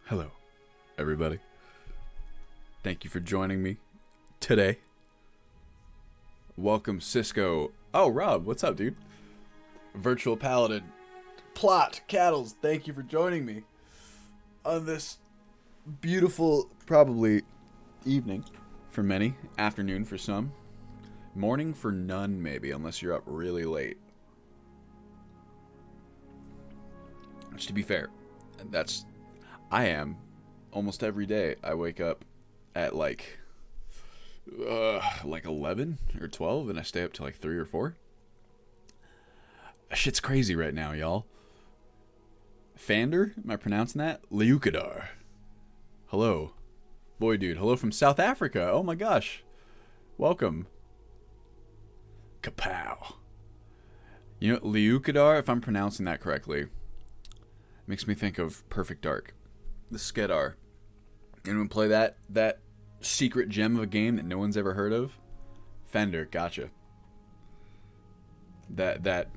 Hello, everybody. Thank you for joining me today. Welcome, Cisco. Oh, Rob, what's up, dude? Virtual Paladin. Plot, Cattles, thank you for joining me on this beautiful, probably evening for many, afternoon for some, morning for none, maybe, unless you're up really late. Which, to be fair, I am almost every day. I wake up at like 11 or 12 and I stay up till like 3 or 4. Shit's crazy right now, y'all. Fander, am I pronouncing that? Leukadar. Hello. Boy, dude, hello from South Africa. Oh my gosh. Welcome. Kapow. You know, Leukadar, if I'm pronouncing that correctly, makes me think of Perfect Dark. The Skedar. Anyone play that secret gem of a game that no one's ever heard of? Fender, gotcha. That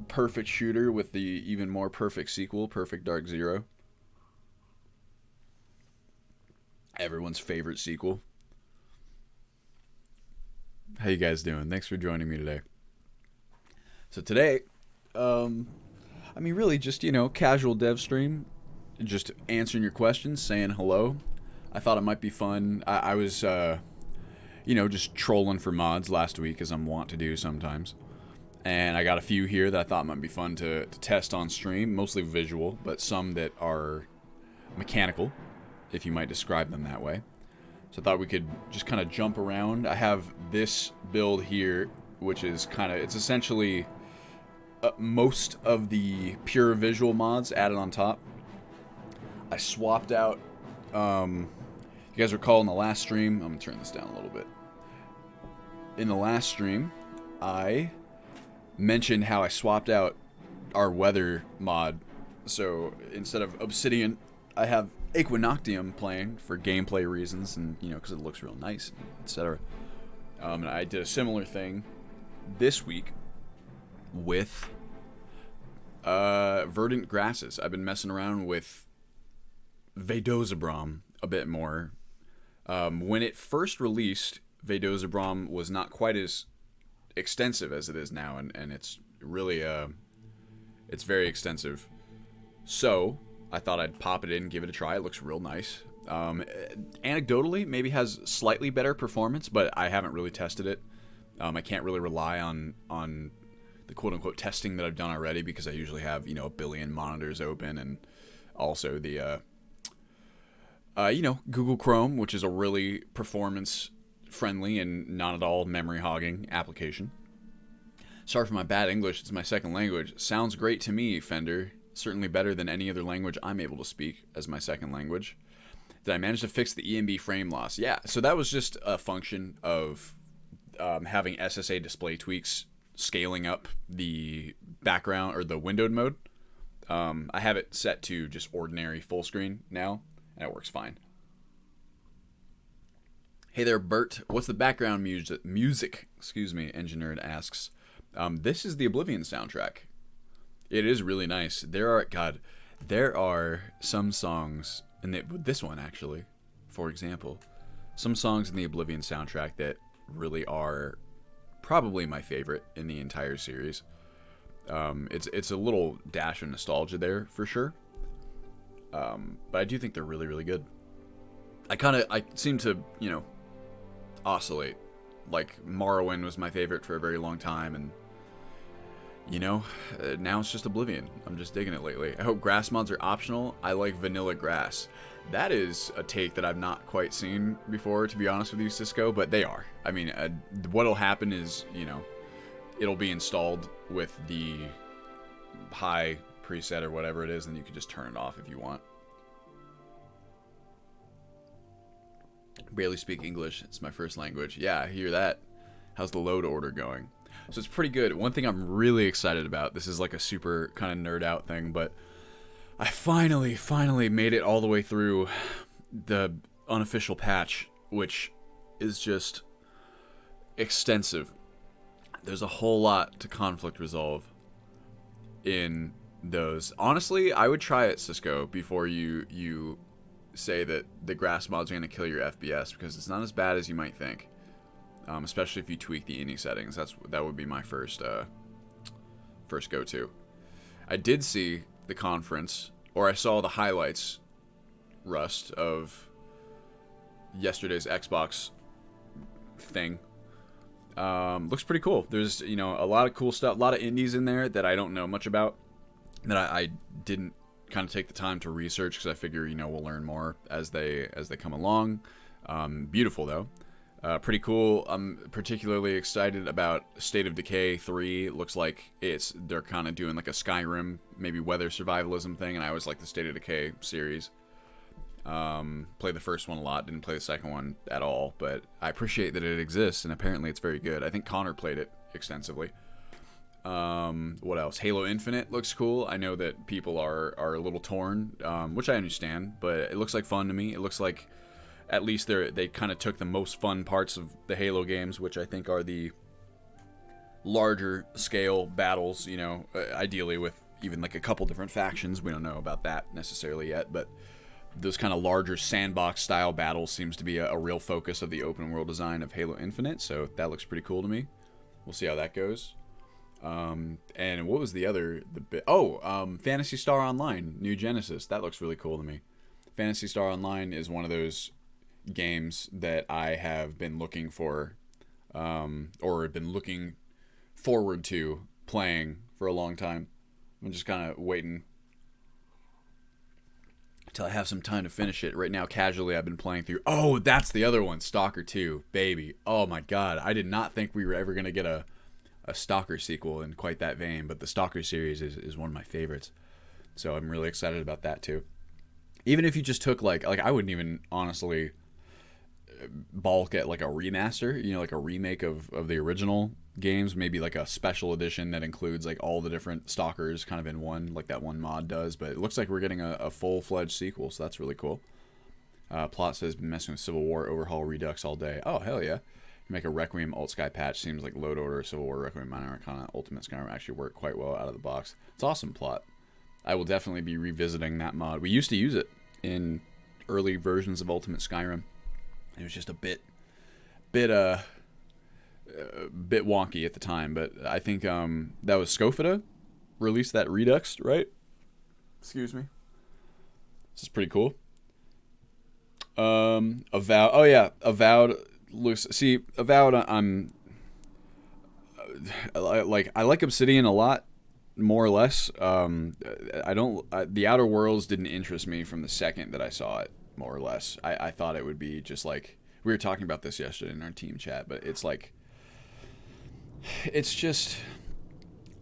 perfect shooter with the even more perfect sequel, Perfect Dark Zero. Everyone's favorite sequel. How you guys doing? Thanks for joining me today. So today, really just, casual dev stream. Just answering your questions, saying hello. I thought it might be fun. I was, just trolling for mods last week, as I'm wont to do sometimes. And I got a few here that I thought might be fun to test on stream. Mostly visual, but some that are mechanical, if you might describe them that way. So I thought we could just kind of jump around. I have this build here, which is it's essentially most of the pure visual mods added on top. I swapped out, you guys recall in the last stream, I'm going to turn this down a little bit. In the last stream, I mentioned how I swapped out our weather mod. So instead of Obsidian, I have Equinoctium playing for gameplay reasons and, because it looks real nice, etc. And I did a similar thing this week with verdant grasses. I've been messing around with Vedozabrom a bit more. When it first released, Vedozabrom was not quite as extensive as it is now, and it's really it's very extensive. So I thought I'd pop it in and give it a try. It looks real nice. Anecdotally, maybe has slightly better performance, but I haven't really tested it. I can't really rely on the quote-unquote testing that I've done already, because I usually have a billion monitors open, and also the Google Chrome, which is a really performance-friendly and not at all memory-hogging application. Sorry for my bad English. It's my second language. Sounds great to me, Fender. Certainly better than any other language I'm able to speak as my second language. Did I manage to fix the EMB frame loss? Yeah, so that was just a function of having SSA display tweaks scaling up the background or the windowed mode. I have it set to just ordinary full screen now, and it works fine. Hey there, Bert. What's the background music? Excuse me, Engineer asks. This is the Oblivion soundtrack. It is really nice. There are some songs this one actually, for example, some songs in the Oblivion soundtrack that really are probably my favorite in the entire series. It's a little dash of nostalgia there for sure. But I do think they're really, really good. I seem to, oscillate. Like, Morrowind was my favorite for a very long time, and, now it's just Oblivion. I'm just digging it lately. I hope grass mods are optional. I like vanilla grass. That is a take that I've not quite seen before, to be honest with you, Cisco, but they are. I mean, what'll happen is, it'll be installed with the high preset or whatever it is, and you can just turn it off if you want. Barely speak English. It's my first language. Yeah, I hear that. How's the load order going? So it's pretty good. One thing I'm really excited about, this is like a super kind of nerd out thing, but I finally made it all the way through the unofficial patch, which is just extensive. There's a whole lot to conflict resolve in those. Honestly, I would try it, Cisco, before you say that the grass mods are going to kill your FPS, because it's not as bad as you might think. Especially if you tweak the ini settings. That would be my first go-to. I did see the conference, or I saw the highlights, Rust, of yesterday's Xbox thing. Looks pretty cool. There's, a lot of cool stuff, a lot of indies in there that I don't know much about, that I didn't kind of take the time to research, because I figure, we'll learn more as they come along. Beautiful though. Pretty cool. I'm particularly excited about State of Decay 3. It looks like they're kind of doing like a Skyrim, maybe weather survivalism thing, and I always like the State of Decay series. Played the first one a lot, didn't play the second one at all, but I appreciate that it exists, and apparently it's very good. I think Connor played it extensively. What else? Halo Infinite looks cool. I know that people are a little torn, which I understand, but it looks like fun to me. It looks like at least they kind of took the most fun parts of the Halo games, which I think are the larger scale battles, ideally with even like a couple different factions. We don't know about that necessarily yet, but those kind of larger sandbox style battles seems to be a real focus of the open world design of Halo Infinite, so that looks pretty cool to me. We'll see how that goes. And what was the other bit? Phantasy Star Online, New Genesis. That looks really cool to me. Phantasy Star Online is one of those games that I have been looking for, or been looking forward to playing for a long time. I'm just kind of waiting until I have some time to finish it. Right now, casually, I've been playing through... Oh, that's the other one, Stalker 2, baby. Oh my god, I did not think we were ever going to get a Stalker sequel in quite that vein, but the Stalker series is one of my favorites. So I'm really excited about that too. Even if you just took like I wouldn't even honestly balk at like a remaster, like a remake of the original games, maybe like a special edition that includes like all the different Stalkers kind of in one, like that one mod does. But it looks like we're getting a full-fledged sequel, so that's really cool. Plot says, been messing with Civil War overhaul Redux all day. Oh, hell yeah. Make a Requiem Alt Sky patch. Seems like Load Order, Civil War, Requiem, Minor Arcana, Ultimate Skyrim actually work quite well out of the box. It's awesome, Plot. I will definitely be revisiting that mod. We used to use it in early versions of Ultimate Skyrim. It was just a bit wonky at the time, but I think that was Scofida released that Redux, right? Excuse me. This is pretty cool. Avowed. Oh yeah, Avowed looks. See, Avowed. I like Obsidian a lot, more or less. I don't. The Outer Worlds didn't interest me from the second that I saw it. More or less, I thought it would be just like, we were talking about this yesterday in our team chat, but it's like, it's just,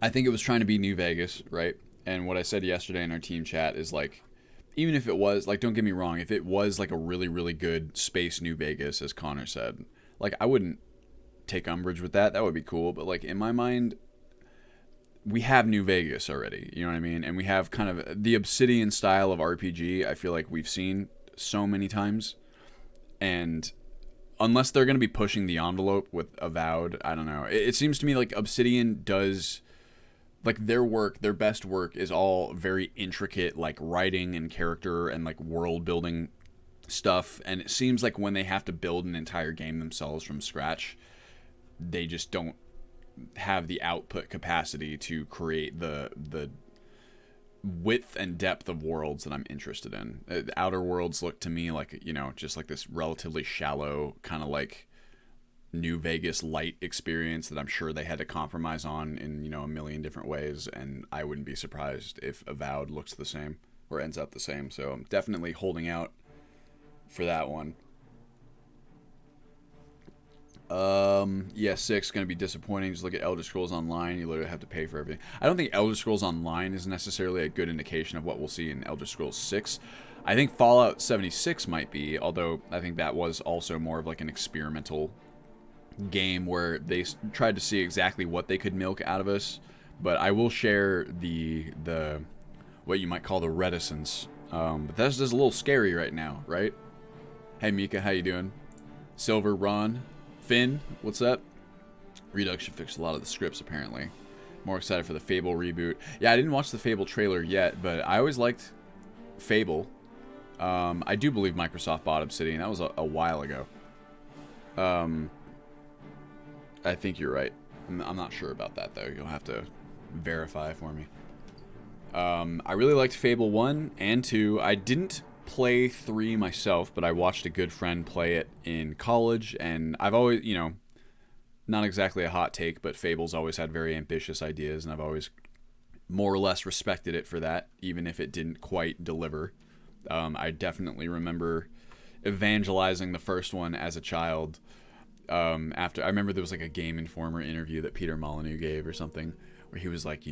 I think it was trying to be New Vegas, right? And what I said yesterday in our team chat is like, even if it was, like, don't get me wrong, if it was like a really, really good space New Vegas, as Connor said, like, I wouldn't take umbrage with that. That would be cool. But like, in my mind, we have New Vegas already, you know what I mean? And we have kind of the Obsidian style of RPG, I feel like we've seen so many times. And unless they're going to be pushing the envelope with Avowed, I don't know. It seems to me like Obsidian does, like, their best work is all very intricate, like writing and character and like world building stuff. And it seems like when they have to build an entire game themselves from scratch, they just don't have the output capacity to create the width and depth of worlds that I'm interested in. Outer Worlds look to me like, just like this relatively shallow kind of like New Vegas light experience that I'm sure they had to compromise on in, a million different ways, and I wouldn't be surprised if Avowed looks the same or ends up the same. So I'm definitely holding out for that one. 6 going to be disappointing. Just look at Elder Scrolls Online. You literally have to pay for everything. I don't think Elder Scrolls Online is necessarily a good indication of what we'll see in Elder Scrolls 6. I think Fallout 76 might be, although I think that was also more of like an experimental game where they tried to see exactly what they could milk out of us. But I will share the what you might call the reticence. But that's just a little scary right now, right? Hey Mika, how you doing? Silver, Ron, Finn, what's up? Redux should fix a lot of the scripts apparently. More excited for the Fable reboot. Yeah, I didn't watch the Fable trailer yet, but I always liked Fable. I do believe Microsoft bought Obsidian. That was a while ago. I think you're right. I'm not sure about that, though. You'll have to verify for me. I really liked Fable 1 and 2. I didn't play 3 myself, but I watched a good friend play it in college, and I've always, not exactly a hot take, but Fable's always had very ambitious ideas, and I've always more or less respected it for that, even if it didn't quite deliver. I definitely remember evangelizing the first one as a child. After I remember there was like a Game Informer interview that Peter Molyneux gave or something, where he was like,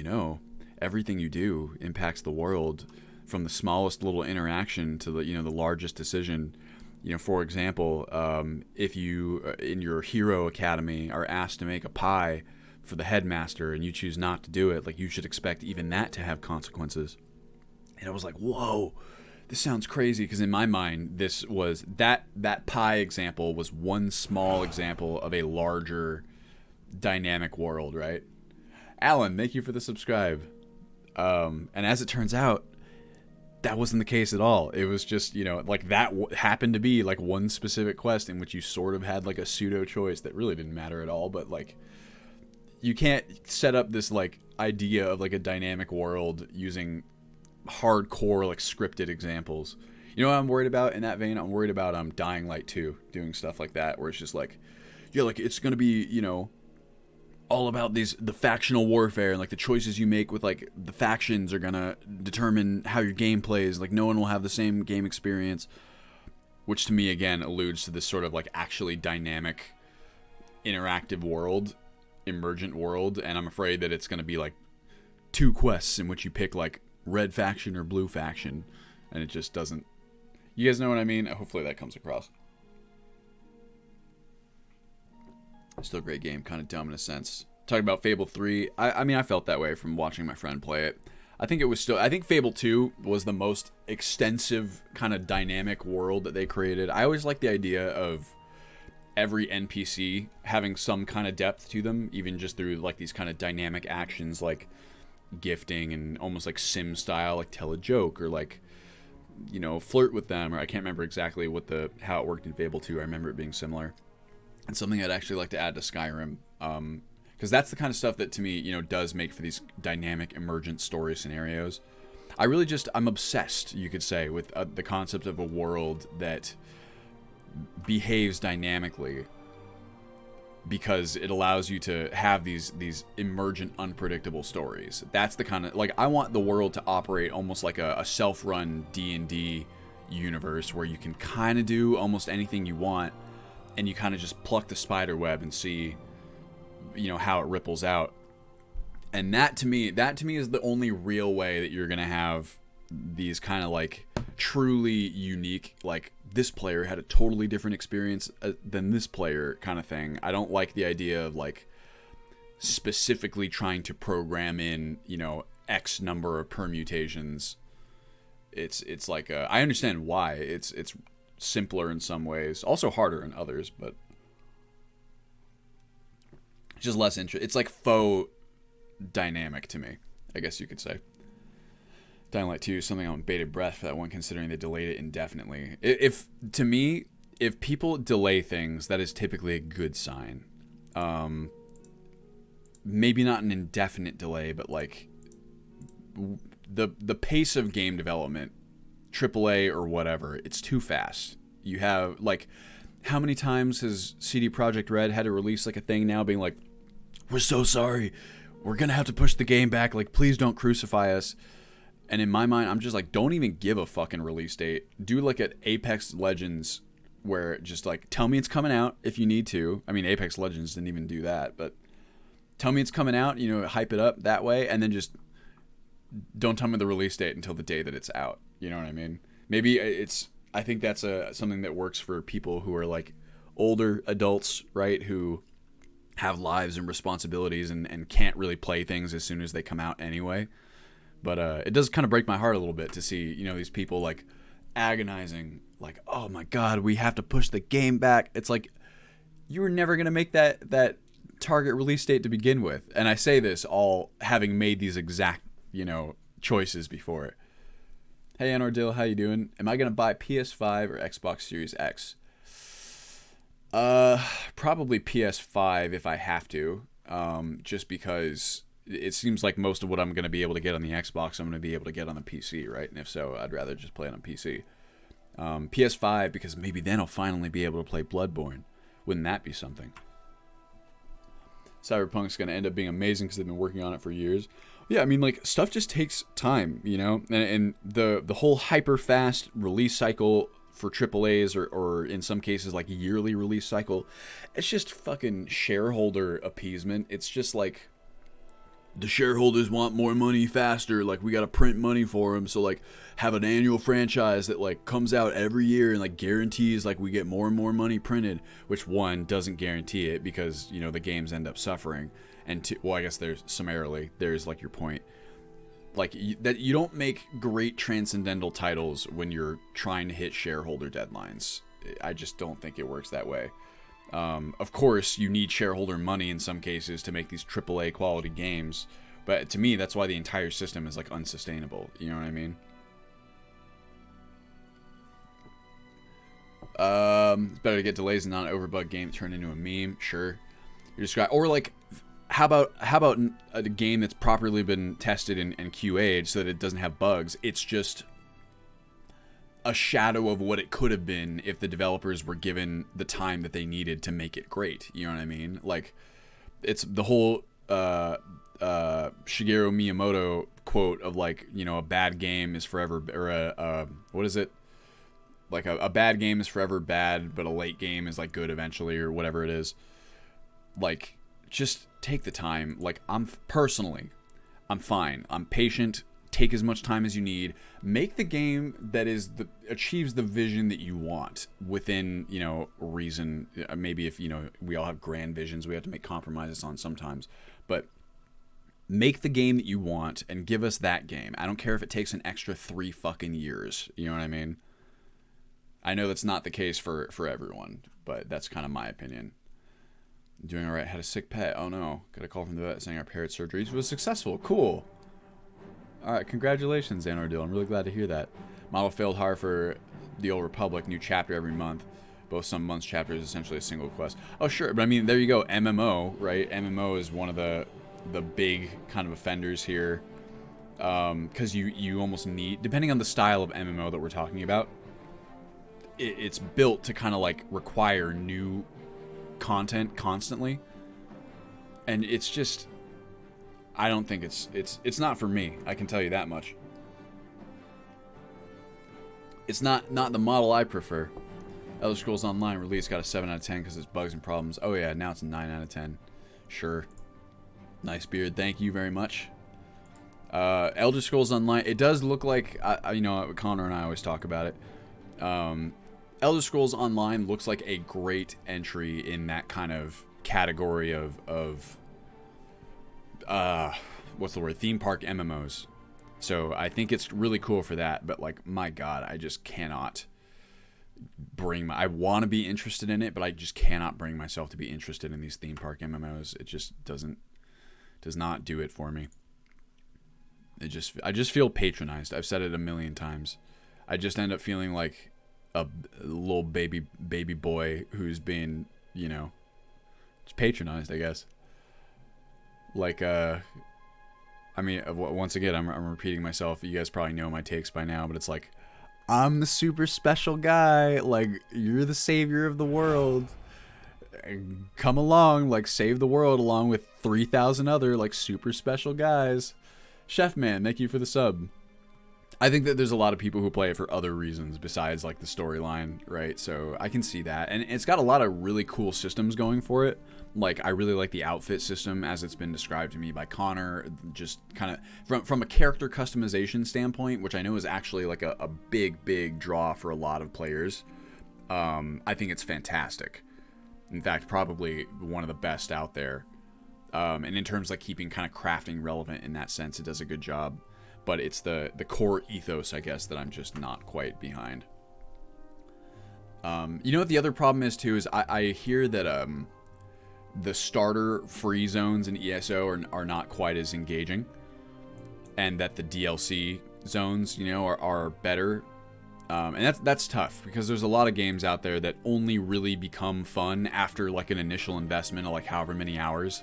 everything you do impacts the world, from the smallest little interaction to the the largest decision. For example, if you in your Hero Academy are asked to make a pie for the headmaster and you choose not to do it, like, you should expect even that to have consequences. And I was like, whoa, this sounds crazy, because in my mind, this was that pie example was one small example of a larger dynamic world, right? Alan, thank you for the subscribe. And as it turns out, that wasn't the case at all. It was just, like, that happened to be like one specific quest in which you sort of had like a pseudo choice that really didn't matter at all. But like, you can't set up this like idea of like a dynamic world using hardcore like scripted examples. You know what I'm worried about in that vein? I'm worried about Dying Light 2 doing stuff like that, where it's just like, like it's gonna be all about the factional warfare, and like the choices you make with like the factions are gonna determine how your game plays. Like, no one will have the same game experience, which to me again alludes to this sort of like actually dynamic, interactive world, emergent world. And I'm afraid that it's gonna be like 2 quests in which you pick like red faction or blue faction, and it just doesn't. You guys know what I mean? Hopefully that comes across. Still a great game, kind of dumb in a sense. Talking about Fable 3, I mean, I felt that way from watching my friend play it. I think Fable 2 was the most extensive kind of dynamic world that they created. I always liked the idea of every NPC having some kind of depth to them, even just through like these kind of dynamic actions like gifting and almost like sim style, like tell a joke or like, flirt with them, or I can't remember exactly how it worked in Fable 2. I remember it being similar. And something I'd actually like to add to Skyrim, because that's the kind of stuff that to me, does make for these dynamic, emergent story scenarios. I'm obsessed, you could say, with the concept of a world that behaves dynamically, because it allows you to have these emergent, unpredictable stories. That's the kind of, like, I want the world to operate almost like a self-run D&D universe, where you can kind of do almost anything you want, and you kind of just pluck the spider web and see, how it ripples out. And that to me is the only real way that you're going to have these kind of like truly unique, like, this player had a totally different experience than this player kind of thing. I don't like the idea of like specifically trying to program in, X number of permutations. It's like, I understand why it's simpler in some ways, also harder in others, but just less interest. It's like faux dynamic to me, I guess you could say. Dying Light 2 is something on bated breath for that one, considering they delayed it indefinitely. If people delay things, that is typically a good sign. Maybe not an indefinite delay, but like the pace of game development, AAA or whatever, it's too fast. You have, like, how many times has CD Projekt Red had to release like a thing now being like, we're so sorry, we're gonna have to push the game back, like, please don't crucify us. And in my mind, I'm just like, don't even give a fucking release date. Do like an Apex Legends, where just like, tell me it's coming out if you need to. I mean, Apex Legends didn't even do that, but tell me it's coming out, hype it up that way, and then just don't tell me the release date until the day that it's out. You know what I mean? Maybe I think that's something that works for people who are like older adults, right? Who have lives and responsibilities and can't really play things as soon as they come out anyway. But it does kind of break my heart a little bit to see, these people like agonizing, like, oh my God, we have to push the game back. It's like, you were never going to make that target release date to begin with. And I say this all having made these exact, choices before it. Hey, Anordil, how you doing? Am I going to buy PS5 or Xbox Series X? Probably PS5 if I have to. Just because it seems like most of what I'm going to be able to get on the Xbox, I'm going to be able to get on the PC, right? And if so, I'd rather just play it on PC. PS5, because maybe then I'll finally be able to play Bloodborne. Wouldn't that be something? Cyberpunk's going to end up being amazing because they've been working on it for years. Yeah, I mean, like, stuff just takes time, And the whole hyper-fast release cycle for AAAs or in some cases, like, yearly release cycle, it's just fucking shareholder appeasement. It's just like, the shareholders want more money faster. Like, we got to print money for them. So, like, have an annual franchise that, like, comes out every year and, like, guarantees, like, we get more and more money printed. Which, one, doesn't guarantee it because, the games end up suffering. And, two, well, I guess there's, like, your point. Like, that you don't make great transcendental titles when you're trying to hit shareholder deadlines. I just don't think it works that way. Of course, you need shareholder money in some cases to make these AAA quality games, but to me, that's why the entire system is like unsustainable. You know what I mean? It's better to get delays and not an overbug game turned into a meme. Sure, or like, how about a game that's properly been tested and QA'd so that it doesn't have bugs? It's just a shadow of what it could have been if the developers were given the time that they needed to make it great. You know what I mean? Like, it's the whole Shigeru Miyamoto quote of, like, a bad game is forever, or what is it? Like, a bad game is forever bad, but a late game is, like, good eventually, or whatever it is. Like, just take the time. Like, I'm fine. I'm patient. Take as much time as you need. Make the game that achieves the vision that you want within, reason. Maybe if, we all have grand visions, we have to make compromises on sometimes. But make the game that you want and give us that game. I don't care if it takes an extra 3 fucking years. You know what I mean? I know that's not the case for everyone, but that's kind of my opinion. Doing all right. Had a sick pet. Oh no. Got a call from the vet saying our parrot surgery was successful. Cool. All right, congratulations, Anordil. I'm really glad to hear that. Model failed hard for the Old Republic. New chapter every month. Both some months' chapter is essentially a single quest. Oh, sure, but I mean, there you go. MMO, right? MMO is one of the big kind of offenders here, because you almost need, depending on the style of MMO that we're talking about, it's built to kind of like require new content constantly, and it's just, I don't think it's not for me. I can tell you that much. It's not the model I prefer. Elder Scrolls Online release got a 7 out of 10 because it's bugs and problems. Oh yeah, now it's a 9 out of 10. Sure. Nice beard. Thank you very much. Elder Scrolls Online. It does look like, Connor and I always talk about it. Elder Scrolls Online looks like a great entry in that kind of category of what's the word? Theme park MMOs. So I think it's really cool for that, but like, my God, I just cannot I want to be interested in it, but I just cannot bring myself to be interested in these theme park MMOs. It just does not do it for me. I just feel patronized. I've said it a million times. I just end up feeling like a little baby boy who's being, just patronized, I guess. Like, I mean, once again, I'm repeating myself. You guys probably know my takes by now, but it's like, I'm the super special guy. Like, you're the savior of the world. Come along, like, save the world along with 3,000 other, like, super special guys. Chef Man, thank you for the sub. I think that there's a lot of people who play it for other reasons besides, like, the storyline, right? So I can see that. And it's got a lot of really cool systems going for it. Like, I really like the outfit system as it's been described to me by Connor. Just kind of from a character customization standpoint, which I know is actually like a big draw for a lot of players. I think it's fantastic. In fact, probably one of the best out there. And in terms of like keeping kind of crafting relevant in that sense, it does a good job. But it's the core ethos, I guess, that I'm just not quite behind. You know what the other problem is too is I hear that the starter free zones in ESO are not quite as engaging, and that the DLC zones, are better. And that's tough because there's a lot of games out there that only really become fun after like an initial investment of like however many hours.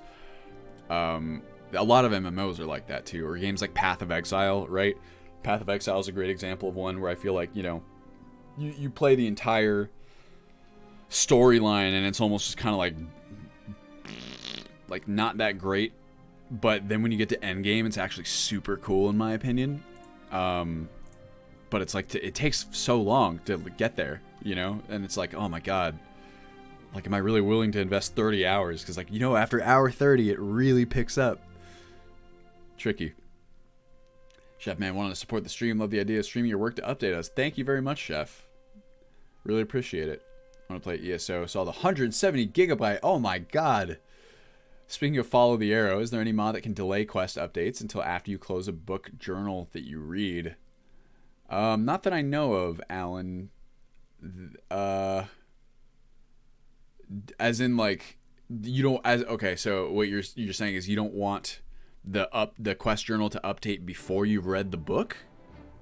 A lot of MMOs are like that too, or games like Path of Exile, right? Path of Exile is a great example of one where I feel like, you play the entire storyline and it's almost just kind of like not that great, but then when you get to endgame, it's actually super cool in my opinion. But it's like it takes so long to get there, and it's like, oh my god, like, am I really willing to invest 30 hours? Because like, after hour 30, it really picks up. Tricky. Chef Man wanted to support the stream. Love the idea of streaming your work to update us. Thank you very much, Chef. Really appreciate it. I want to play ESO. Saw the 170 gigabyte. Oh my god. Speaking of follow the arrow, is there any mod that can delay quest updates until after you close a book journal that you read? Not that I know of, Alan. As in like, you don't okay, so what you're saying is you don't want the quest journal to update before you've read the book?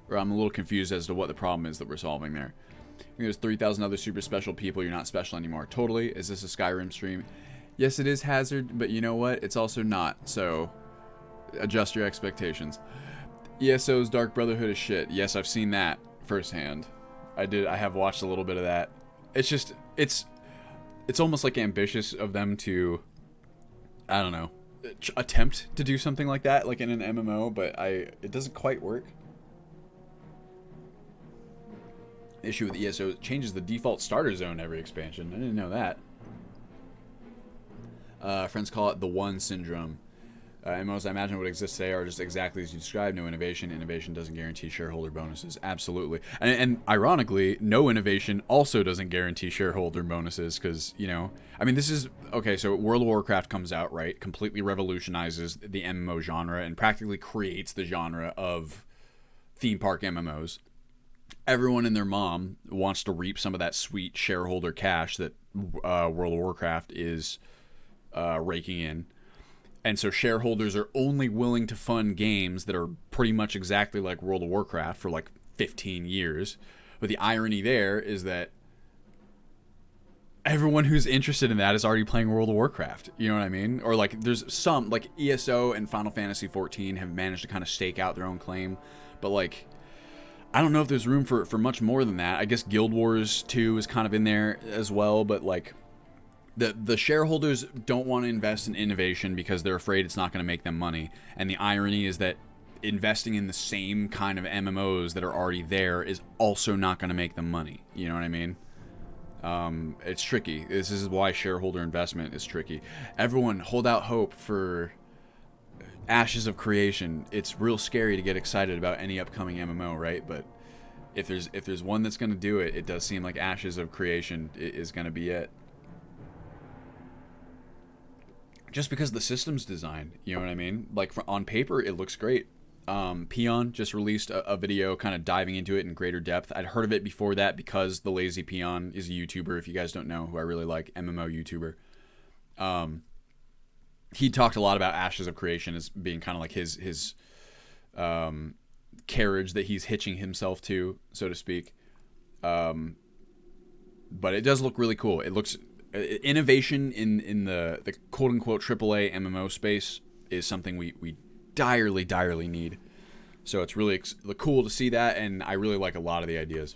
Or I'm a little confused as to what the problem is that we're solving there. I think there's 3,000 other super special people. You're not special anymore. Totally. Is this a Skyrim stream? Yes, it is Hazard, but you know what? It's also not. So adjust your expectations. ESO's Dark Brotherhood is shit. Yes, I've seen that firsthand. I have watched a little bit of that. It's just it's almost like ambitious of them to, I don't know, attempt to do something like that, like in an MMO, but it doesn't quite work. Issue with ESO, it changes the default starter zone every expansion. I didn't know that. Friends call it the one syndrome. MMOs I imagine would exist today are just exactly as you described. No innovation. Innovation doesn't guarantee shareholder bonuses. Absolutely. And ironically, no innovation also doesn't guarantee shareholder bonuses because, I mean, this is, okay, so World of Warcraft comes out, right? Completely revolutionizes the MMO genre and practically creates the genre of theme park MMOs. Everyone and their mom wants to reap some of that sweet shareholder cash that World of Warcraft is raking in. And so shareholders are only willing to fund games that are pretty much exactly like World of Warcraft for like 15 years. But the irony there is that everyone who's interested in that is already playing World of Warcraft. You know what I mean? Or like there's some, like ESO and Final Fantasy XIV have managed to kind of stake out their own claim. But like, I don't know if there's room for much more than that. I guess Guild Wars 2 is kind of in there as well. But like, the shareholders don't want to invest in innovation because they're afraid it's not going to make them money. And the irony is that investing in the same kind of MMOs that are already there is also not going to make them money. You know what I mean? It's tricky. This is why shareholder investment is tricky. Everyone hold out hope for Ashes of Creation. It's real scary to get excited about any upcoming MMO, right? But if there's one that's going to do it, it does seem like Ashes of Creation is going to be it. Just because the system's design, you know what I mean? Like on paper, it looks great. Peon just released a video kind of diving into it in greater depth. I'd heard of it before that because the Lazy Peon is a YouTuber, if you guys don't know, who I really like, MMO YouTuber. He talked a lot about Ashes of Creation as being kind of like his carriage that he's hitching himself to, so to speak. But it does look really cool. It looks... Innovation in the quote-unquote AAA MMO space is something we direly need. So it's really cool to see that, and I really like a lot of the ideas.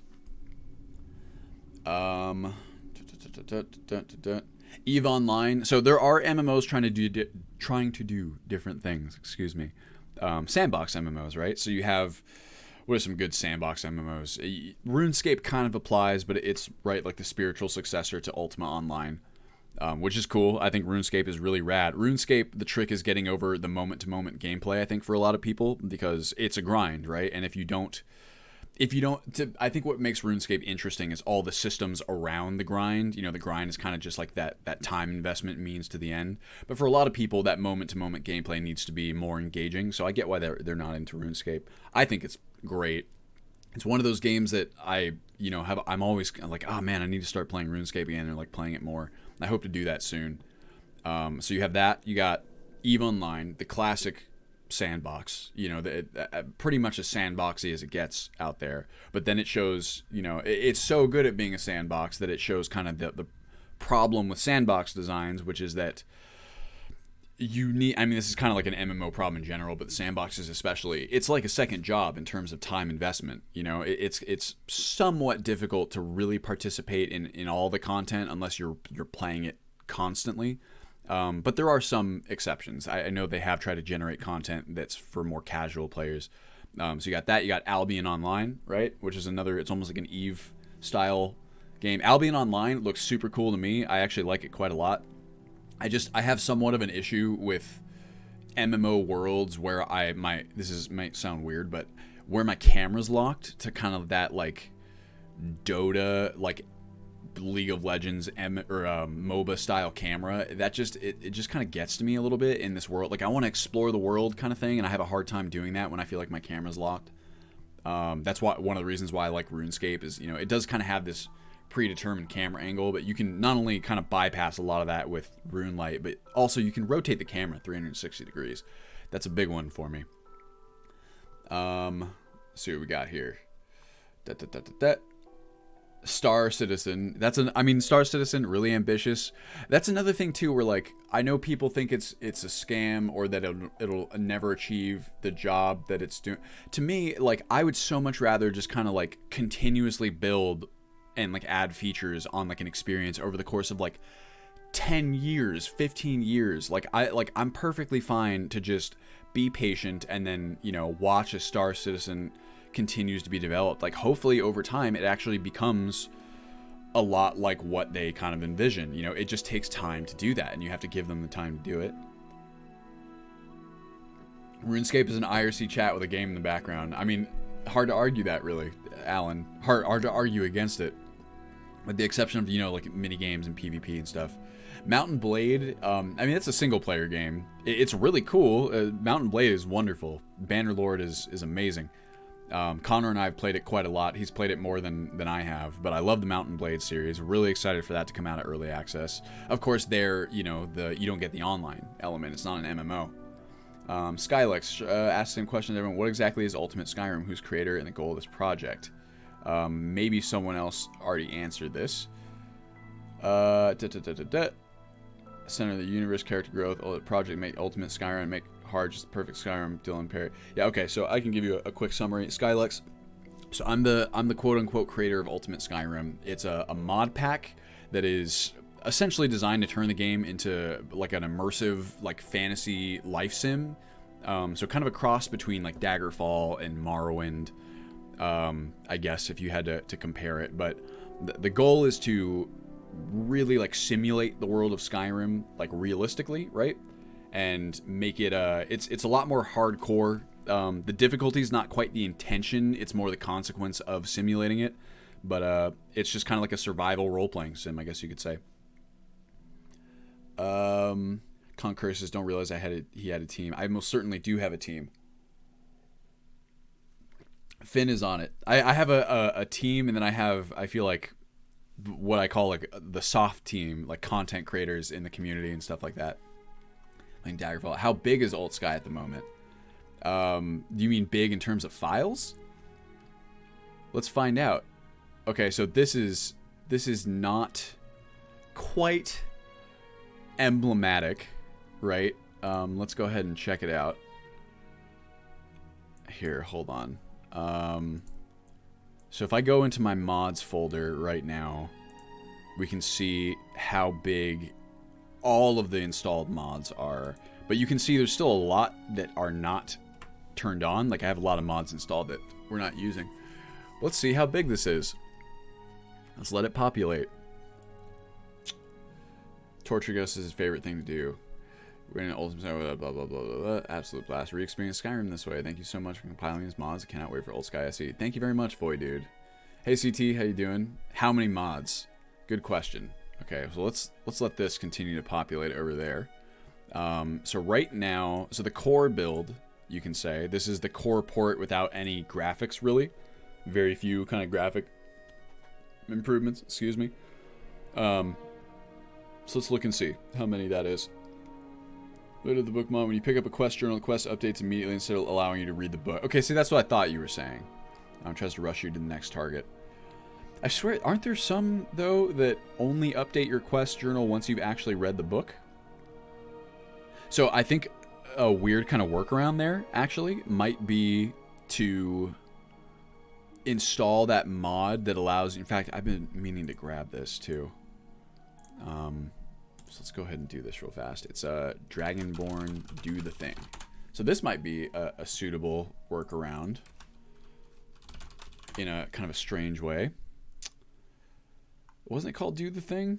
EVE Online. So there are MMOs trying to do different things. Excuse me. Sandbox MMOs, right? So you have... What are some good sandbox MMOs? RuneScape kind of applies, but it's right like the spiritual successor to Ultima Online, which is cool. I think RuneScape is really rad. RuneScape, the trick is getting over the moment-to-moment gameplay, I think, for a lot of people, because it's a grind, right? And I think what makes RuneScape interesting is all the systems around the grind. The grind is kind of just like that time investment means to the end. But for a lot of people, that moment-to-moment gameplay needs to be more engaging. So I get why they're not into RuneScape. I think it's great. It's one of those games that I'm always like, oh man, I need to start playing RuneScape again, and like playing it more. I hope to do that soon. So you have that. You got EVE Online, the classic sandbox. Pretty much as sandboxy as it gets out there. But then it shows, it's so good at being a sandbox that it shows kind of the problem with sandbox designs, which is that this is kind of like an MMO problem in general, but the sandboxes especially, it's like a second job in terms of time investment. It's somewhat difficult to really participate in all the content unless you're playing it constantly. But there are some exceptions. I know they have tried to generate content that's for more casual players. So you got that. You got Albion Online, right? Which is it's almost like an EVE style game. Albion Online looks super cool to me. I actually like it quite a lot. I have somewhat of an issue with MMO worlds where might sound weird, but where my camera's locked to kind of that like Dota, like League of Legends MOBA style camera. That just it just kind of gets to me a little bit in this world. Like I want to explore the world kind of thing, and I have a hard time doing that when I feel like my camera's locked. That's one of the reasons why I like RuneScape is, it does kind of have this predetermined camera angle, but you can not only kind of bypass a lot of that with RuneLite, but also you can rotate the camera 360 degrees. That's a big one for me. See what we got here. Star Citizen. Star Citizen, really ambitious. That's another thing too, where like I know people think it's a scam or that it'll never achieve the job that it's doing. To me, like I would so much rather just kind of like continuously build and like add features on like an experience over the course of like 10 years, 15 years. I'm perfectly fine to just be patient and then, watch as Star Citizen continues to be developed. Like hopefully over time it actually becomes a lot like what they kind of envision. It just takes time to do that and you have to give them the time to do it. RuneScape is an IRC chat with a game in the background. Hard to argue that, really, Alan. Hard to argue against it, with the exception of like mini games and PvP and stuff. Mountain Blade, it's a single player game. It's really cool. Mountain Blade is wonderful. Bannerlord is amazing. Connor and I have played it quite a lot. He's played it more than I have, but I love the Mountain Blade series. Really excited for that to come out at early access. Of course, you don't get the online element. It's not an MMO. Skylex asks the same question as everyone. What exactly is Ultimate Skyrim? Who's creator and the goal of this project? Maybe someone else already answered this. Center of the universe, character growth, project make Ultimate Skyrim, make hard, just perfect Skyrim, Dylan Perry. Yeah, okay, so I can give you a quick summary. Skylex. So I'm the quote-unquote creator of Ultimate Skyrim. It's a mod pack that is essentially designed to turn the game into like an immersive like fantasy life sim. So kind of a cross between like Daggerfall and Morrowind, I guess, if you had to compare it. But the goal is to really like simulate the world of Skyrim like realistically, right? And make it it's a lot more hardcore. The difficulty is not quite the intention, it's more the consequence of simulating it. But it's just kind of like a survival role-playing sim, I guess you could say. Concurses don't realize he had a team. I most certainly do have a team. Finn is on it. I have a team, and then I feel like what I call like the soft team, like content creators in the community and stuff like that. Like Daggerfall. How big is Alt Sky at the moment? Do you mean big in terms of files? Let's find out. Okay, so this is not quite emblematic, right? Let's go ahead and check it out. Here, hold on. So if I go into my mods folder right now, we can see how big all of the installed mods are. But you can see there's still a lot that are not turned on. Like I have a lot of mods installed that we're not using. Let's see how big this is. Let's let it populate. Torture Ghost is his favorite thing to do. We're in an ultimate blah blah blah blah blah. Absolute blast. Re-experience Skyrim this way. Thank you so much for compiling these mods. I cannot wait for Old Sky SE. Thank you very much, Void Dude. Hey CT, how you doing? How many mods? Good question. Okay, so let's let this continue to populate over there. So right now, so the core build, you can say, this is the core port without any graphics really. Very few kind of graphic improvements, excuse me. So let's look and see how many that is. Later the book mod, when you pick up a quest journal, the quest updates immediately instead of allowing you to read the book. Okay, see, that's what I thought you were saying. Tries to rush you to the next target. I swear, aren't there some, though, that only update your quest journal once you've actually read the book? So I think a weird kind of workaround there, actually, might be to install that mod that allows... In fact, I've been meaning to grab this, too. So let's go ahead and do this real fast. It's Dragonborn Do the Thing. So this might be a suitable workaround in a kind of a strange way. Wasn't it called Do the Thing?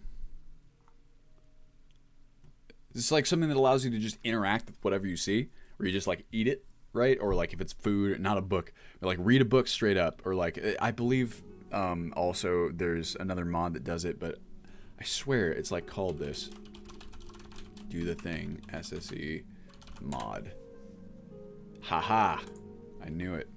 It's like something that allows you to just interact with whatever you see, where you just like eat it, right? Or like if it's food, not a book, or like read a book straight up, or like I believe also there's another mod that does it, but I swear it's like called this. Do the Thing SSE mod. Haha. I knew it.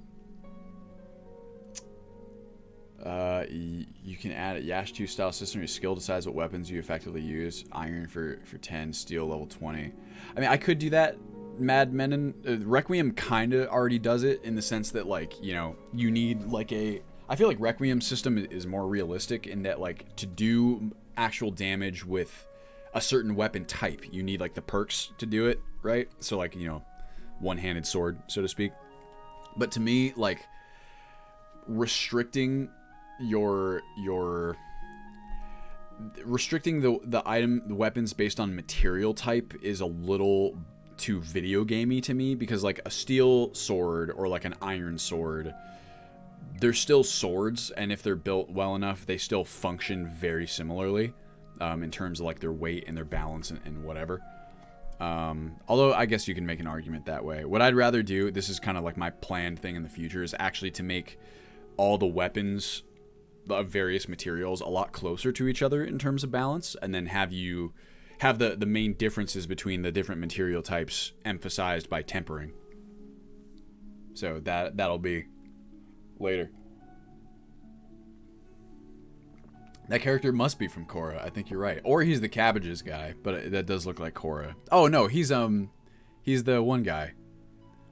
You can add a Yash 2 style system. Your skill decides what weapons you effectively use. Iron for 10, steel level 20. I mean, I could do that. Mad Menon, Requiem kind of already does it in the sense that, like, you know, you need like a... I feel like Requiem system is more realistic in that, like, to do actual damage with a certain weapon type, you need like the perks to do it, right? So like, you know, one-handed sword, so to speak. But to me, like, restricting restricting the weapons based on material type is a little too video gamey to me, because like a steel sword or like an iron sword, they're still swords, and if they're built well enough, they still function very similarly in terms of like their weight and their balance and whatever. Although I guess you can make an argument that way. What I'd rather do, this is kind of like my planned thing in the future, is actually to make all the weapons of various materials a lot closer to each other in terms of balance, and then have the main differences between the different material types emphasized by tempering. So that'll be later. That character must be from Korra. I think you're right. Or he's the cabbages guy, but that does look like Korra. Oh no, he's the one guy.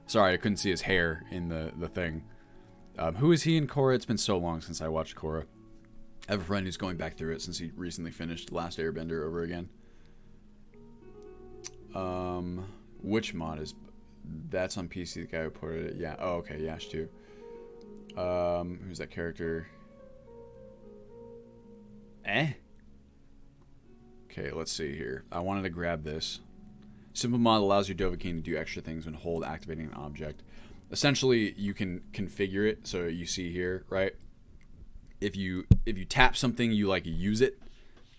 Sorry, I couldn't see his hair in the thing. Who is he in Korra? It's been so long since I watched Korra. I have a friend who's going back through it since he recently finished The Last Airbender over again. Which mod is... That's on PC, the guy who ported it. Yeah. Oh, okay. Yash 2. Who's that character? Okay, let's see here. I wanted to grab this. Simple mod allows your Dovahkiin to do extra things when hold activating an object. Essentially, you can configure it so you see here, right? If you tap something, you like use it,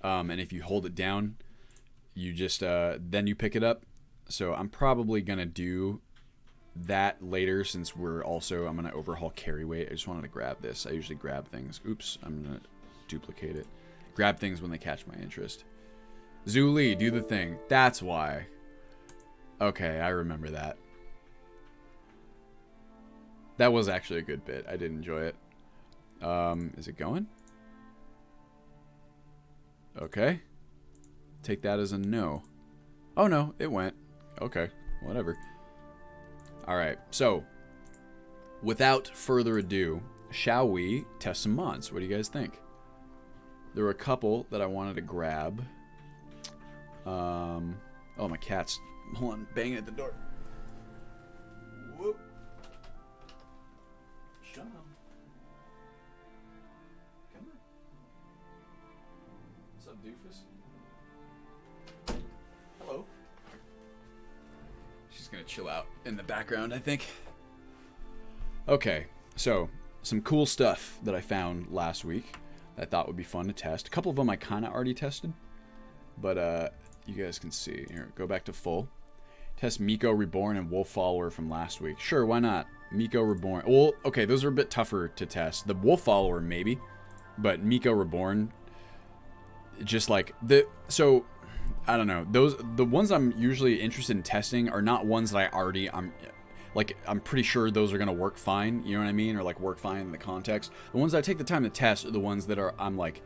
and if you hold it down, you just then you pick it up. So I'm probably gonna do that later, since I'm gonna overhaul carry weight. I just wanted to grab this. I usually grab things. Oops, I'm gonna duplicate it. Grab things when they catch my interest. Zhu Li, Do the Thing. That's why. Okay, I remember that. That was actually a good bit. I did enjoy it. Is it going? Okay. Take that as a no. Oh no, it went. Okay, whatever. Alright, so without further ado, shall we test some mods? What do you guys think? There were a couple that I wanted to grab. Oh, my cat's, hold on, banging at the door. Whoop. Shut up. Come on. What's up, doofus? Hello. She's gonna chill out in the background, I think. Okay, so some cool stuff that I found last week that I thought would be fun to test. A couple of them I kind of already tested, but you guys can see. Here, go back to full. Test Miko Reborn and Wolf Follower from last week. Sure, why not? Miko Reborn. Well, okay, those are a bit tougher to test. The Wolf Follower, maybe, but Miko Reborn, just like so, I don't know. The ones I'm usually interested in testing are not ones that I'm pretty sure those are gonna work fine. You know what I mean? Or like work fine in the context. The ones that I take the time to test are the ones that I'm like,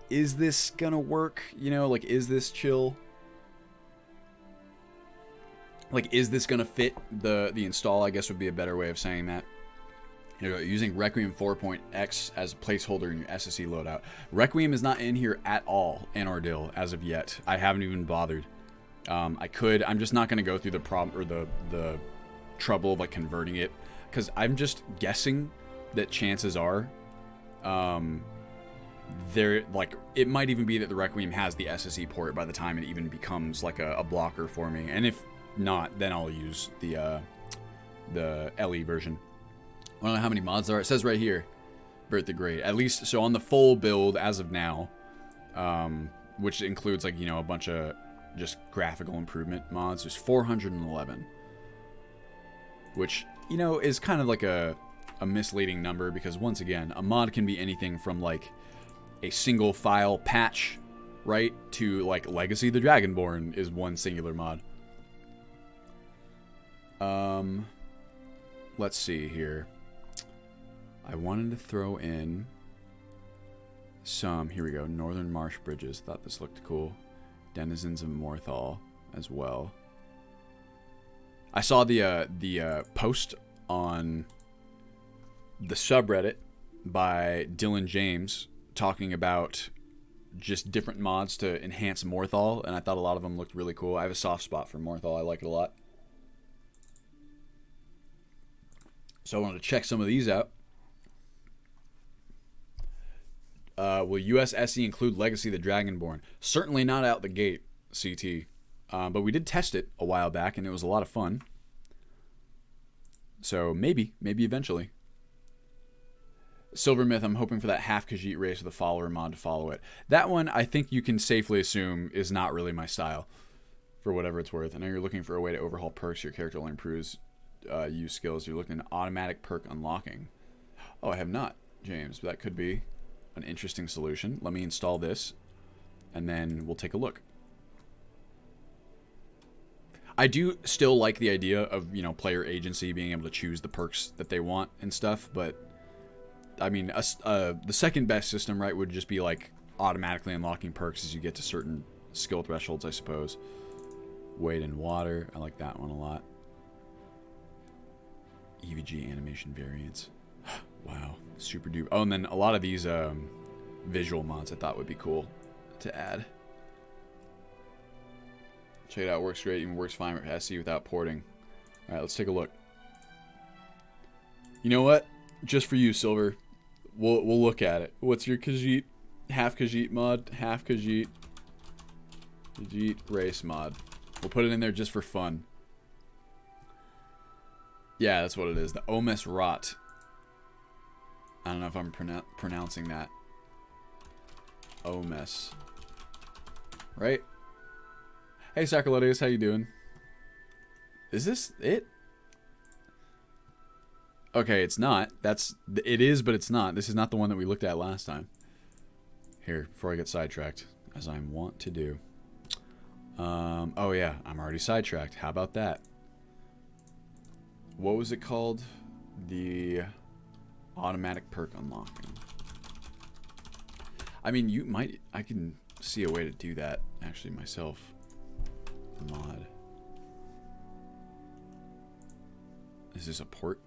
is this gonna work? You know, like, is this chill? Like, is this gonna fit the install? I guess would be a better way of saying that. Here we go. Using Requiem 4.x as a placeholder in your SSE loadout. Requiem is not in here at all in Ordil as of yet. I haven't even bothered. I could. I'm just not gonna go through the problem or the trouble of like converting it, because I'm just guessing that chances are, there, like, it might even be that the Requiem has the SSE port by the time it even becomes like a blocker for me, and if not, then I'll use the LE version. I don't know how many mods there are. It says right here, Bert the Great. At least, so on the full build as of now, which includes, like, you know, a bunch of just graphical improvement mods, there's 411. Which, you know, is kind of like a misleading number, because once again, a mod can be anything from like a single file patch, right, to like Legacy the Dragonborn is one singular mod. Let's see here. I wanted to throw in some, here we go, Northern Marsh Bridges. Thought this looked cool. Denizens of Morthal as well. I saw the post on the subreddit by Dylan James talking about just different mods to enhance Morthal, and I thought a lot of them looked really cool. I have a soft spot for Morthal. I like it a lot. So I wanted to check some of these out. Will US SE include Legacy the Dragonborn? Certainly not out the gate, CT. But we did test it a while back, and it was a lot of fun. So maybe eventually. Silver Myth, I'm hoping for that half Khajiit race with a follower mod to follow it. That one, I think you can safely assume, is not really my style, for whatever it's worth. I know you're looking for a way to overhaul perks. Your character only improves use skills. You're looking at automatic perk unlocking. Oh, I have not, James. But that could be an interesting solution. Let me install this, and then we'll take a look. I do still like the idea of, you know, player agency, being able to choose the perks that they want and stuff, but I mean, the second best system, right, would just be like automatically unlocking perks as you get to certain skill thresholds, I suppose. Wade in Water, I like that one a lot. EVG animation variants. Wow, super duper. Oh, and then a lot of these visual mods I thought would be cool to add. Check it out, works great, even works fine with SE without porting. Alright, let's take a look. You know what? Just for you, Silver. We'll look at it. What's your Khajiit? Half Khajiit mod? Half Khajiit. Khajiit race mod. We'll put it in there just for fun. Yeah, that's what it is. The Omes Rot. I don't know if I'm pronouncing that. Omes. Right? Hey, Sacroleus, how you doing? Is this it? Okay, it's not. It is, but it's not. This is not the one that we looked at last time. Here, before I get sidetracked, as I want to do. Oh yeah, I'm already sidetracked. How about that? What was it called? The automatic perk unlocking. I mean, I can see a way to do that, actually, myself. Mod. Is this a port?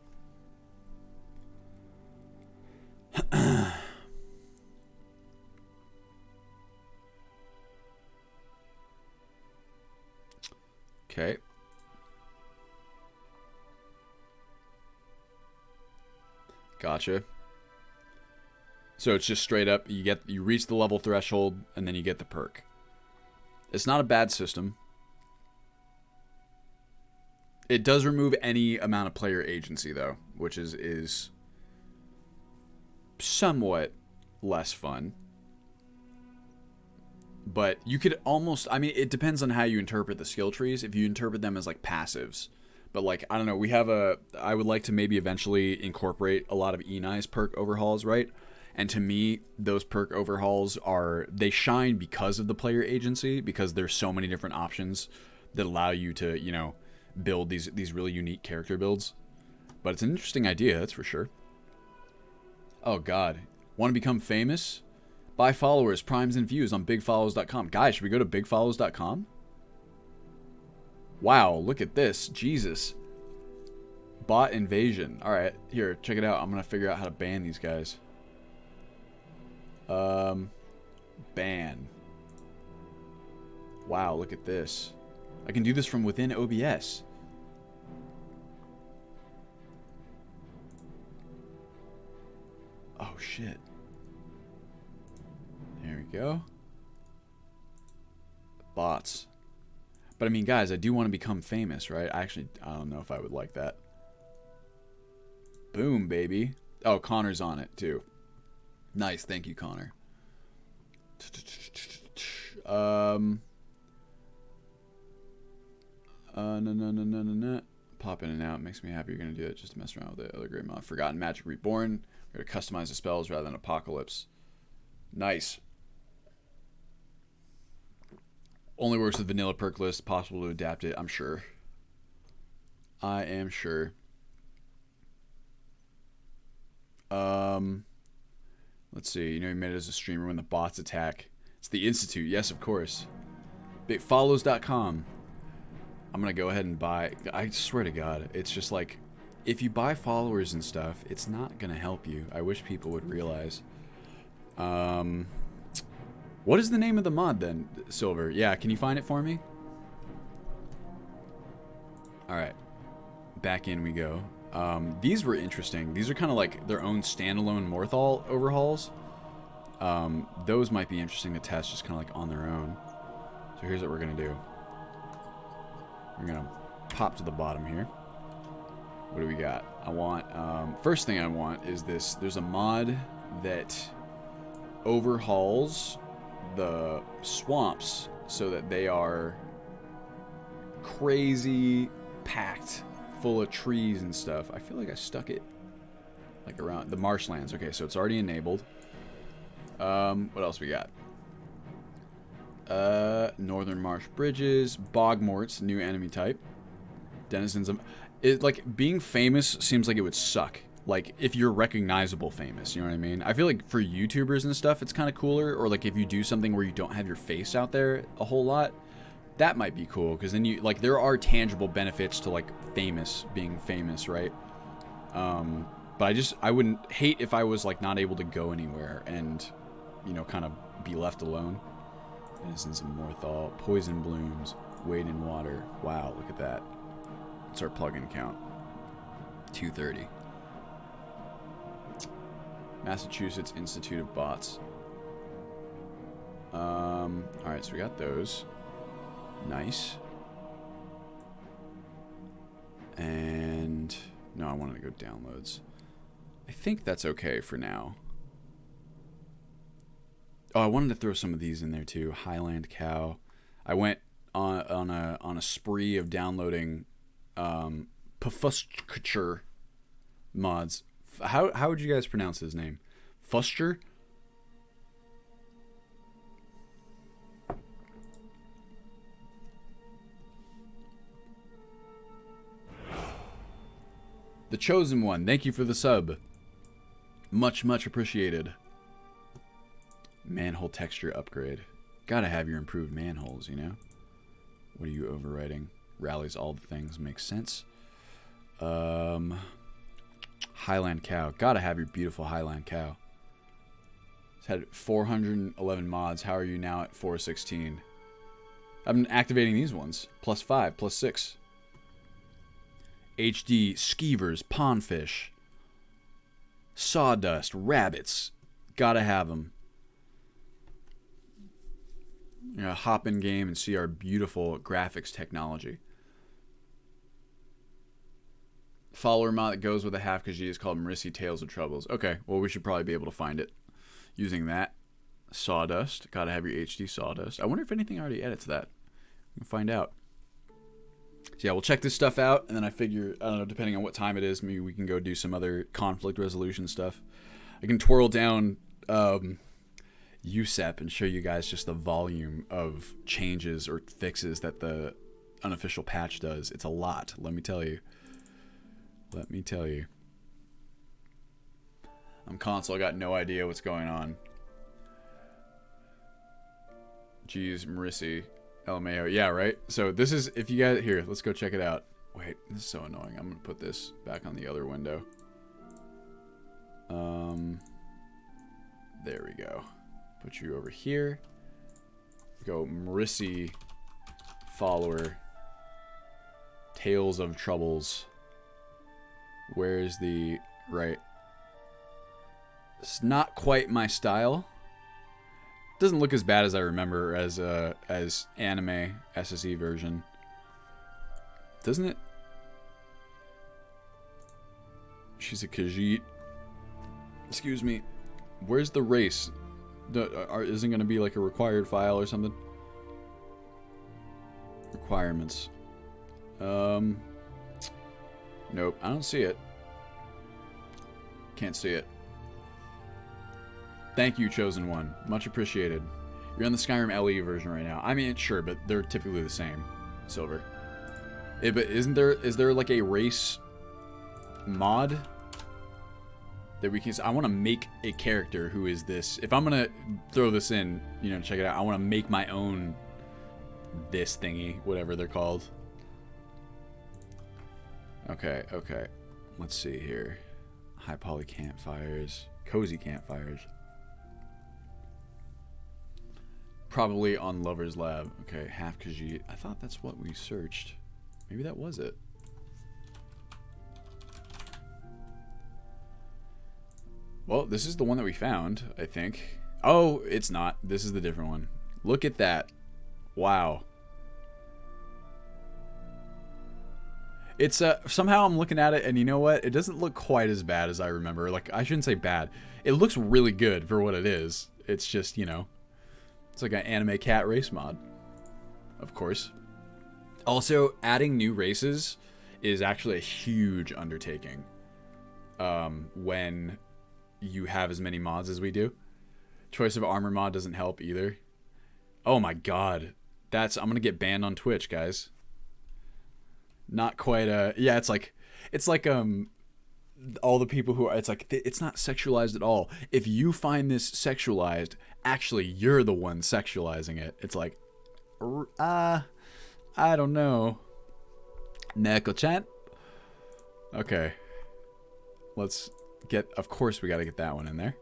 Okay. Gotcha. So it's just straight up, you reach the level threshold and then you get the perk. It's not a bad system. It does remove any amount of player agency though, which is somewhat less fun. But you could almost, I mean, it depends on how you interpret the skill trees. If you interpret them as like passives. But like, I don't know, I would like to maybe eventually incorporate a lot of Enai's perk overhauls, right? And to me, those perk overhauls they shine because of the player agency, because there's so many different options that allow you to, you know, build these really unique character builds. But it's an interesting idea, that's for sure. Oh god. Want to become famous? Buy followers, primes, and views on bigfollows.com. Guys, should we go to bigfollows.com? Wow, look at this. Jesus. Bot invasion. Alright, here, check it out. I'm going to figure out how to ban these guys. Ban. Wow, look at this. I can do this from within OBS. Oh, shit. There we go. Bots. But I mean, guys, I do want to become famous, right? I don't know if I would like that. Boom, baby. Oh, Connor's on it, too. Nice. Thank you, Connor. No. Pop in and out. Makes me happy you're going to do it just to mess around with the other great mod. Forgotten Magic Reborn. We're going to customize the spells rather than Apocalypse. Nice. Only works with vanilla perk list. Possible to adapt it, I'm sure. I am sure. Let's see. You know, you made it as a streamer when the bots attack. It's the Institute. Yes, of course. Bigfollows.com. I'm going to go ahead and buy. I swear to God, it's just like, if you buy followers and stuff, it's not going to help you. I wish people would realize. What is the name of the mod then, Silver? Yeah, can you find it for me? Alright. Back in we go. These were interesting. These are kind of like their own standalone Morthal overhauls. Those might be interesting to test just kind of like on their own. So here's what we're going to do. We're going to pop to the bottom here. What do we got? I want, first thing I want is this. There's a mod that overhauls the swamps so that they are crazy packed full of trees and stuff. I feel like I stuck it like around the marshlands. Okay, so it's already enabled. What else we got? Northern marsh bridges, bogmorts, new enemy type. Denizens of it. Like, being famous seems like it would suck. Like, if you're recognizable famous, you know what I mean? I feel like for YouTubers and stuff, it's kind of cooler. Or like if you do something where you don't have your face out there a whole lot, that might be cool. Because then you, like, there are tangible benefits to, like, being famous, right? But I wouldn't hate if I was, like, not able to go anywhere and, you know, kind of be left alone. Denizens of Morthal, poison blooms, wade in water. Wow, look at that. What's our plugin count? 230. Massachusetts Institute of Bots. Alright, so we got those. Nice. And no, I wanted to go downloads. I think that's okay for now. Oh, I wanted to throw some of these in there too. Highland Cow. I went on a spree of downloading Pufusture mods. How would you guys pronounce his name? Fuster? The Chosen One, thank you for the sub. Much, much appreciated. Manhole texture upgrade. Gotta have your improved manholes, you know? What are you overwriting? Rallies all the things, makes sense. Highland Cow. Gotta have your beautiful Highland Cow. It's had 411 mods. How are you now at 416? I've been activating these ones. +5, +6. HD, skeevers, pondfish, sawdust, rabbits. Gotta have them. You know, hop in game and see our beautiful graphics technology. Follower mod that goes with a half Khajiit is called Marissi Tales of Troubles. Okay, well, we should probably be able to find it using that. Sawdust. Gotta have your HD sawdust. I wonder if anything already edits that. We'll find out. So yeah, we'll check this stuff out, and then I figure, I don't know, depending on what time it is, maybe we can go do some other conflict resolution stuff. I can twirl down USEP and show you guys just the volume of changes or fixes that the unofficial patch does. It's a lot, let me tell you. Let me tell you. I'm console, I got no idea what's going on. Jeez, Marissi. LMAO. Yeah, right? So this is, if you guys, here, let's go check it out. Wait, this is so annoying. I'm going to put this back on the other window. There we go. Put you over here. Go Marissi follower. Tales of Troubles. Where's the right? It's not quite my style. Doesn't look as bad as I remember as anime SSE version. Doesn't it? She's a Khajiit. Excuse me. Where's the race? Isn't going to be like a required file or something? Requirements. Nope, I don't see it. Can't see it. Thank you, Chosen One. Much appreciated. You're on the Skyrim LE version right now. I mean, sure, but they're typically the same. Silver. But is there like a race mod that we can... I want to make a character who is this. If I'm going to throw this in, you know, check it out. I want to make my own this thingy, whatever they're called. Okay. Let's see here. High poly campfires. Cozy campfires. Probably on Lover's Lab. Okay, half Khajiit. I thought that's what we searched. Maybe that was it. Well, this is the one that we found, I think. Oh, it's not. This is the different one. Look at that. Wow. It's somehow I'm looking at it, and you know what? It doesn't look quite as bad as I remember. Like, I shouldn't say bad. It looks really good for what it is. It's just, you know, it's like an anime cat race mod. Of course. Also, adding new races is actually a huge undertaking. When you have as many mods as we do. Choice of armor mod doesn't help either. Oh my god. I'm gonna get banned on Twitch, guys. Not quite yeah, it's like all the people who are, it's like, it's not sexualized at all. If you find this sexualized, actually you're the one sexualizing it. It's like, I don't know. Neko-chan? Okay. Let's get, of course we gotta get that one in there.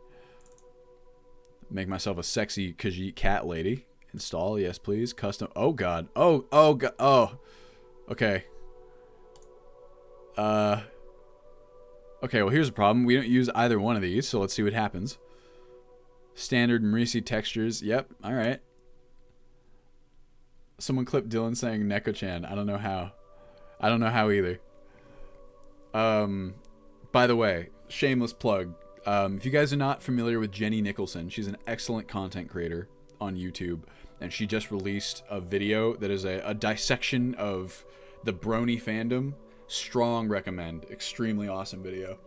Make myself a sexy Khajiit cat lady. Install, yes please. Custom, oh god. Oh god, oh. Okay. Okay, well here's the problem. We don't use either one of these, so let's see what happens. Standard Marisi textures. Yep, alright. Someone clipped Dylan saying Neko-chan. I don't know how. I don't know how either. By the way, shameless plug. If you guys are not familiar with Jenny Nicholson, she's an excellent content creator on YouTube, and she just released a video that is a dissection of the Brony fandom. Strong recommend. Extremely awesome video.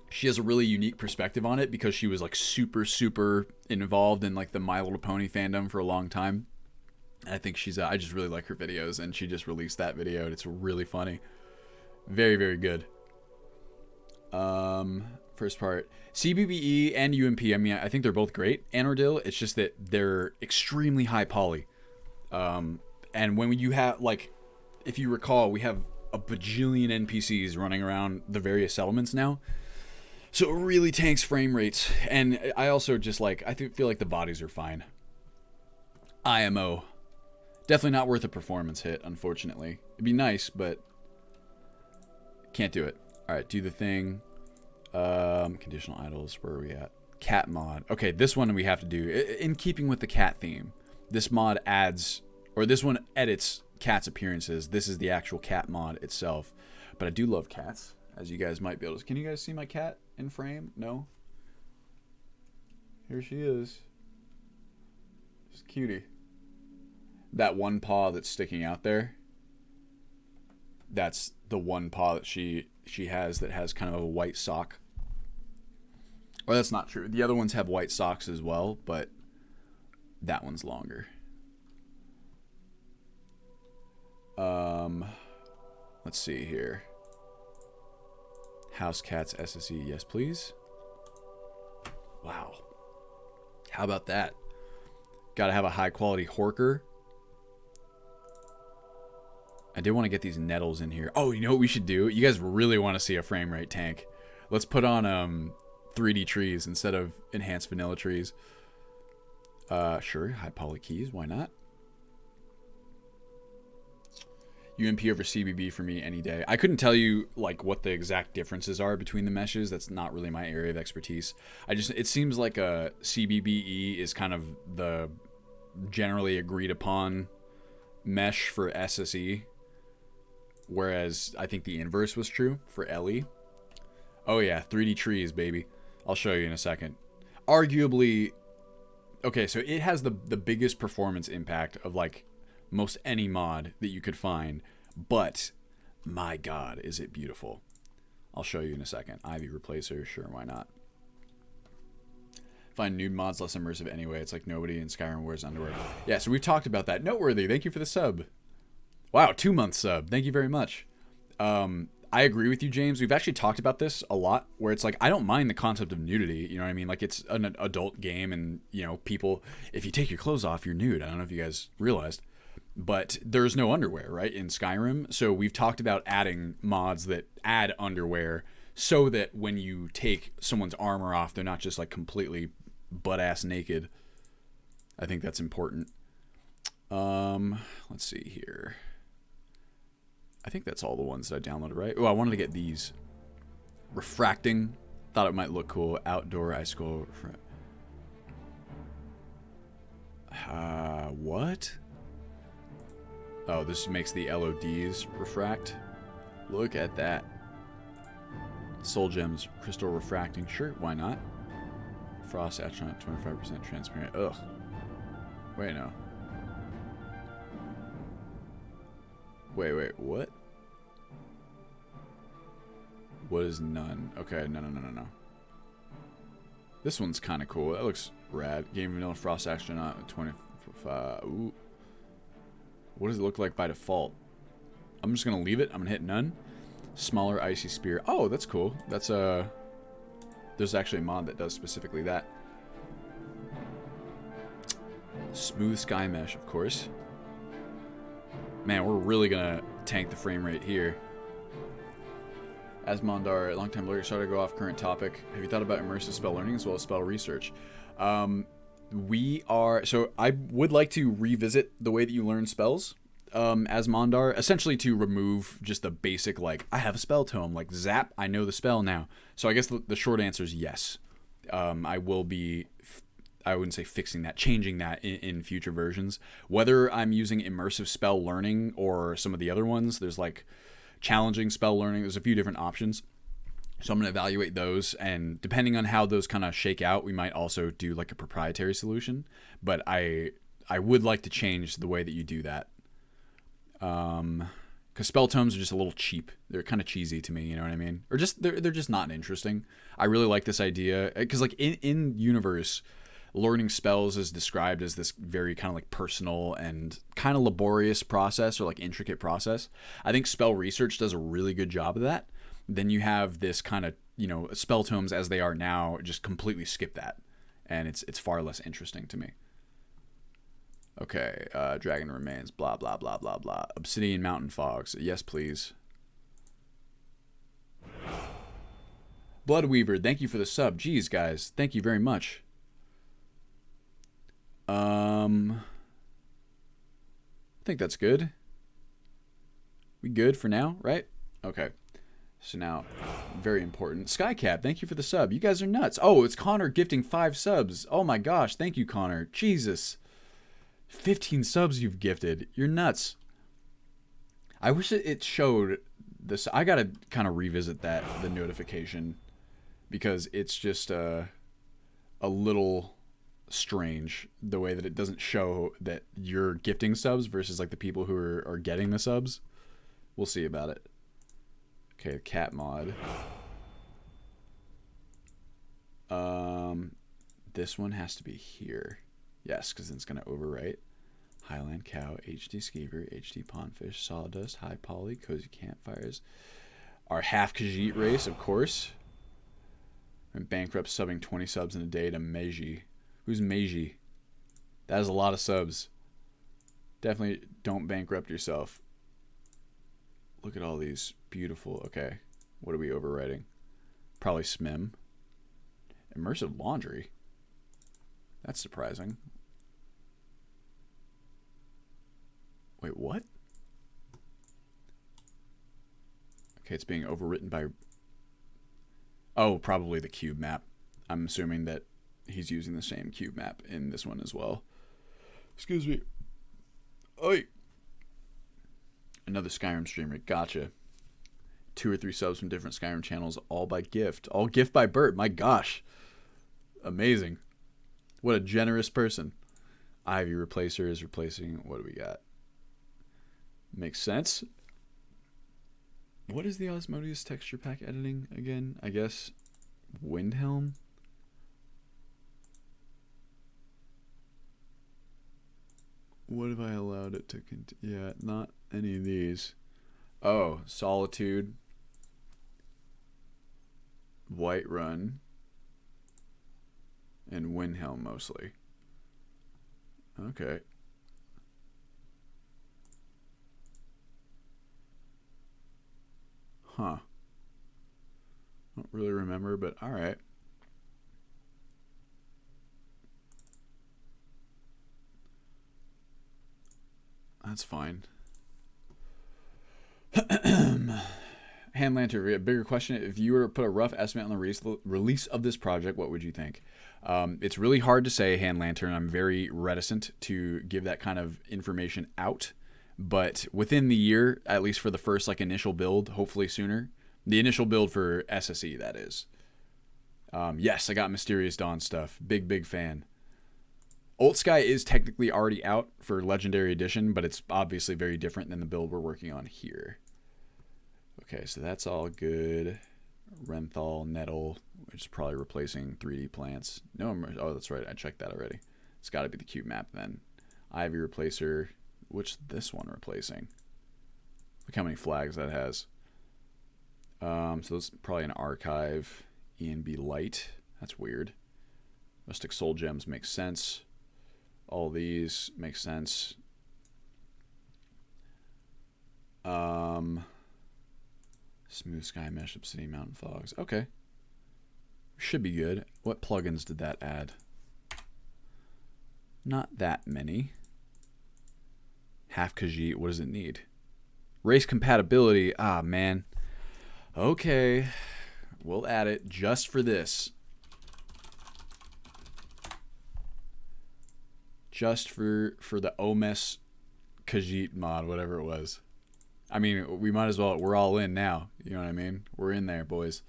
She has a really unique perspective on it because she was like super involved in like the My Little Pony fandom for a long time. And I think she's I just really like her videos, and she just released that video and it's really funny. Very good. First part, CBBE and UMP. I mean, I think they're both great. Anordil, it's just that they're extremely high poly. And when you have, like, if you recall, we have a bajillion NPCs running around the various settlements now. So it really tanks frame rates. And I also just like, I feel like the bodies are fine. IMO. Definitely not worth a performance hit, unfortunately. It'd be nice, but can't do it. Alright, do the thing. Conditional idols, where are we at? Cat mod. Okay, this one we have to do. In keeping with the cat theme, this mod adds, or this one edits cat's appearances. This is the actual cat mod itself. But I do love cats, as you guys might be able to. Can you guys see my cat in frame? No? Here she is. Just cutie. That one paw that's sticking out there, that's the one paw that she has that has kind of a white sock. Or that's not true. The other ones have white socks as well, but that one's longer. Let's see here. House cats SSE, yes please. Wow. How about that? Gotta have a high quality horker. I did want to get these nettles in here. Oh, you know what we should do? You guys really want to see a frame rate tank. Let's put on 3D trees instead of enhanced vanilla trees. Sure, high poly keys, why not? UMP over CBB for me any day. I couldn't tell you like what the exact differences are between the meshes. That's not really my area of expertise. It seems like a CBBE is kind of the generally agreed upon mesh for SSE, whereas I think the inverse was true for LE. Oh yeah, 3D trees, baby. I'll show you in a second. Arguably, okay, so it has the biggest performance impact of like most any mod that you could find, but my god, is it beautiful. I'll show you in a second. Ivy replacer, sure, why not? Find nude mods less immersive anyway. It's like nobody in Skyrim wears underwear. Yeah, so we've talked about that. Noteworthy, thank you for the sub. Wow, 2-month sub. Thank you very much. I agree with you, James. We've actually talked about this a lot, where it's like, I don't mind the concept of nudity. You know what I mean? Like, it's an adult game, and, you know, people, if you take your clothes off, you're nude. I don't know if you guys realized. But there's no underwear, right, in Skyrim. So we've talked about adding mods that add underwear so that when you take someone's armor off, they're not just, like, completely butt-ass naked. I think that's important. Let's see here. I think that's all the ones that I downloaded, right? Oh, I wanted to get these. Refracting. Thought it might look cool. Outdoor icicle. What? Oh, this makes the LODs refract. Look at that. Soul gems, crystal refracting. Sure, why not? Frost atronach, 25% transparent. Ugh. Wait, no. Wait, what? What is none? Okay, no. This one's kind of cool. That looks rad. Game vanilla frost astronaut 25. Ooh. What does it look like by default? I'm just gonna leave it. I'm gonna hit none. Smaller icy spear. Oh, that's cool. That's there's actually a mod that does specifically that. Smooth sky mesh, of course. Man, we're really gonna tank the frame rate here. As Mondar, long-time lawyer, started to go off current topic. Have you thought about immersive spell learning as well as spell research? So I would like to revisit the way that you learn spells as Mondar, essentially to remove just the basic, like, I have a spell tome, like, zap, I know the spell now. So I guess the short answer is yes. I will be, I wouldn't say fixing that, changing that in future versions. Whether I'm using immersive spell learning or some of the other ones, there's like challenging spell learning, there's a few different options. So I'm going to evaluate those, and depending on how those kind of shake out, we might also do like a proprietary solution. But I would like to change the way that you do that. Because spell tomes are just a little cheap. They're kind of cheesy to me, you know what I mean? Or just they're just not interesting. I really like this idea because like in universe, learning spells is described as this very kind of like personal and kind of laborious process, or like intricate process. I think spell research does a really good job of that. Then you have this kind of, you know, spell tomes as they are now just completely skip that, and it's far less interesting to me. Okay, Dragon Remains, blah blah blah blah blah. Obsidian Mountain Fogs, yes please. Bloodweaver, thank you for the sub. Jeez guys, thank you very much. I think that's good. We good for now, right? Okay. So now, very important. Skycap, thank you for the sub. You guys are nuts. Oh, it's Connor gifting 5 subs. Oh my gosh, thank you, Connor. Jesus. 15 subs you've gifted. You're nuts. I wish it showed this. I gotta kind of revisit that, the notification, because it's just a little strange the way that it doesn't show that you're gifting subs versus like the people who are getting the subs. We'll see about it. Okay, cat mod. This one has to be here. Yes, because it's going to overwrite. Highland Cow, HD Skeever, HD Pondfish, Sawdust, High Poly, Cozy Campfires. Our half Khajiit race, of course. And bankrupt subbing 20 subs in a day to Meiji. Who's Meiji? That is a lot of subs. Definitely don't bankrupt yourself. Look at all these beautiful... Okay, what are we overwriting? Probably SMIM. Immersive laundry. That's surprising. Wait, what? Okay, it's being overwritten by... Oh, probably the cube map. I'm assuming that he's using the same cube map in this one as well. Excuse me. Oi. Another Skyrim streamer. Gotcha. 2 or 3 subs from different Skyrim channels, all by gift. All gift by Bert. My gosh. Amazing. What a generous person. Ivy Replacer is replacing... What do we got? Makes sense. What is the Osmodeus texture pack editing again? I guess Windhelm? What have I allowed it to continue? Yeah, not any of these. Oh, Solitude. Whiterun. And Windhelm mostly. Okay. Huh. Don't really remember, but alright. That's fine. Hand Lantern, a bigger question. If you were to put a rough estimate on the release of this project, what would you think? It's really hard to say, Hand Lantern. I'm very reticent to give that kind of information out. But within the year, at least for the first initial build, hopefully sooner. The initial build for SSE, that is. Yes, I got Mysterious Dawn stuff. Big fan. Old Sky is technically already out for Legendary Edition, but it's obviously very different than the build we're working on here. Okay, so that's all good. Renthal, Nettle, which is probably replacing 3D plants. No, oh, that's right. I checked that already. It's got to be the cube map then. Ivy Replacer. Which this one replacing? Look how many flags that has. So that's probably an archive. ENB Light. That's weird. Rustic Soul Gems makes sense. All these make sense. Smooth Sky Mesh, Obsidian Mountain Fogs. Okay. Should be good. What plugins did that add? Not that many. Half Khajiit, what does it need? Race compatibility. Ah, man. Okay. We'll add it just for this. Just for the Omes Khajiit mod, whatever it was. I mean, we might as well. We're all in now. You know what I mean? We're in there, boys.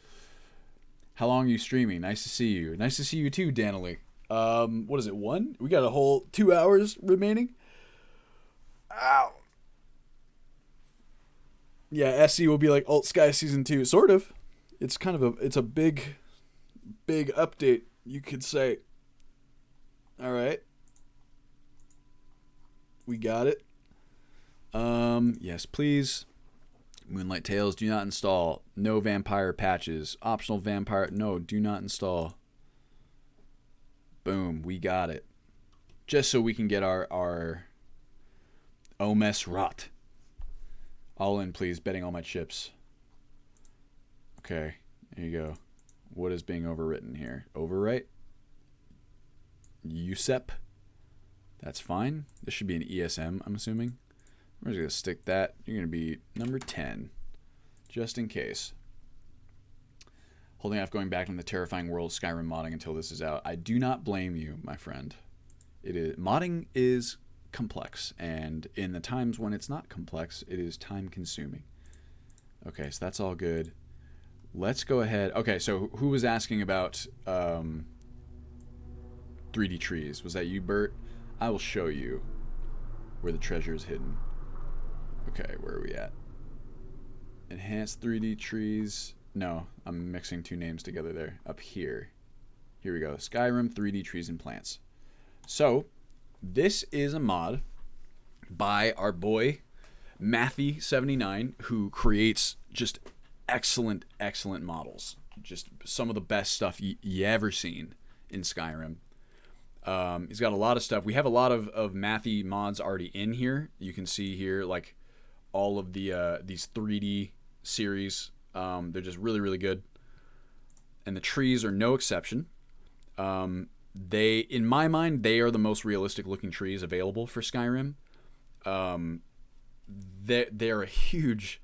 How long are you streaming? Nice to see you. Nice to see you too, Danily. What is it, 1? We got a whole 2 hours remaining. Ow. Yeah, SE will be like Alt Sky Season 2. Sort of. It's kind of it's a big update, you could say. Alright. We got it. Yes, please. Moonlight Tales, do not install. No vampire patches. Optional vampire, no, do not install. Boom, we got it. Just so we can get our Omes Rot. All in, please. Betting all my chips. Okay, there you go. What is being overwritten here? Overwrite? USEP? That's fine. This should be an ESM, I'm assuming. We're just going to stick that. You're going to be number 10. Just in case. Holding off going back in the terrifying world of Skyrim modding until this is out. I do not blame you, my friend. Modding is complex, and in the times when it's not complex, it is time consuming. Okay, so that's all good. Let's go ahead. Okay, so who was asking about 3D trees? Was that you, Bert? I will show you where the treasure is hidden. Okay, where are we at? Enhanced 3D trees. No, I'm mixing 2 names together there. Up here. Here we go. Skyrim 3D trees and plants. So, this is a mod by our boy Matthew79, who creates just excellent models. Just some of the best stuff you ever seen in Skyrim. He's got a lot of stuff. We have a lot of mathy mods already in here. You can see here like all of the these 3D series. They're just really, really good. And the trees are no exception. They, in my mind, they are the most realistic looking trees available for Skyrim. They're a huge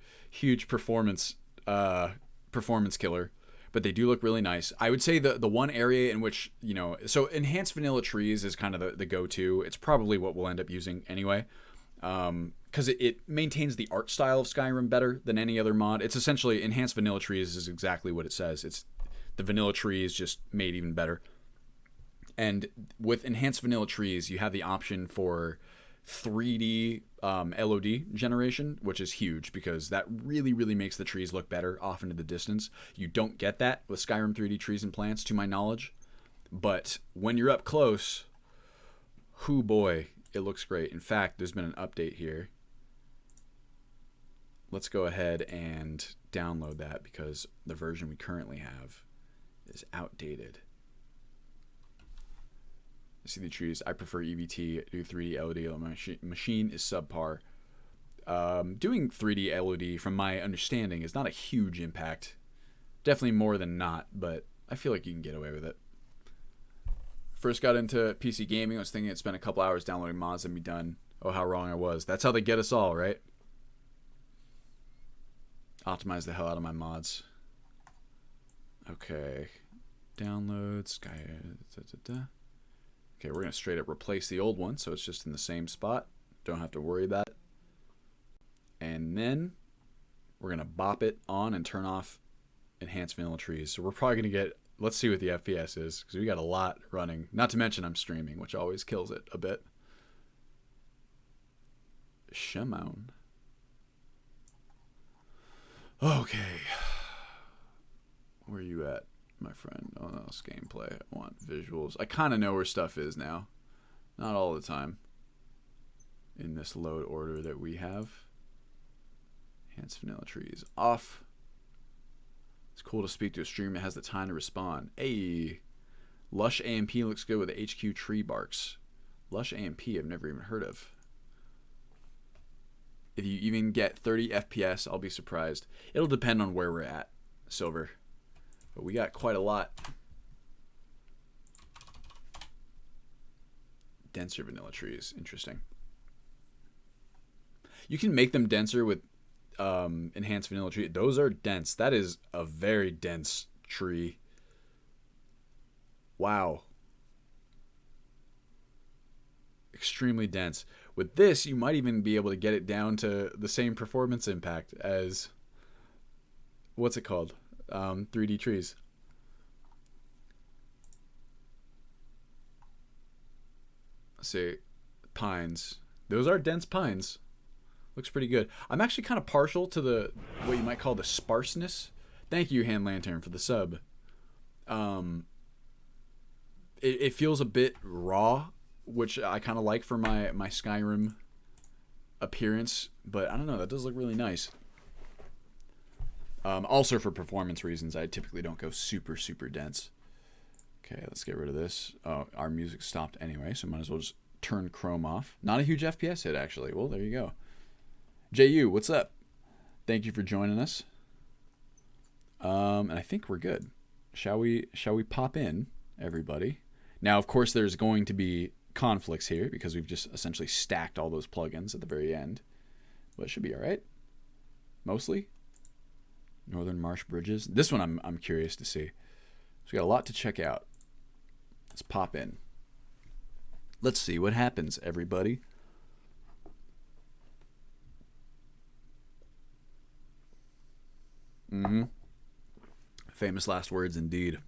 performance killer, but they do look really nice. I would say the one area in which, you know, so enhanced vanilla trees is kind of the go-to. It's probably what we'll end up using anyway, because it maintains the art style of Skyrim better than any other mod. It's essentially enhanced vanilla trees is exactly what it says. It's the vanilla tree is just made even better. And with enhanced vanilla trees, you have the option for 3D LOD generation, which is huge because that really, really makes the trees look better off into the distance. You don't get that with Skyrim 3D trees and plants, to my knowledge. But when you're up close, hoo boy, it looks great. In fact, there's been an update here. Let's go ahead and download that because the version we currently have is outdated. See the trees. I prefer EVT. Do 3D LOD. My machine is subpar. Doing 3D LOD, from my understanding, is not a huge impact. Definitely more than not, but I feel like you can get away with it. First got into PC gaming. I was thinking I'd spend a couple hours downloading mods and be done. Oh, how wrong I was. That's how they get us all, right? Optimize the hell out of my mods. Okay. Download. Sky. Okay, we're going to straight up replace the old one, so it's just in the same spot. Don't have to worry about it. And then we're going to bop it on and turn off enhanced vanilla trees. So we're probably going to get, let's see what the FPS is, because we got a lot running. Not to mention I'm streaming, which always kills it a bit. Shimon. Okay. Where are you at, my friend? Oh no, it's gameplay. I want visuals. I kind of know where stuff is now. Not all the time. In this load order that we have. Enhanced vanilla trees off. It's cool to speak to a stream that has the time to respond. Hey, Lush AMP looks good with the HQ tree barks. Lush AMP I've never even heard of. If you even get 30 FPS, I'll be surprised. It'll depend on where we're at, Silver. But we got quite a lot. Denser vanilla trees. Interesting. You can make them denser with enhanced vanilla tree. Those are dense. That is a very dense tree. Wow. Extremely dense. With this, you might even be able to get it down to the same performance impact as, what's it called? 3D trees. Let's see. Pines. Those are dense pines. Looks pretty good. I'm actually kind of partial to the, what you might call the sparseness. Thank you, Hand Lantern, for the sub. It feels a bit raw, which I kind of like for my Skyrim appearance, but I don't know, that does look really nice. Also for performance reasons, I typically don't go super dense. Okay, let's get rid of this. Oh, our music stopped anyway, so might as well just turn Chrome off. Not a huge FPS hit, actually. Well, there you go. JU, what's up? Thank you for joining us. And I think we're good. Shall we pop in, everybody? Now, of course, there's going to be conflicts here because we've just essentially stacked all those plugins at the very end. But it should be all right. Mostly. Northern Marsh Bridges. This one I'm curious to see. So we got a lot to check out. Let's pop in. Let's see what happens, everybody. Famous last words indeed.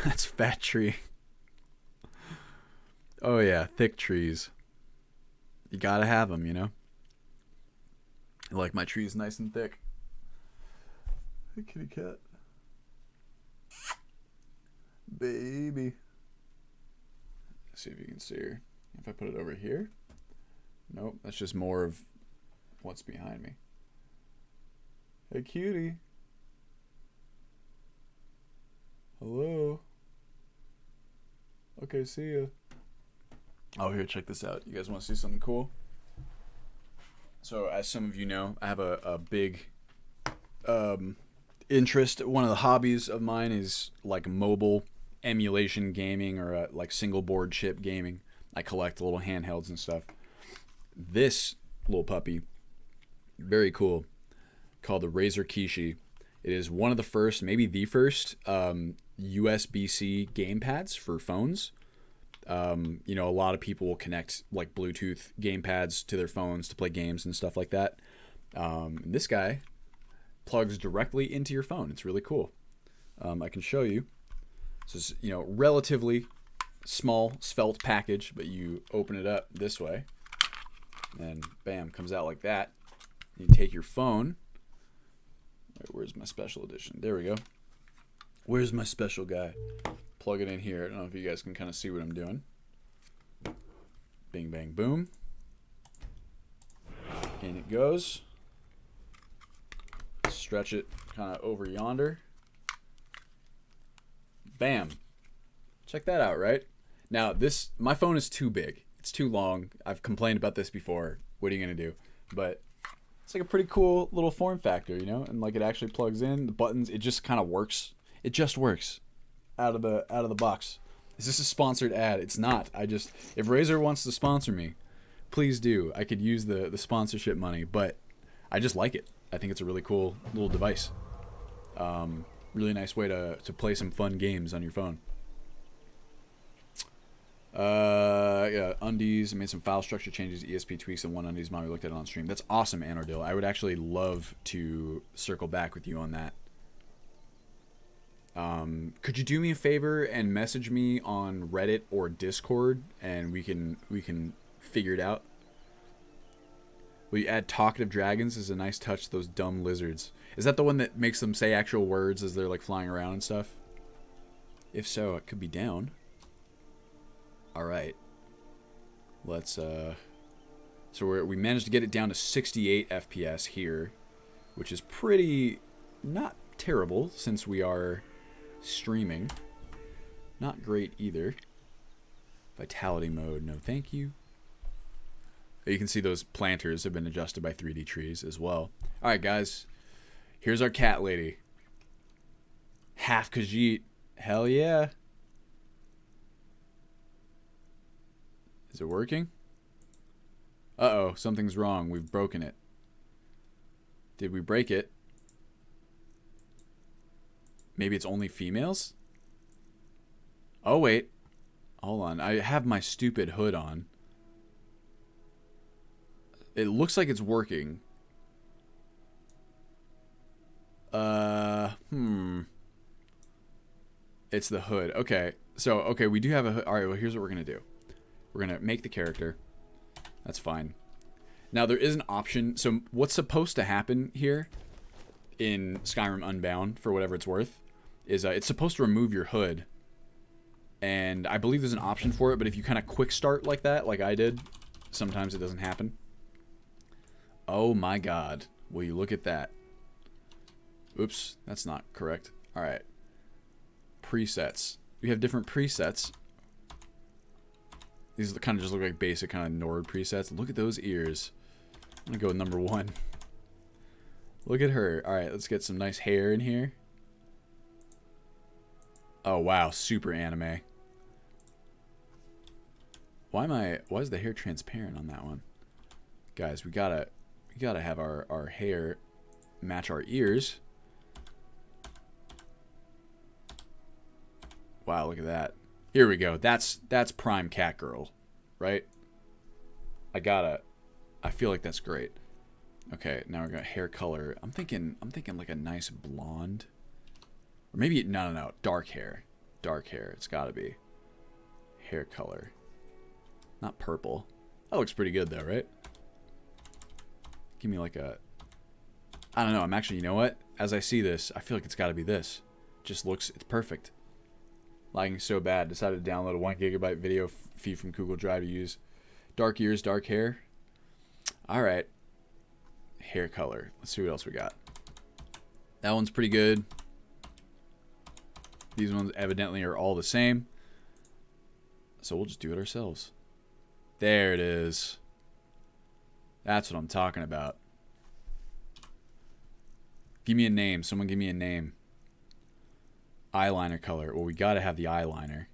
That's fat tree. Oh yeah, thick trees. You gotta have them, you know. I like my trees nice and thick. Hey, kitty cat. Baby. Let's see if you can see her. If I put it over here. Nope, that's just more of what's behind me. Hey, cutie. Hello. Okay, see ya. Oh, here, check this out. You guys want to see something cool? So, as some of you know, I have a big interest. One of the hobbies of mine is like mobile emulation gaming or like single board chip gaming. I collect little handhelds and stuff. This little puppy, very cool, called the Razer Kishi. It is one of the first, maybe the first, USB-C gamepads for phones. You know, a lot of people will connect like Bluetooth gamepads to their phones to play games and stuff like that. And this guy plugs directly into your phone. It's really cool. I can show you. So it's, you know, relatively small, svelte package, but you open it up this way, and bam, comes out like that. You take your phone. Wait, where's my special edition? There we go. Where's my special guy? Plug it in here. I don't know if you guys can kind of see what I'm doing. Bing, bang, boom. In it goes. Stretch it kind of over yonder. Bam. Check that out, right? Now, my phone is too big. It's too long. I've complained about this before. What are you going to do? But it's like a pretty cool little form factor, you know? And like it actually plugs in. The buttons, it just kind of works. It just works out of the box. Is this a sponsored ad? It's not. If Razer wants to sponsor me, please do. I could use the sponsorship money, but I just like it. I think it's a really cool little device. Really nice way to play some fun games on your phone. Yeah, undies. I made some file structure changes, ESP tweaks, and one undies model. We looked at it on stream. That's awesome, Anordil. I would actually love to circle back with you on that. Could you do me a favor and message me on Reddit or Discord, and we can figure it out? Will you add talkative dragons as a nice touch to those dumb lizards? Is that the one that makes them say actual words as they're like flying around and stuff? If so, it could be down. All right. Let's so we managed to get it down to 68 FPS here, which is pretty not terrible since we are streaming. Not great either. Vitality mode, no thank you. You can see those planters have been adjusted by 3D trees as well. All right, guys. Here's our cat lady. Half Khajiit. Hell yeah. Is it working? Uh-oh, something's wrong. We've broken it. Did we break it? Maybe it's only females? Oh, wait. Hold on. I have my stupid hood on. It looks like it's working. It's the hood. Okay. So, okay, we do have a hood. All right, well, here's what we're going to do. We're going to make the character. That's fine. Now, there is an option. So, what's supposed to happen here in Skyrim Unbound, for whatever it's worth, is it's supposed to remove your hood. And I believe there's an option for it, but if you kind of quick start like that, like I did, sometimes it doesn't happen. Oh my god. Will you look at that? Oops, that's not correct. Alright. Presets. We have different presets. These kind of just look like basic kind of Nord presets. Look at those ears. I'm going to go with number 1. Look at her. Alright, let's get some nice hair in here. Oh wow, super anime. Why is the hair transparent on that one? Guys, we gotta have our hair match our ears. Wow, look at that. Here we go. That's prime cat girl, right? I feel like that's great. Okay, now we're gonna hair color. I'm thinking like a nice blonde. Or maybe no, dark hair. Dark hair. It's gotta be. Hair color. Not purple. That looks pretty good though, right? Give me like a... I don't know. I'm actually, you know what? As I see this, I feel like it's gotta be this. Just looks... It's perfect. Lagging so bad. Decided to download a 1 GB video feed from Google Drive to use. Dark ears, dark hair. Alright. Hair color. Let's see what else we got. That one's pretty good. These ones evidently are all the same. So we'll just do it ourselves. There it is. That's what I'm talking about. Give me a name. Someone give me a name. Eyeliner color. Well, we gotta have the eyeliner.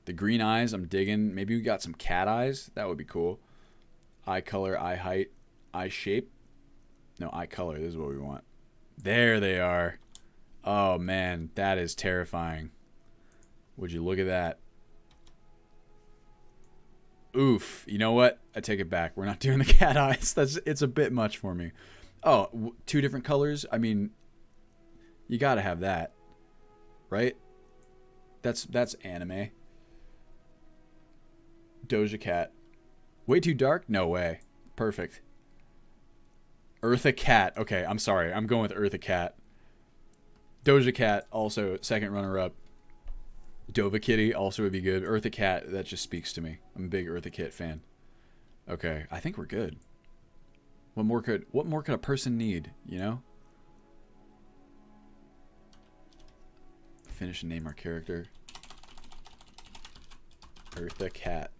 The green eyes, I'm digging. Maybe we got some cat eyes. That would be cool. Eye color, eye height, eye shape. No, eye color. This is what we want. There they are. Oh, man. That is terrifying. Would you look at that? Oof. You know what? I take it back. We're not doing the cat eyes. It's a bit much for me. Oh, 2 different colors? I mean, you gotta have that. Right? That's anime. Doja Cat. Way too dark? No way. Perfect. Eartha Cat. Okay, I'm sorry. I'm going with Eartha Cat. Doja Cat, also second runner-up. Dova Kitty also would be good. Eartha Cat, that just speaks to me. I'm a big Eartha Kitt fan. Okay, I think we're good. What more could a person need, you know? Finish and name our character. Eartha Cat.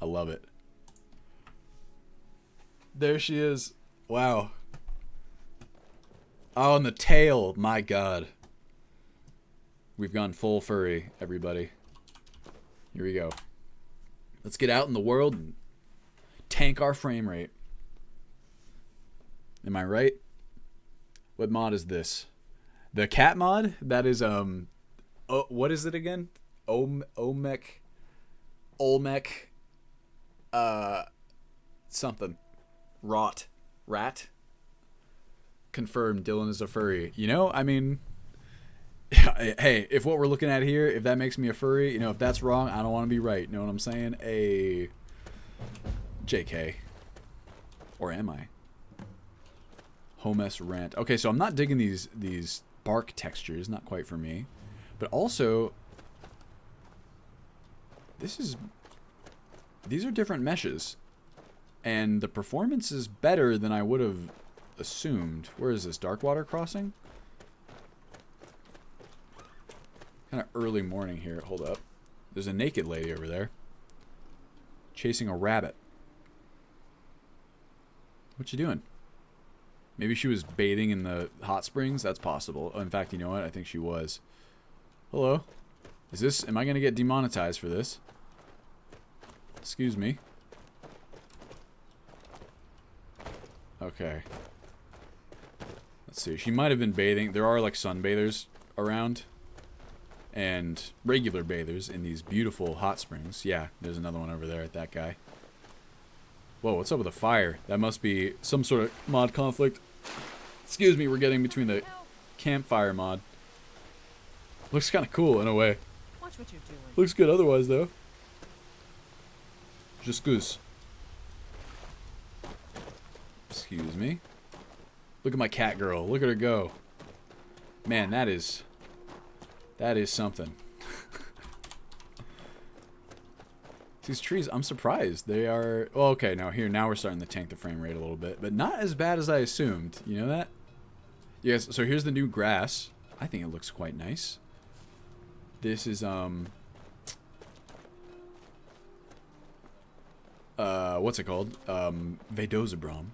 I love it. There she is. Wow. Oh, and the tail. My God. We've gone full furry, everybody. Here we go. Let's get out in the world and tank our frame rate. Am I right? What mod is this? The cat mod? That is, what is it again? Olmec, something. Rat. Confirmed, Dylan is a furry. You know, I mean, hey, if what we're looking at here, if that makes me a furry, you know, if that's wrong, I don't want to be right. You know what I'm saying? JK. Or am I? Homes rant. Okay, so I'm not digging these bark textures. Not quite for me. But also, these are different meshes. And the performance is better than I would have assumed. Where is this? Darkwater Crossing? Kind of early morning here. Hold up. There's a naked lady over there. Chasing a rabbit. What you doing? Maybe she was bathing in the hot springs? That's possible. Oh, in fact, you know what? I think she was. Hello? Am I going to get demonetized for this? Excuse me. Okay. Let's see. She might have been bathing. There are like sunbathers around. And regular bathers in these beautiful hot springs. Yeah, there's another one over there at that guy. Whoa, what's up with the fire? That must be some sort of mod conflict. Excuse me, we're getting between the campfire mod. Looks kind of cool in a way. Watch what you're doing. Looks good otherwise, though. Just goose. Excuse me. Look at my cat girl. Look at her go. Man, that is something. These trees, I'm surprised. They are... Well, okay, now we're starting to tank the frame rate a little bit. But not as bad as I assumed. You know that? Yes, so here's the new grass. I think it looks quite nice. This is, what's it called? Vedozabrom.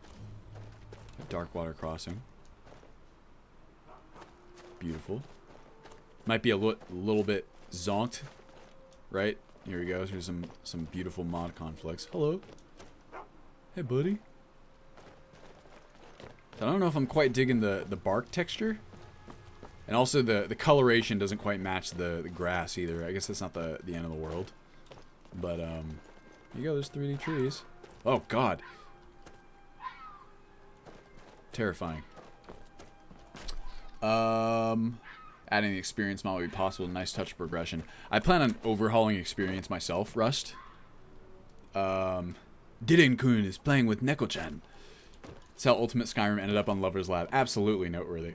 Darkwater Crossing. Beautiful. Might be a little bit zonked, right? Here we go. Here's some beautiful mod conflicts. Hello. Hey, buddy. I don't know if I'm quite digging the bark texture. And also the coloration doesn't quite match the grass either. I guess that's not the end of the world. But, here you go. There's 3D trees. Oh, God. Terrifying. Adding the experience mod would be possible. Nice touch progression. I plan on overhauling experience myself, Rust. Diren-kun is playing with Neko-chan. That's how Ultimate Skyrim ended up on Lover's Lab. Absolutely noteworthy.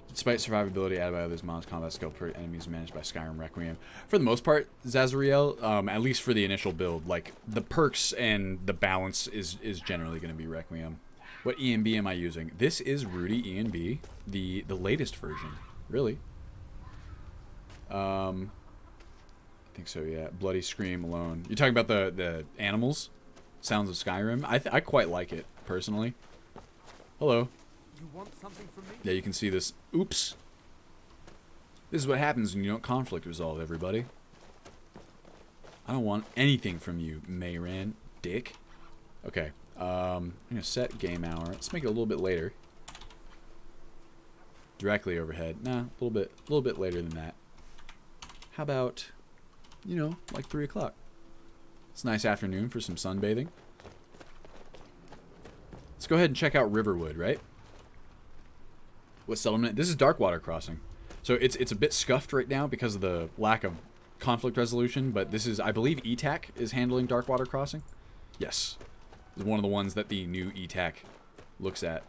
Despite survivability added by others, mods, combat skill per enemies managed by Skyrim Requiem. For the most part, Zazariel, at least for the initial build, like the perks and the balance is generally going to be Requiem. What ENB am I using? This is Rudy ENB, the latest version, really. I think so, yeah. Bloody Scream alone. You're talking about the animals? Sounds of Skyrim? I quite like it, personally. Hello. You want something from me? Yeah, you can see this. Oops. This is what happens when you don't conflict resolve, everybody. I don't want anything from you, Mayran, dick. Okay, I'm gonna set game hour. Let's make it a little bit later. Directly overhead. Nah, a little bit later than that. How about, you know, like 3 o'clock? It's a nice afternoon for some sunbathing. Let's go ahead and check out Riverwood, right? What settlement? This is Darkwater Crossing. So it's a bit scuffed right now because of the lack of conflict resolution, but this is, I believe, ETAC is handling Darkwater Crossing. Yes. It's one of the ones that the new ETAC looks at,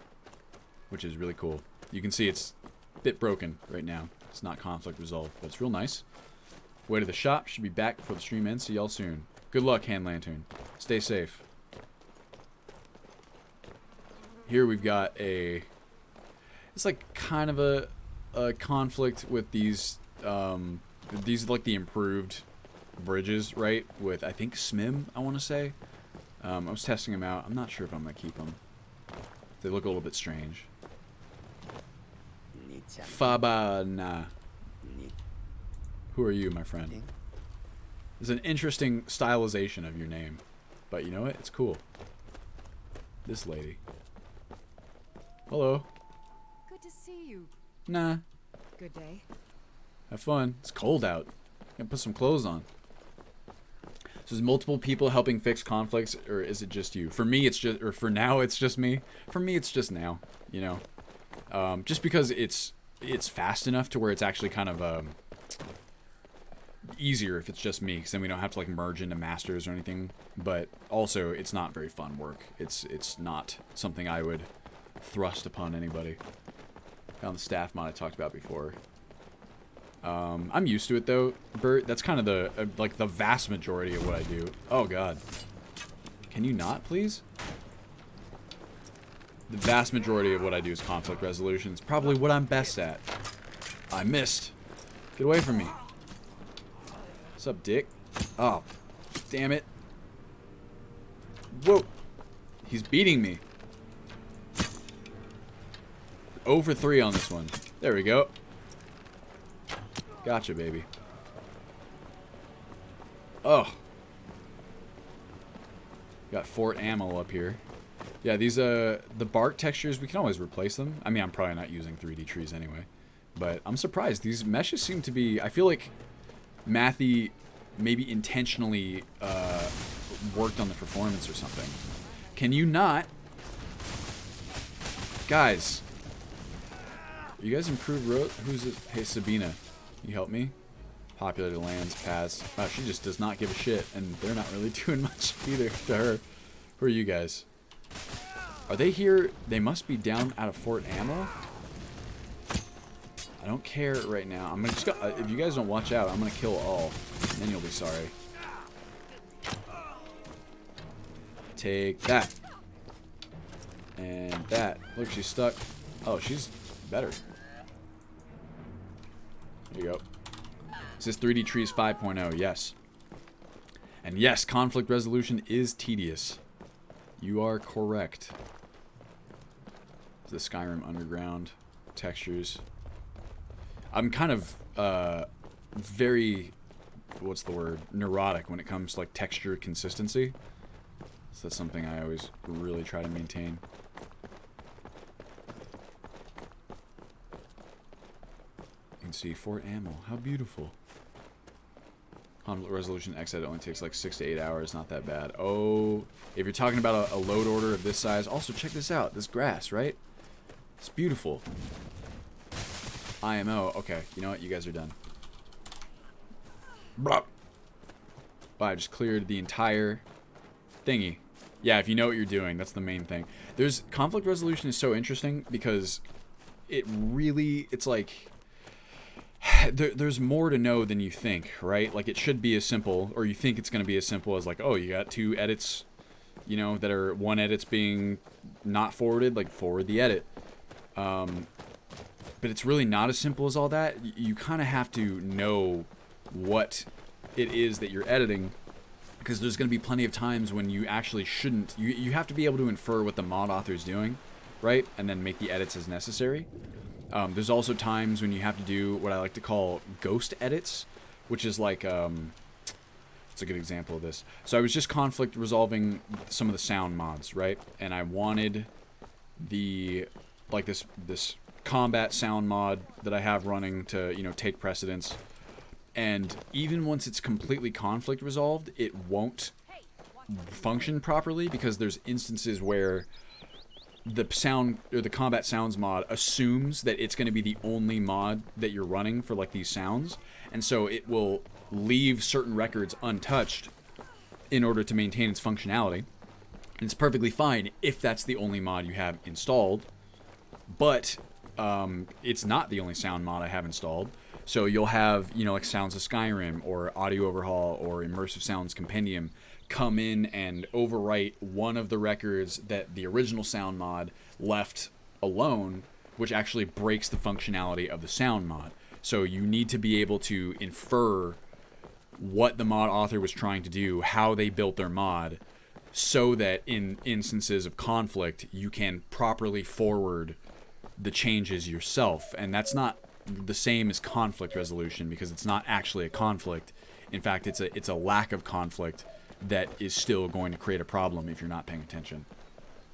which is really cool. You can see it's a bit broken right now. It's not conflict resolved, but it's real nice. Way to the shop. Should be back before the stream ends. See y'all soon. Good luck, Hand Lantern. Stay safe. Here we've got a... It's like kind of a conflict with these are like the improved bridges, right? With, I think, SMIM, I want to say. I was testing them out. I'm not sure if I'm going to keep them. They look a little bit strange. Fabana. Who are you, my friend? It's an interesting stylization of your name. But you know what? It's cool. This lady. Hello. Good to see you. Nah. Good day. Have fun. It's cold out. Gotta put some clothes on. So there's multiple people helping fix conflicts, or is it just you? For me, it's just, or for now, it's just me. For me, it's just now, you know. Just because it's fast enough to where it's actually kind of easier if it's just me, because then we don't have to like merge into masters or anything. But also, it's not very fun work. It's not something I would thrust upon anybody. On the staff mod I talked about before. I'm used to it though, Bert. That's kind of the like the vast majority of what I do. Oh god. Can you not, please? The vast majority of what I do is conflict resolution. It's probably what I'm best at. I missed. Get away from me. What's up, dick? Oh, damn it. Whoa. He's beating me. 0 for 3 on this one. There we go. Gotcha, baby. Oh. Got Fort Ammo up here. Yeah, these, the bark textures, we can always replace them. I mean, I'm probably not using 3D trees anyway. But I'm surprised. These meshes seem to be... I feel like Matthew maybe intentionally worked on the performance or something. Can you not... Guys... You guys improved road? Who's it? Hey, Sabina. You help me? Populated lands, paths. Wow, she just does not give a shit. And they're not really doing much either to her. Who are you guys? Are they here? They must be down out of Fort Ammo? I don't care right now. I'm gonna just go, if you guys don't watch out, I'm gonna kill all. And then you'll be sorry. Take that. And that. Look, she's stuck. Oh, she's better. There you go. Is this 3D Trees 5.0? Yes. And yes, conflict resolution is tedious. You are correct. The Skyrim Underground textures. I'm kind of very, what's the word, neurotic when it comes to like texture consistency. So that's something I always really try to maintain. You can see Fort Ammo. How beautiful. Conflict resolution X only takes like 6 to 8 hours. Not that bad. Oh, if you're talking about a load order of this size, also check this out. This grass, right? It's beautiful. IMO. Okay, you know what? You guys are done. Bruh. Wow, I just cleared the entire thingy. Yeah, if you know what you're doing, that's the main thing. There's conflict resolution is so interesting because it really, it's like there's more to know than you think, right? Like it should be as simple, or you think it's going to be as simple as like, oh, you got 2 edits, you know, that are one edit's being not forwarded, like forward the edit. But it's really not as simple as all that. You kind of have to know what it is that you're editing, because there's going to be plenty of times when you actually shouldn't. You have to be able to infer what the mod author is doing, right? And then make the edits as necessary. There's also times when you have to do what I like to call ghost edits, which is like, it's a good example of this. So I was just conflict resolving some of the sound mods, right? And I wanted the, like this combat sound mod that I have running to, take precedence. And even once it's completely conflict resolved, it won't function properly, because there's instances where the sound or the combat sounds mod assumes that it's going to be the only mod that you're running for like these sounds, and so it will leave certain records untouched in order to maintain its functionality. And it's perfectly fine if that's the only mod you have installed, but it's not the only sound mod I have installed. So you'll have, like Sounds of Skyrim or Audio Overhaul or Immersive Sounds Compendium come in and overwrite one of the records that the original sound mod left alone, which actually breaks the functionality of the sound mod. So you need to be able to infer what the mod author was trying to do, how they built their mod, so that in instances of conflict, you can properly forward the changes yourself. And that's not the same as conflict resolution, because it's not actually a conflict. In fact, it's a lack of conflict that is still going to create a problem if you're not paying attention.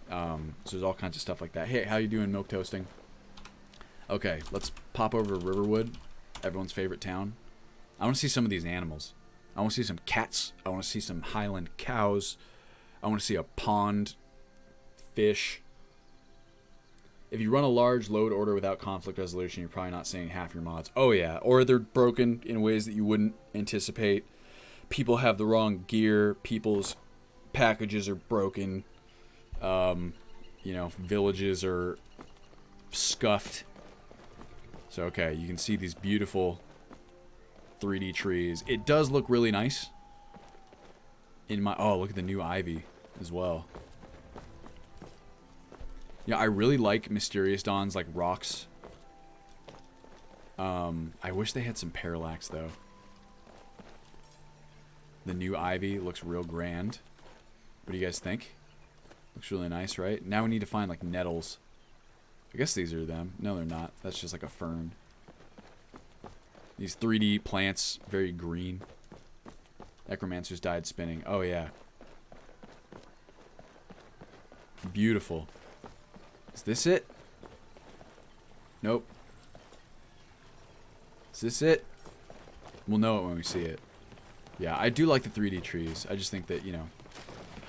So there's all kinds of stuff like that. Hey, how you doing, milk toasting? Okay, let's pop over to Riverwood, everyone's favorite town. I want to see some of these animals. I want to see some cats. I want to see some Highland cows. I want to see a pond fish. If you run a large load order without conflict resolution, you're probably not seeing half your mods. Oh yeah, or they're broken in ways that you wouldn't anticipate. People have the wrong gear. People's packages are broken. Villages are scuffed. So okay, you can see these beautiful 3D trees. It does look really nice. Oh, look at the new ivy as well. Yeah, I really like Mysterious Dawn's like rocks. I wish they had some parallax though. The new ivy looks real grand. What do you guys think? Looks really nice, right? Now we need to find like nettles. I guess these are them. No, they're not. That's just like a fern. These 3D plants, very green. Necromancers died spinning. Oh yeah. Beautiful. Is this it? Nope. Is this it? We'll know it when we see it. Yeah, I do like the 3D trees. I just think that,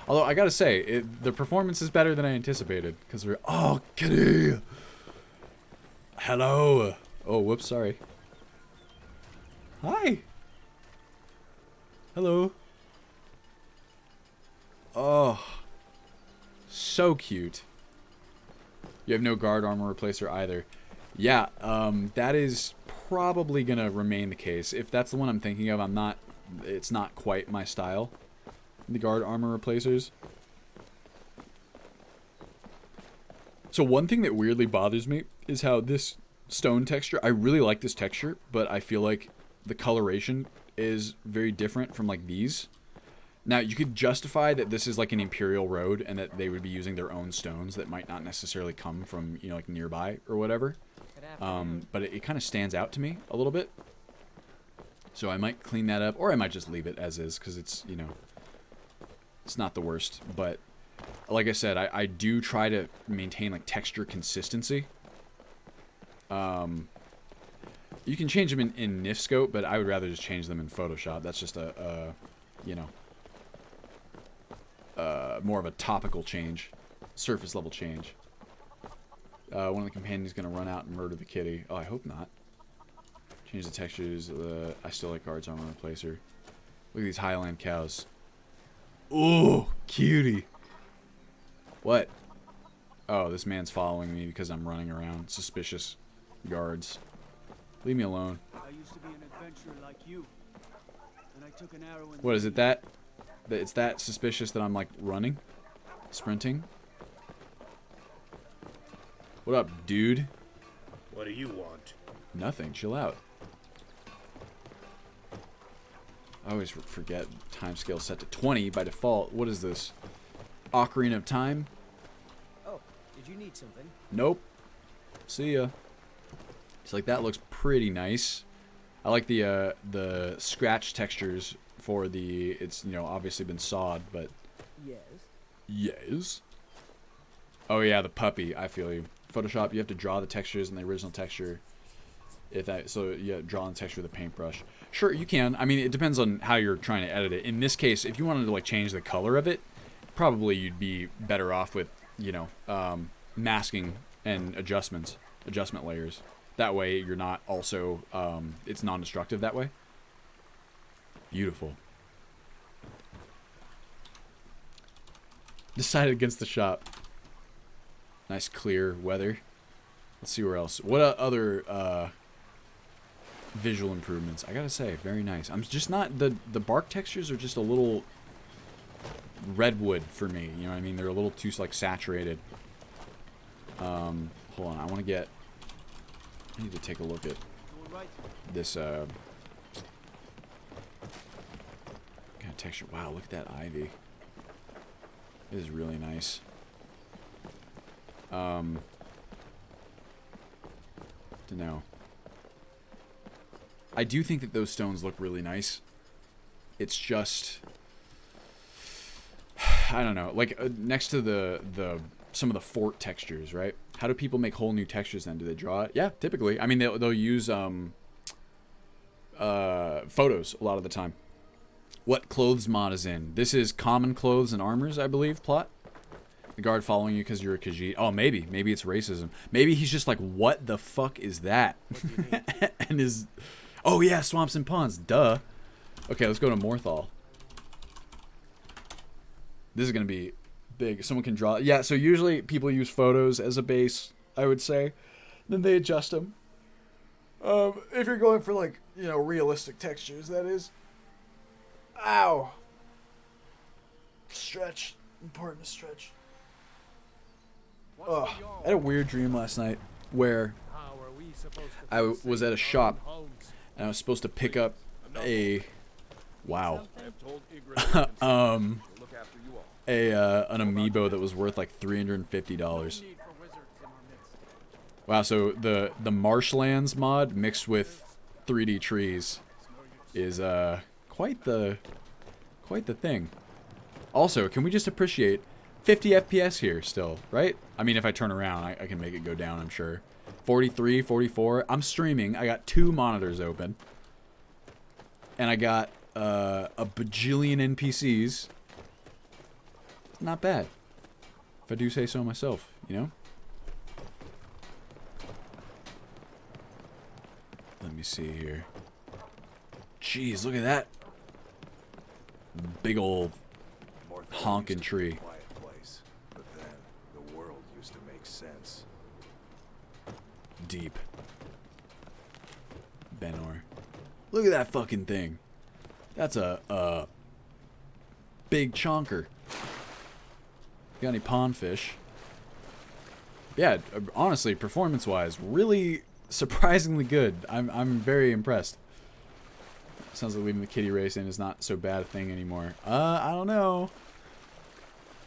Although, I gotta say, the performance is better than I anticipated. Because we're... Oh, kitty! Hello! Oh, whoops, sorry. Hi! Hello. Oh. So cute. You have no guard armor replacer either. Yeah, that is probably gonna remain the case. If that's the one I'm thinking of, it's not quite my style. The guard armor replacers. So one thing that weirdly bothers me is how this stone texture, I really like this texture, but I feel like the coloration is very different from like these. Now, you could justify that this is like an Imperial road and that they would be using their own stones that might not necessarily come from, like nearby or whatever. But it kind of stands out to me a little bit. So I might clean that up, or I might just leave it as is, because it's, it's not the worst. But like I said, I do try to maintain like texture consistency. You can change them in NIF scope, but I would rather just change them in Photoshop. That's just more of a topical change, surface level change. One of the companions is going to run out and murder the kitty. Oh, I hope not. Change the textures. I still like guards armor replacer. Look at these Highland cows. Ooh, cutie. What? Oh, this man's following me because I'm running around. Suspicious guards. Leave me alone. I used to be an adventurer like you. And I took an arrow in What is it that? It's that suspicious that I'm like running? Sprinting? What up, dude? What do you want? Nothing. Chill out. I always forget time scale set to 20 by default. What is this? Ocarina of Time? Oh, did you need something? Nope. See ya. It's like that looks pretty nice. I like the scratch textures for the. It's obviously been sawed, but Yes. yes. Oh yeah, the puppy. I feel you. Photoshop, you have to draw the textures in the original texture. So draw the texture with a paintbrush. Sure, you can. I mean, it depends on how you're trying to edit it. In this case, if you wanted to like change the color of it, probably you'd be better off with masking and adjustment layers. That way, you're not also it's non-destructive that way. Beautiful. Decided against the shop. Nice clear weather. Let's see where else. What other visual improvements? I gotta say, very nice. I'm just not the bark textures are just a little redwood for me. You know what I mean? They're a little too like saturated. Hold on, I need to take a look at this kind of texture. Wow, look at that ivy. It is really nice. Don't know. I do think that those stones look really nice. It's just, I don't know. Like next to some of the fort textures, right? How do people make whole new textures then? Do they draw it? Yeah, typically. I mean, they'll use photos a lot of the time. What clothes mod is in? This is common clothes and armors, I believe. Plot. The guard following you because you're a Khajiit. Oh, maybe it's racism. Maybe he's just like, what the fuck is that? And his, oh yeah, swamps and ponds. Duh. Okay, let's go to Morthal. This is gonna be big. Someone can draw. Yeah, so usually people use photos as a base, I would say. Then they adjust them. If you're going for like, realistic textures, that is. Ow. Stretch. Important to stretch. I had a weird dream last night where I was at a shop and I was supposed to pick up a an amiibo that was worth like $350. Wow, so the marshlands mod mixed with 3D trees is quite the thing. Also, can we just appreciate 50 FPS here still, right? I mean, if I turn around, I can make it go down, I'm sure. 43, 44. I'm streaming. I got 2 monitors open. And I got a bajillion NPCs. Not bad. If I do say so myself, Let me see here. Jeez, look at that. Big old honking tree. But then the world used to make sense. Deep. Benor. Look at that fucking thing. That's a big chonker. Got any pond fish? Yeah, honestly, performance-wise, really surprisingly good. I'm very impressed. Sounds like leaving the kitty race in is not so bad a thing anymore. I don't know.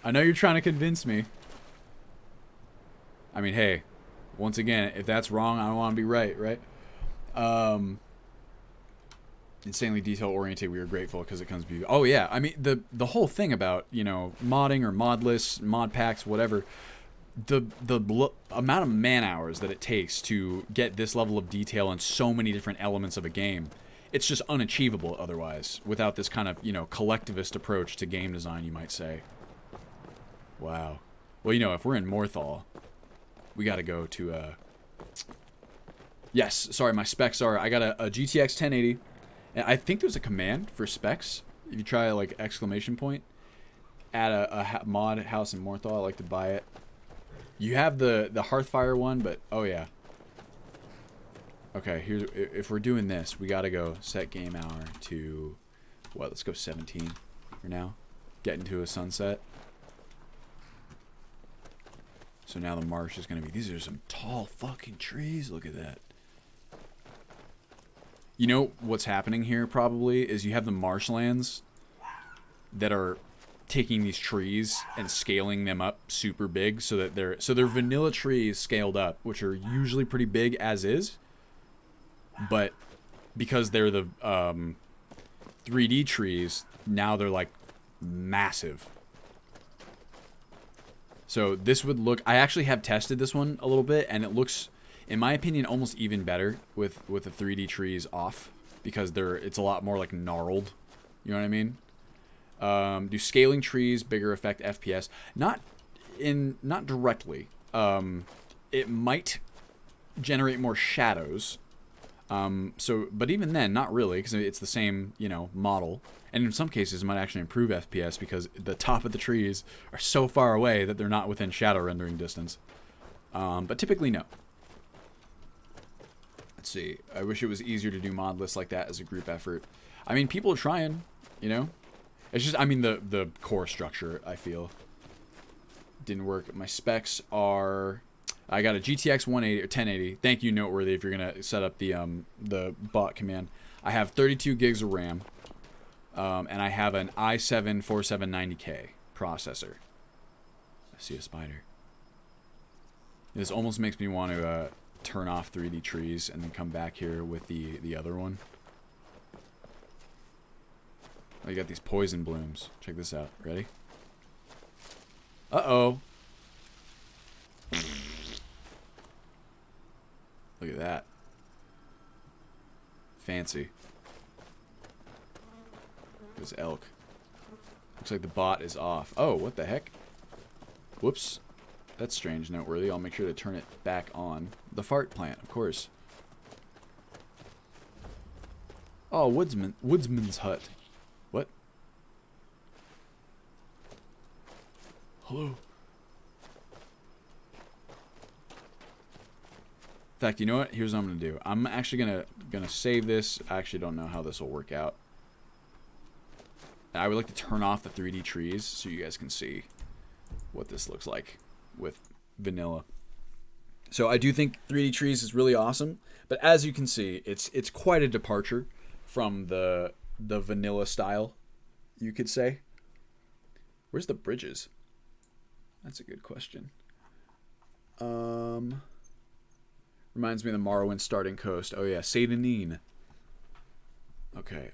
I know you're trying to convince me. I mean, hey, once again, if that's wrong, I don't want to be right, right? Insanely detail-oriented, we are grateful because it comes beautiful. Oh, yeah. I mean, the whole thing about, modding or modless, mod packs, whatever, the amount of man-hours that it takes to get this level of detail in so many different elements of a game, it's just unachievable otherwise, without this kind of, collectivist approach to game design, you might say. Wow. Well, if we're in Morthal, we got to go to, yes, sorry, my specs are, I got a GTX 1080, and I think there's a command for specs. If you try, like, exclamation point, add a mod house in Morthal, I like to buy it. You have the Hearthfire one, but, oh yeah. Okay, if we're doing this, we got to go set game hour to, what, let's go 17 for now. Get into a sunset. So now the marsh is going to be... These are some tall fucking trees. Look at that. You know what's happening here probably is you have the marshlands that are taking these trees and scaling them up super big so that they're vanilla trees scaled up, which are usually pretty big as is, but because they're the 3D trees, now they're like massive. So this would look, I actually have tested this one a little bit, and it looks, in my opinion, almost even better with the 3D trees off, because it's a lot more like gnarled. You know what I mean? Do scaling trees bigger affect FPS? Not directly. It might generate more shadows. But even then, not really, because it's the same, model. And in some cases, it might actually improve FPS because the top of the trees are so far away that they're not within shadow rendering distance. But typically, no. Let's see. I wish it was easier to do mod lists like that as a group effort. I mean, people are trying, It's just, the core structure, I feel, didn't work. My specs are... I got a GTX 180 or 1080. Thank you, Noteworthy, if you're gonna set up the bot command. I have 32 gigs of RAM, and I have an i7 4790K processor. I see a spider. This almost makes me want to turn off 3D trees and then come back here with the other one. Oh, you got these poison blooms. Check this out. Ready? Uh-oh. Look at that. Fancy. This elk. Looks like the bot is off. Oh, what the heck? Whoops. That's strange, Noteworthy. I'll make sure to turn it back on. The fart plant, of course. Oh, woodsman's hut. What? Hello. In fact, you know what? Here's what I'm gonna do. I'm actually gonna save this. I actually don't know how this will work out. I would like to turn off the 3D trees so you guys can see what this looks like with vanilla. So I do think 3D trees is really awesome, but as you can see, it's quite a departure from the vanilla style, you could say. Where's the bridges? That's a good question. Reminds me of the Morrowind starting coast. Oh yeah, Satanine. Okay.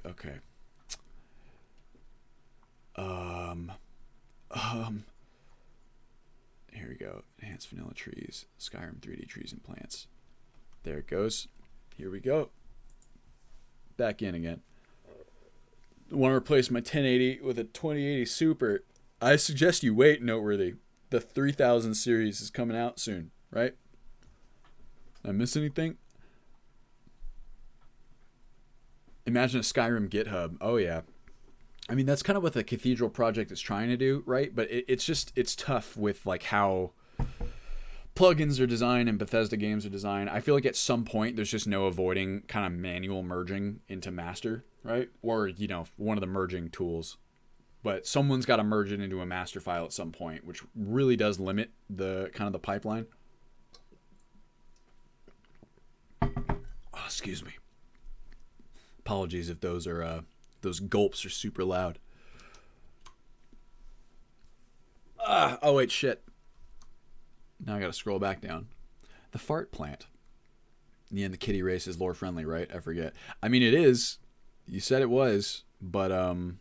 Here we go. Enhanced vanilla trees. Skyrim 3D trees and plants. There it goes. Here we go. Back in again. I want to replace my 1080 with a 2080 Super. I suggest you wait, Noteworthy. The 3000 series is coming out soon, right? Did I miss anything? Imagine a Skyrim GitHub. Oh, yeah. I mean, that's kind of what the Cathedral project is trying to do, right? But it's tough with, like, how plugins are designed and Bethesda games are designed. I feel like at some point there's just no avoiding kind of manual merging into master, right? Or, one of the merging tools. But someone's got to merge it into a master file at some point, which really does limit the kind of the pipeline. Oh, excuse me. Apologies if those are those gulps are super loud. Oh wait, shit. Now I gotta scroll back down. The fart plant. Yeah, and the kitty race is lore friendly, right? I forget. I mean, it is. You said it was, but I don't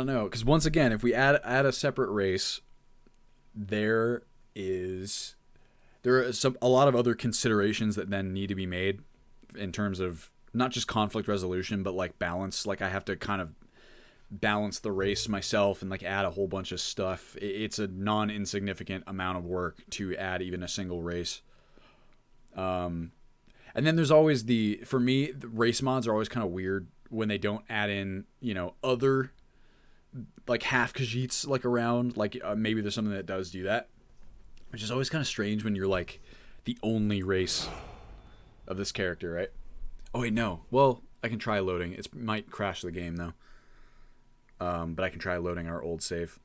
know. Because once again, if we add a separate race, there are a lot of other considerations that then need to be made in terms of not just conflict resolution, but like balance. Like I have to kind of balance the race myself and like add a whole bunch of stuff. It's a non-insignificant amount of work to add even a single race. And then there's always for me, the race mods are always kind of weird when they don't add in, other like half Khajiits like around. Like maybe there's something that does do that, which is always kind of strange when you're like the only race of this character, right? Oh wait, no. Well, I can try loading. It might crash the game though. But I can try loading our old save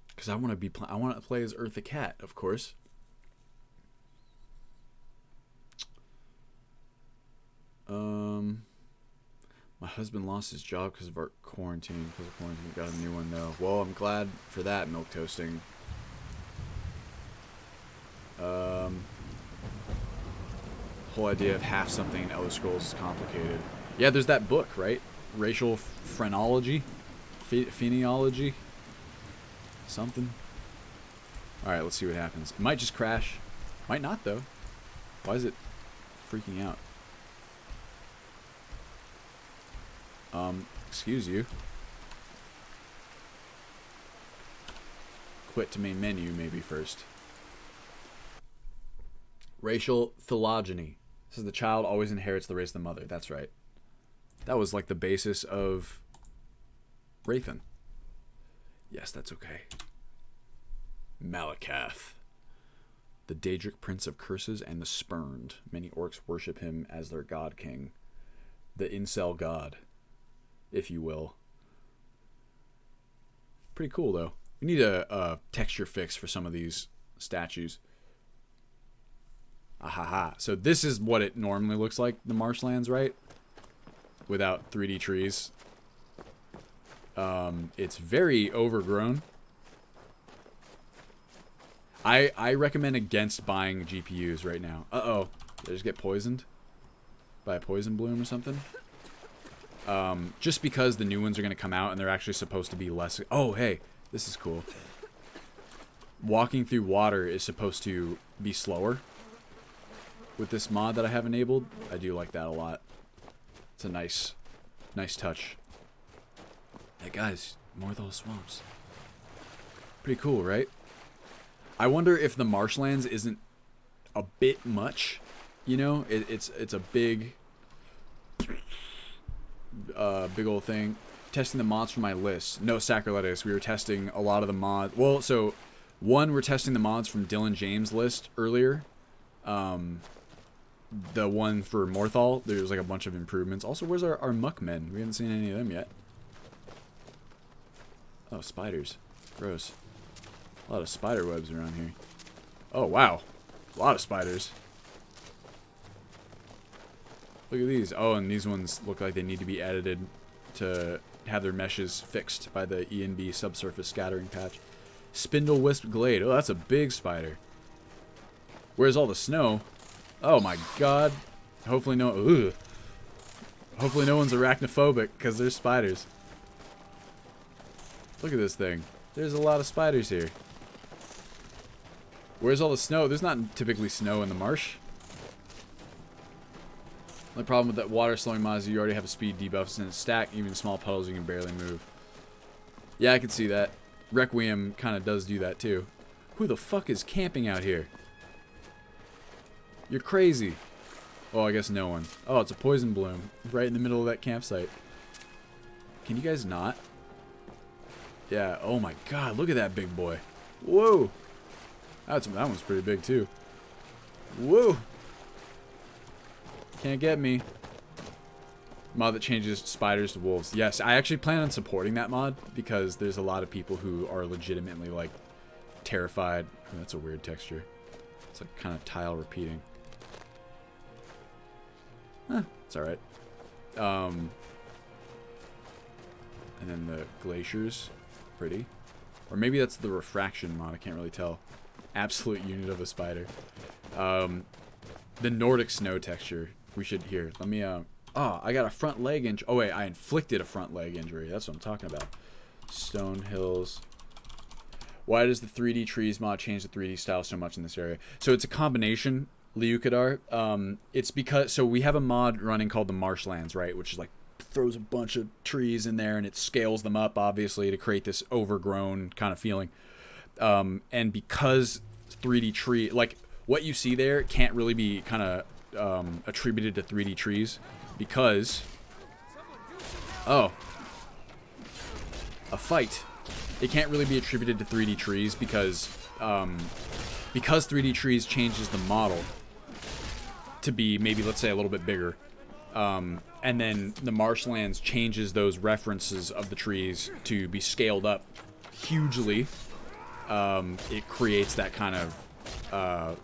because I want to play as Eartha Cat, of course. My husband lost his job because of our quarantine. Because of quarantine, got a new one though. Well, I'm glad for that, milk toasting. Whole idea of half something in Elder Scrolls is complicated. Yeah, there's that book, right? Racial phrenology, phenology, something. All right, let's see what happens. It might just crash. Might not though. Why is it freaking out? Excuse you. Quit to main menu maybe first. Racial phylogeny. This is the child always inherits the race of the mother. That's right. That was like the basis of Wraithen. Yes, that's okay. Malakath. The Daedric Prince of Curses and the Spurned. Many orcs worship him as their god king. The incel god, if you will. Pretty cool, though. We need a texture fix for some of these statues. Ahaha. So this is what it normally looks like, the marshlands, right? Without 3D trees. It's very overgrown. I recommend against buying GPUs right now. Uh-oh. Did I just get poisoned? By a poison bloom or something? Just because the new ones are going to come out and they're actually supposed to be less... Oh, hey. This is cool. Walking through water is supposed to be slower. With this mod that I have enabled, I do like that a lot. It's a nice touch. Hey guys, Morthal swamps. Pretty cool, right? I wonder if the marshlands isn't a bit much. You know, it's a big old thing. Testing the mods for my list. No, Sacriletus. We were testing a lot of the mods. Well, so one, we're testing the mods from Dylan James' list earlier. The one for Morthal, there was like a bunch of improvements. Also, where's our muckmen? We haven't seen any of them yet. Oh, spiders. Gross. A lot of spider webs around here. Oh, wow. A lot of spiders. Look at these. Oh, and these ones look like they need to be edited to have their meshes fixed by the ENB subsurface scattering patch. Spindle Wisp Glade. Oh, that's a big spider. Where's all the snow? Oh my god. Hopefully no... Ugh. Hopefully no one's arachnophobic, because there's spiders. Look at this thing. There's a lot of spiders here. Where's all the snow? There's not typically snow in the marsh. The problem with that water slowing mod is you already have a speed debuff in a stack. Even small puddles you can barely move. Yeah, I can see that. Requiem kind of does do that too. Who the fuck is camping out here? You're crazy. Oh, I guess no one. Oh, it's a poison bloom right in the middle of that campsite. Can you guys not? Yeah. Oh my god, look at that big boy. Whoa. That one's pretty big too. Whoa. Can't get me. Mod that changes spiders to wolves. Yes, I actually plan on supporting that mod because there's a lot of people who are legitimately like terrified. Oh, that's a weird texture. It's like kind of tile repeating. It's alright. And then the glaciers. Pretty. Or maybe that's the refraction mod. I can't really tell. Absolute unit of a spider. The Nordic snow texture. We should... Here, let me... Oh, I got a front leg injury. Oh, wait. I inflicted a front leg injury. That's what I'm talking about. Stone Hills. Why does the 3D trees mod change the 3D style so much in this area? So it's a combination... Liukadar. It's because... So we have a mod running called the Marshlands, right? Which is like... Throws a bunch of trees in there and it scales them up, obviously, to create this overgrown kind of feeling. And because 3D tree... Like, what you see there can't really be kind of attributed to 3D trees. Because... Oh. A fight. It can't really be attributed to 3D trees because 3D trees changes the model to be maybe, let's say, a little bit bigger. And then the marshlands changes those references of the trees to be scaled up hugely. It creates that kind of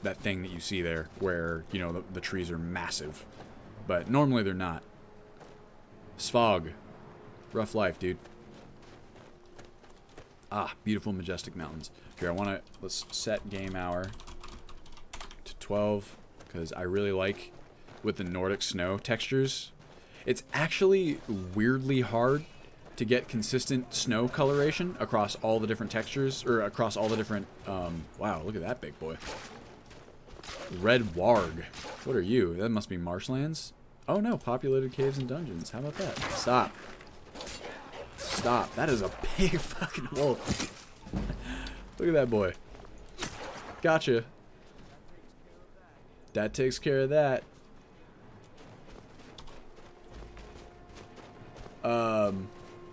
that thing that you see there where, you know, the trees are massive. but normally they're not. Svog. Rough life, dude. Ah, beautiful, majestic mountains. Here, let's set game hour to 12, because I really like, with the Nordic snow textures, it's actually weirdly hard to get consistent snow coloration across all the different textures, or across all the different, wow, look at that big boy. Red Warg. What are you? That must be marshlands? Oh no, populated caves and dungeons. How about that? Stop. Stop. That is a big fucking wolf. Look at that boy. Gotcha. That takes care of that. Let's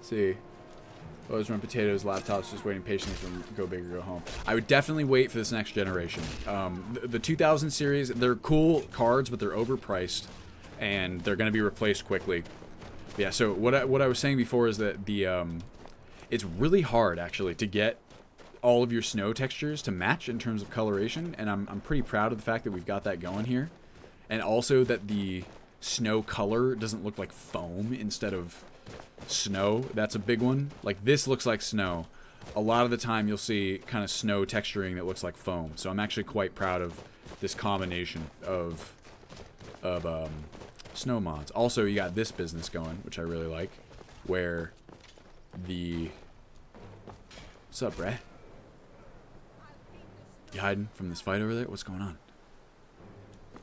see. Always run potatoes, laptops, just waiting patiently for go big or go home. I would definitely wait for this next generation. The 2000 series, they're cool cards, but they're overpriced, and they're going to be replaced quickly. Yeah, so what I was saying before is that it's really hard, actually, to get all of your snow textures to match in terms of coloration, and I'm pretty proud of the fact that we've got that going here. And also that the snow color doesn't look like foam instead of snow. That's a big one. Like, this looks like snow. A lot of the time you'll see kind of snow texturing that looks like foam. So I'm actually quite proud of this combination of snow mods. Also, you got this business going, which I really like, where the... What's up, bruh? You hiding from this fight over there? What's going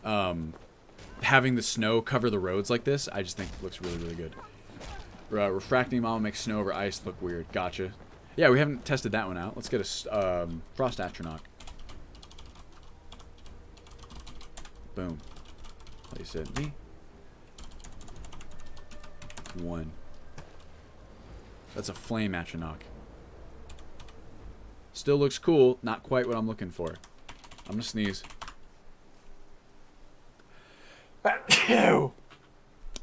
on? Having the snow cover the roads like this, I just think looks really, really good. Refracting model makes snow over ice look weird. Gotcha. Yeah, we haven't tested that one out. Let's get a Frost Astronaut. Boom. Like you said, me. 1. That's a Flame Astronaut. Still looks cool. Not quite what I'm looking for. I'm gonna sneeze.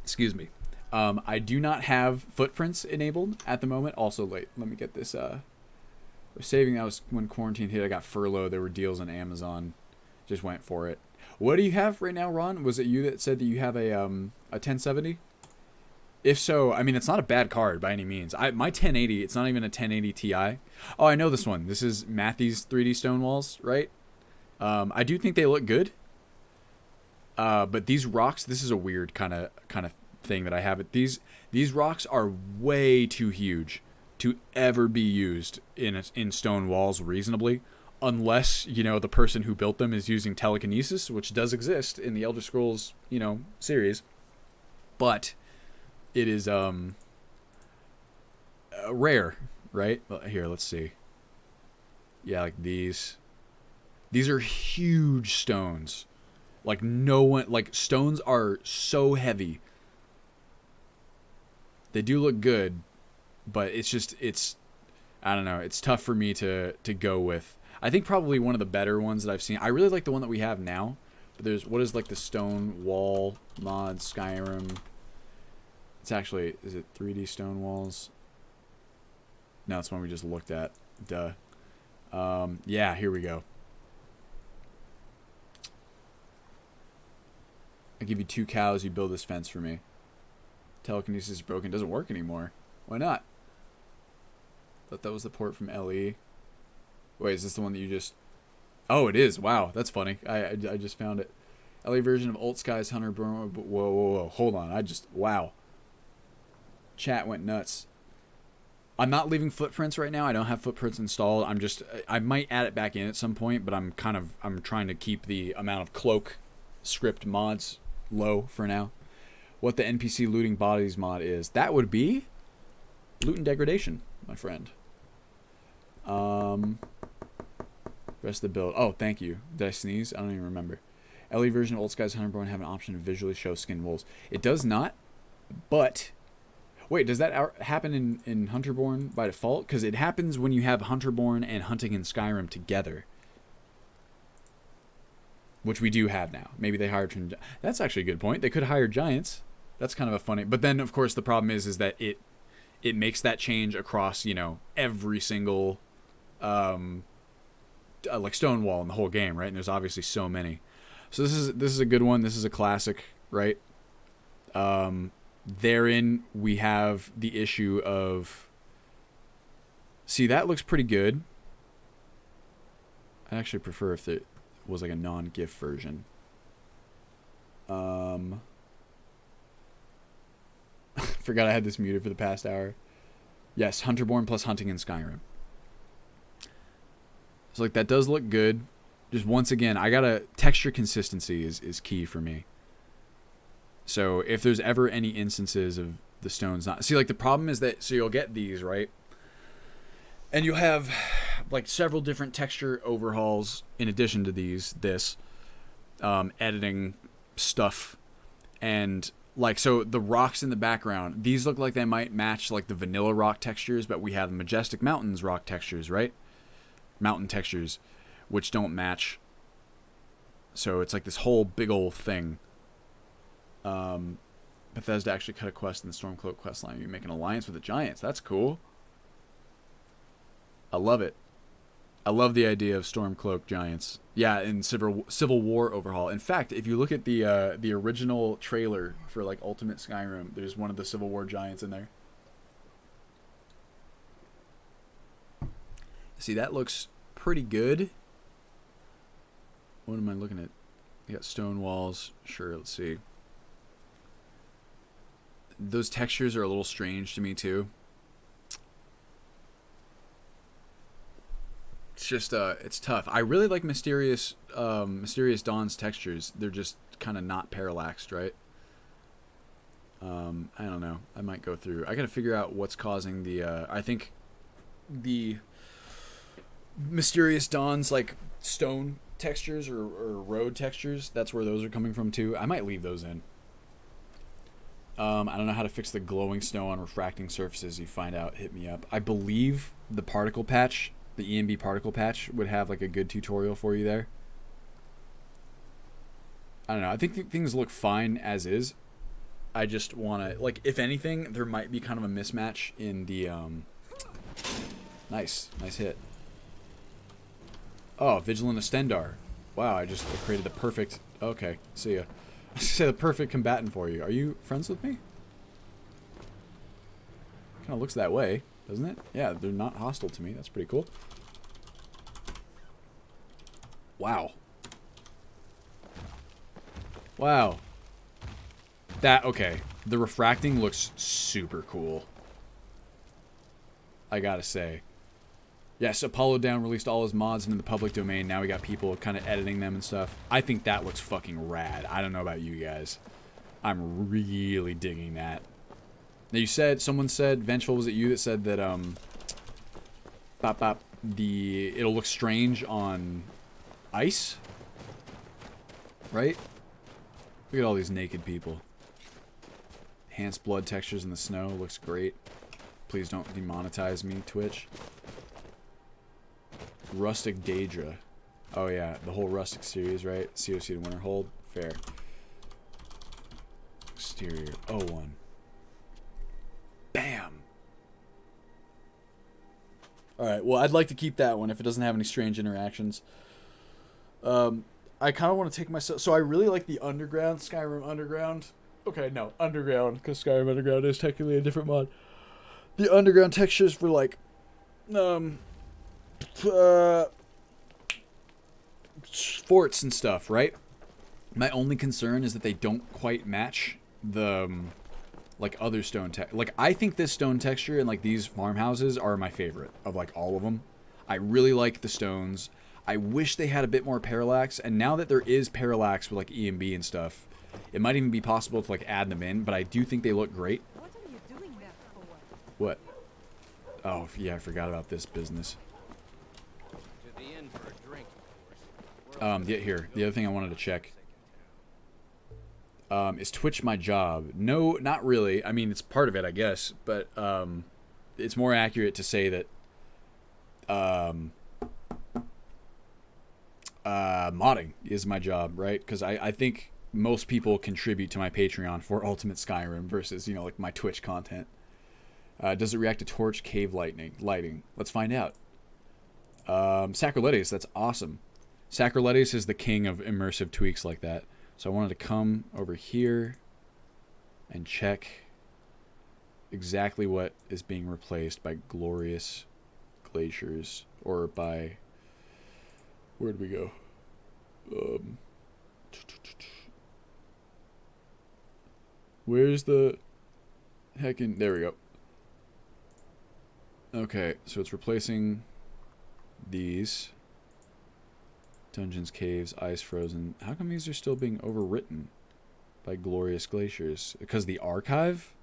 Excuse me. I do not have footprints enabled at the moment. Also, let me get this. We're saving. That was when quarantine hit. I got furloughed. There were deals on Amazon. Just went for it. What do you have right now, Ron? Was it you that said that you have a 1070? If so, I mean, it's not a bad card by any means. My 1080, it's not even a 1080 Ti. Oh, I know this one. This is Matthew's 3D stone walls, right? I do think they look good. But these rocks, this is a weird kind of thing that I have. These rocks are way too huge to ever be used in stone walls reasonably, unless, you know, the person who built them is using telekinesis, which does exist in the Elder Scrolls, you know, series. But it is rare, right? Here, let's see. Yeah, like these are huge stones. Like, no one, like, stones are so heavy. They do look good, but it's just, I don't know, it's tough for me to go with. I think probably one of the better ones that I've seen. I really like the one that we have now. But there's, what is like the stone wall mod, Skyrim? It's actually, is it 3D stone walls? No, it's one we just looked at. Duh. Yeah, here we go. I give you 2 cows, you build this fence for me. Telekinesis is broken, doesn't work anymore. Why not? Thought that was the port from LE. Wait, is this the one that you just... Oh, it is. Wow, that's funny. I just found it. LE version of Old Skies Hunter Burn. Whoa. Hold on. Wow. Chat went nuts. I'm not leaving footprints right now. I don't have footprints installed. I might add it back in at some point, but I'm trying to keep the amount of cloak script mods low for now. What the NPC looting bodies mod is, that would be loot and degradation, my friend. Rest of the build. Oh, thank you. Did I sneeze? I don't even remember. LE version of Old Skies Hunterborn have an option to visually show skinned wolves. It does not, but wait, does that happen in Hunterborn by default? Because it happens when you have Hunterborn and Hunting in Skyrim together, which we do have now. Maybe they hired... That's actually a good point. They could hire giants. That's kind of a funny... But then, of course, the problem is that it makes that change across, you know, every single, like, stone wall in the whole game, right? And there's obviously so many. So this is a good one. This is a classic, right? Therein we have the issue of, see, that looks pretty good. I actually prefer if it was like a non-GIF version. Forgot I had this muted for the past hour. Yes, Hunterborn plus hunting in Skyrim. So like that does look good. Just once again, I gotta, texture consistency is key for me. So if there's ever any instances of the stones not, see, like the problem is that, so you'll get these, right? And you'll have like several different texture overhauls in addition to this editing stuff. And like, so the rocks in the background, these look like they might match like the vanilla rock textures, but we have the Majestic Mountains rock textures, right? Mountain textures, which don't match. So it's like this whole big old thing. Bethesda actually cut a quest in the Stormcloak questline. You make an alliance with the Giants. That's cool. I love it. I love the idea of Stormcloak Giants. Yeah, in Civil War overhaul. In fact, if you look at the original trailer for like Ultimate Skyrim, there's one of the Civil War Giants in there. See, that looks pretty good. What am I looking at? You got stone walls. Sure, let's see. Those textures are a little strange to me too. It's just it's tough. I really like Mysterious Dawn's textures. They're just kind of not parallaxed, right? I don't know. I might go through. I gotta figure out what's causing the I think the Mysterious Dawn's like stone textures or road textures, that's where those are coming from too. I might leave those in. I don't know how to fix the glowing snow on refracting surfaces. You find out, hit me up. I believe the particle patch, the EMB particle patch, would have like a good tutorial for you there. I don't know. I think things look fine as is. I just want to, like, if anything, there might be kind of a mismatch in the nice hit. Oh, Vigilant Estendar. Wow, I just created the perfect... Okay, see ya. I say the perfect combatant for you. Are you friends with me? Kind of looks that way, doesn't it? Yeah, they're not hostile to me. That's pretty cool. Wow. Wow. Okay. The refracting looks super cool. I gotta say. Yes, Apollo Down released all his mods into the public domain. Now we got people kind of editing them and stuff. I think that looks fucking rad. I don't know about you guys. I'm really digging that. Now you said, someone said, Vengeful, was it you that said that, it'll look strange on ice? Right? Look at all these naked people. Enhanced blood textures in the snow. Looks great. Please don't demonetize me, Twitch. Rustic Daedra. Oh yeah, the whole Rustic series, right? COC to Winterhold. Fair. Exterior. O1. Bam! Alright, well, I'd like to keep that one if it doesn't have any strange interactions. I kind of want to take myself... So I really like the Underground, Skyrim Underground. Okay, no, Underground, because Skyrim Underground is technically a different mod. The Underground textures for, like, forts and stuff, right? My only concern is that they don't quite match the like other stone like I think this stone texture and like these farmhouses are my favorite of like all of them. I really like the stones. I wish they had a bit more parallax, and now that there is parallax with like EMB and stuff, it might even be possible to like add them in, but I do think they look great. What are you doing that for? What? Oh yeah, I forgot about this business. To the inn for a drink, of course. Yeah, here. The other thing I wanted to check. Is Twitch my job? No, not really. I mean, it's part of it, I guess, but it's more accurate to say that modding is my job, right? Because I think most people contribute to my Patreon for Ultimate Skyrim versus, you know, like my Twitch content. Does it react to torch cave lighting? Let's find out. Sacrilegious, that's awesome. Sacrilegious is the king of immersive tweaks like that. So I wanted to come over here. and check exactly what is being replaced by glorious glaciers, or by, where'd we go? Where's the heckin', there we go. Okay, so it's replacing these dungeons, caves, ice frozen. How come these are still being overwritten by glorious glaciers? Because the archive?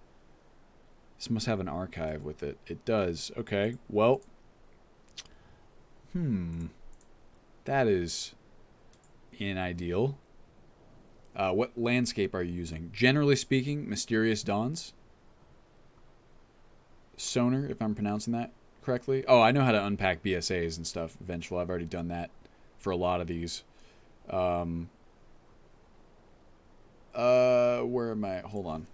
This must have an archive with it. It does. Okay, well. That is unideal. What landscape are you using? Generally speaking, Mysterious Dawns. Sonar, if I'm pronouncing that correctly. Oh, I know how to unpack BSAs and stuff. Vengeful. I've already done that for a lot of these. Where am I? Hold on.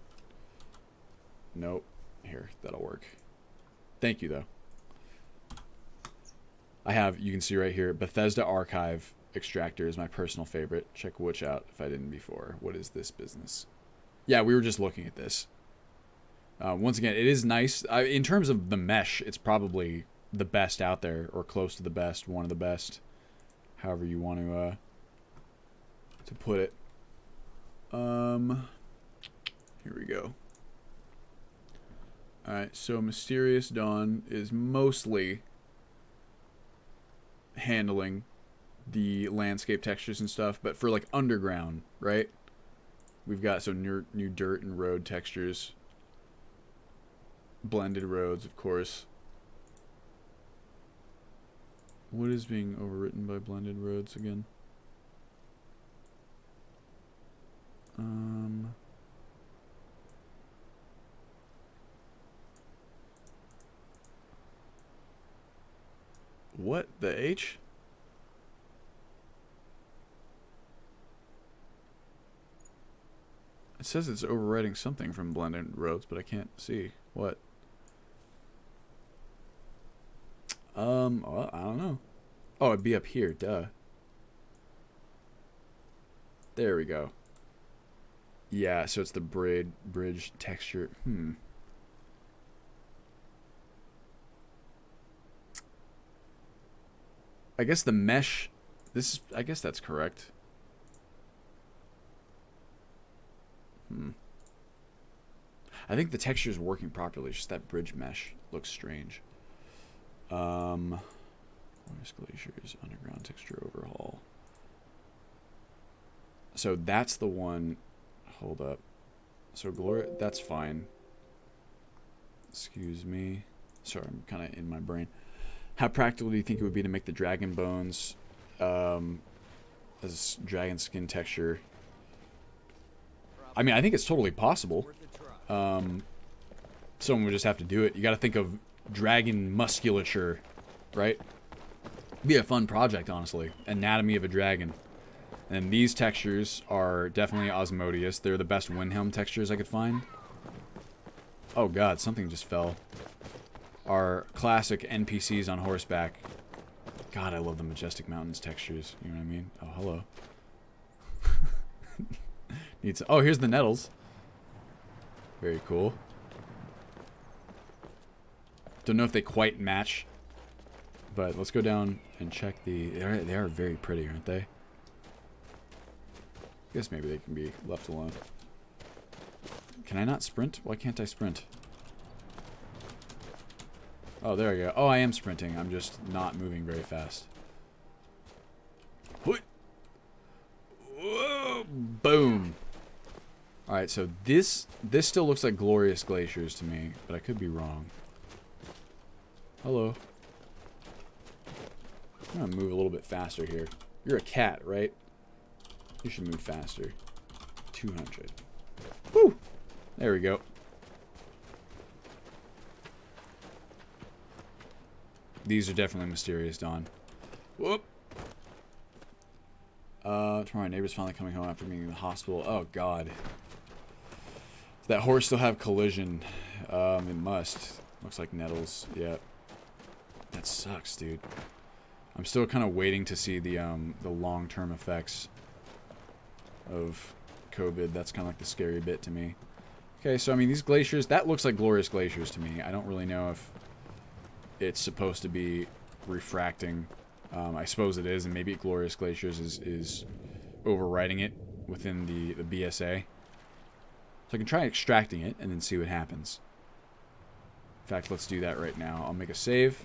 Nope. Here, that'll work. Thank you, though. I have, you can see right here, Bethesda Archive Extractor is my personal favorite. Check which out if I didn't before. What is this business? Yeah, we were just looking at this. Once again, it is nice. In terms of the mesh, it's probably the best out there, or close to the best, one of the best, however you want to put it. Here we go. Alright, so Mysterious Dawn is mostly handling the landscape textures and stuff, but for like underground, right? We've got some new dirt and road textures. Blended roads, of course. What is being overwritten by blended roads again? What? The H? It says it's overwriting something from blended roads, but I can't see. What? Well, I don't know. Oh, it'd be up here, duh. There we go. Yeah, so it's the bridge texture. I guess the mesh, I guess that's correct. I think the texture is working properly. It's just that bridge mesh looks strange. Where's Glaciers Underground Texture Overhaul? So that's the one. Hold up. So Gloria, that's fine. Excuse me. Sorry, I'm kind of in my brain. How practical do you think it would be to make the dragon bones as dragon skin texture? I mean, I think it's totally possible. Someone would just have to do it. You got to think of dragon musculature, right? Be a fun project, honestly. Anatomy of a dragon. And these textures are definitely Osmodeus. They're the best Windhelm textures I could find. Oh god, something just fell. Our classic NPCs on horseback. God, I love the Majestic Mountains textures. You know what I mean? Oh, hello. Oh, here's the nettles. Very cool. Don't know if they quite match, but let's go down and check the... They are very pretty, aren't they? I guess maybe they can be left alone. Can I not sprint? Why can't I sprint? Oh, there we go. Oh, I am sprinting. I'm just not moving very fast. Whoa! Boom! Alright, so this still looks like Glorious Glaciers to me, but I could be wrong. Hello. I'm gonna move a little bit faster here. You're a cat, right? You should move faster. 200. Woo! There we go. These are definitely Mysterious Dawn. Whoop! Tomorrow my neighbor's finally coming home after being in the hospital. Oh, God. Does that horse still have collision? It must. Looks like nettles. Yeah. That sucks, dude. I'm still kind of waiting to see the long-term effects of COVID. That's kind of like the scary bit to me. Okay, so I mean, these glaciers, that looks like glorious glaciers to me. I don't really know if it's supposed to be refracting. I suppose it is, and maybe glorious glaciers is overwriting it within the BSA. So I can try extracting it and then see what happens. In fact, let's do that right now. I'll make a save.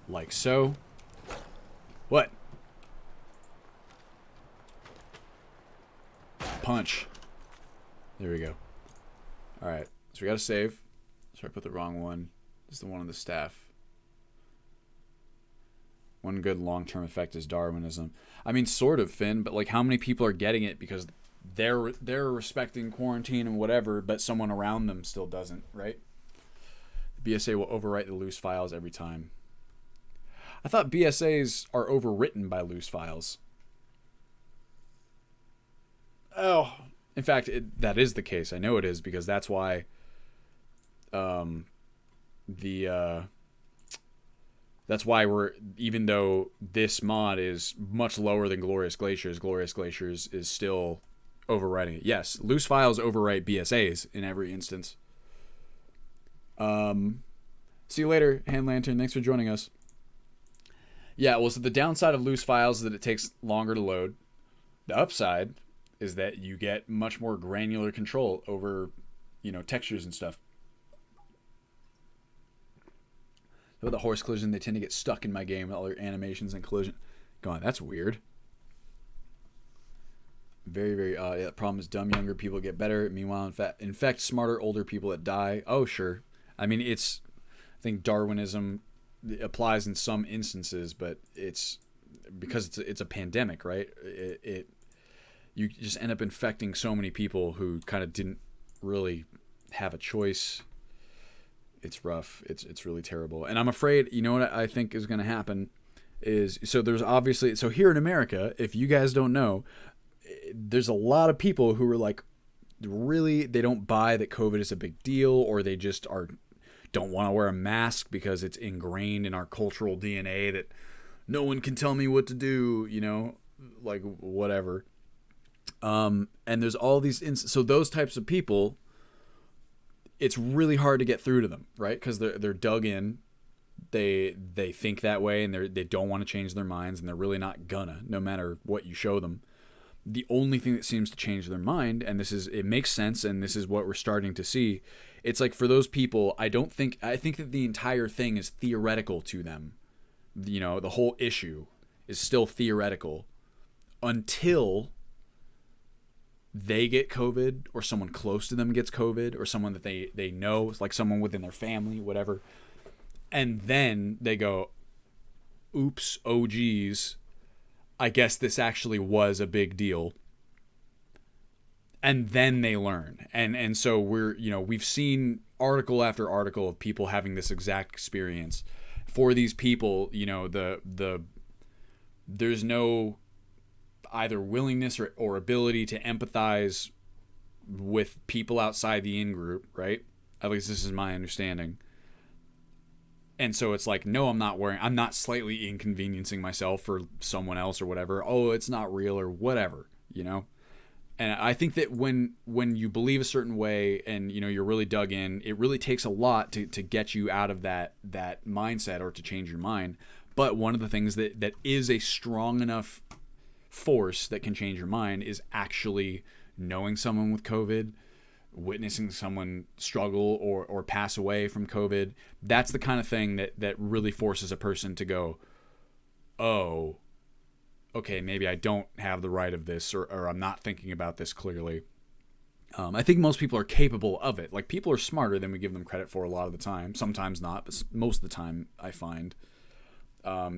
Like so. What? Punch. There we go. Alright, so we got to save. Sorry, I put the wrong one. This is the one on the staff. One good long-term effect is Darwinism. I mean, sort of, Finn, but like how many people are getting it because they're respecting quarantine and whatever, but someone around them still doesn't, right? The BSA will overwrite the loose files every time. I thought BSAs are overwritten by loose files. Oh, in fact, that is the case. I know it is because that's why that's why we're, even though this mod is much lower than Glorious Glaciers is still overwriting it. Yes, loose files overwrite BSAs in every instance. See you later, Hand Lantern. Thanks for joining us. Yeah, well, so the downside of loose files is that it takes longer to load. The upside is that you get much more granular control over, textures and stuff. With the horse collision, they tend to get stuck in my game with all their animations and collision. Go on, that's weird. Very, very, yeah, the problem is dumb younger people get better. Meanwhile, infect smarter older people that die. Oh, sure. I mean, I think Darwinism applies in some instances, but it's because it's a pandemic, right? You just end up infecting so many people who kind of didn't really have a choice. It's rough. It's really terrible. And I'm afraid, you know what I think is going to happen is, so there's obviously, so here in America, if you guys don't know, there's a lot of people who are like, really, they don't buy that COVID is a big deal, or they just don't want to wear a mask because it's ingrained in our cultural DNA that no one can tell me what to do, like whatever. And there's all these, so those types of people, it's really hard to get through to them, right? Because they're dug in, they think that way, and they don't want to change their minds, and they're really not gonna, no matter what you show them. The only thing that seems to change their mind, and it makes sense, and this is what we're starting to see. It's like for those people, I think that the entire thing is theoretical to them. The whole issue is still theoretical until they get COVID, or someone close to them gets COVID, or someone that they know, like someone within their family, whatever. And then they go, oops, oh geez, I guess this actually was a big deal. And then they learn. And so we've seen article after article of people having this exact experience. For these people, there's no either willingness or ability to empathize with people outside the in-group, right? At least this is my understanding. And so it's like, no, I'm not slightly inconveniencing myself for someone else or whatever. Oh, it's not real or whatever, And I think that when you believe a certain way and, you're really dug in, it really takes a lot to get you out of that mindset or to change your mind. But one of the things that is a strong enough force that can change your mind is actually knowing someone with COVID, witnessing someone struggle or pass away from COVID. That's the kind of thing that really forces a person to go, oh, okay, maybe I don't have the right of this, or I'm not thinking about this clearly. I think most people are capable of it. Like, people are smarter than we give them credit for a lot of the time. Sometimes not, but most of the time I find.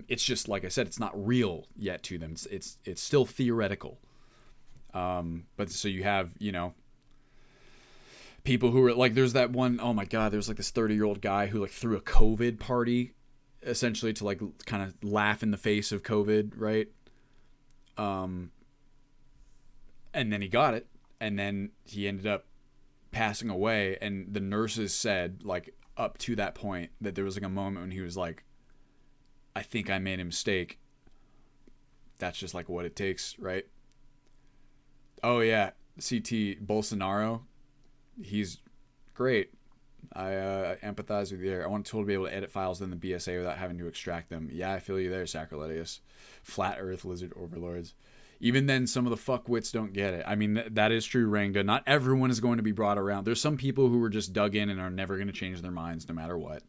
It's just, like I said, it's not real yet to them. It's still theoretical. But so you have, people who are like, there's that one, oh my God, there's like this 30-year-old guy who like threw a COVID party essentially to like kind of laugh in the face of COVID, right? And then he got it, and then he ended up passing away, and the nurses said, like, up to that point, that there was like a moment when he was like, I think I made a mistake. That's just like what it takes, right? Oh yeah, CT Bolsonaro, he's great. I empathize with you there. I want a tool to be able to edit files in the BSA without having to extract them. Yeah, I feel you there, Sacriletius. Flat Earth lizard overlords. Even then, some of the fuckwits don't get it. I mean, that is true, Ranga. Not everyone is going to be brought around. There's some people who are just dug in and are never going to change their minds no matter what.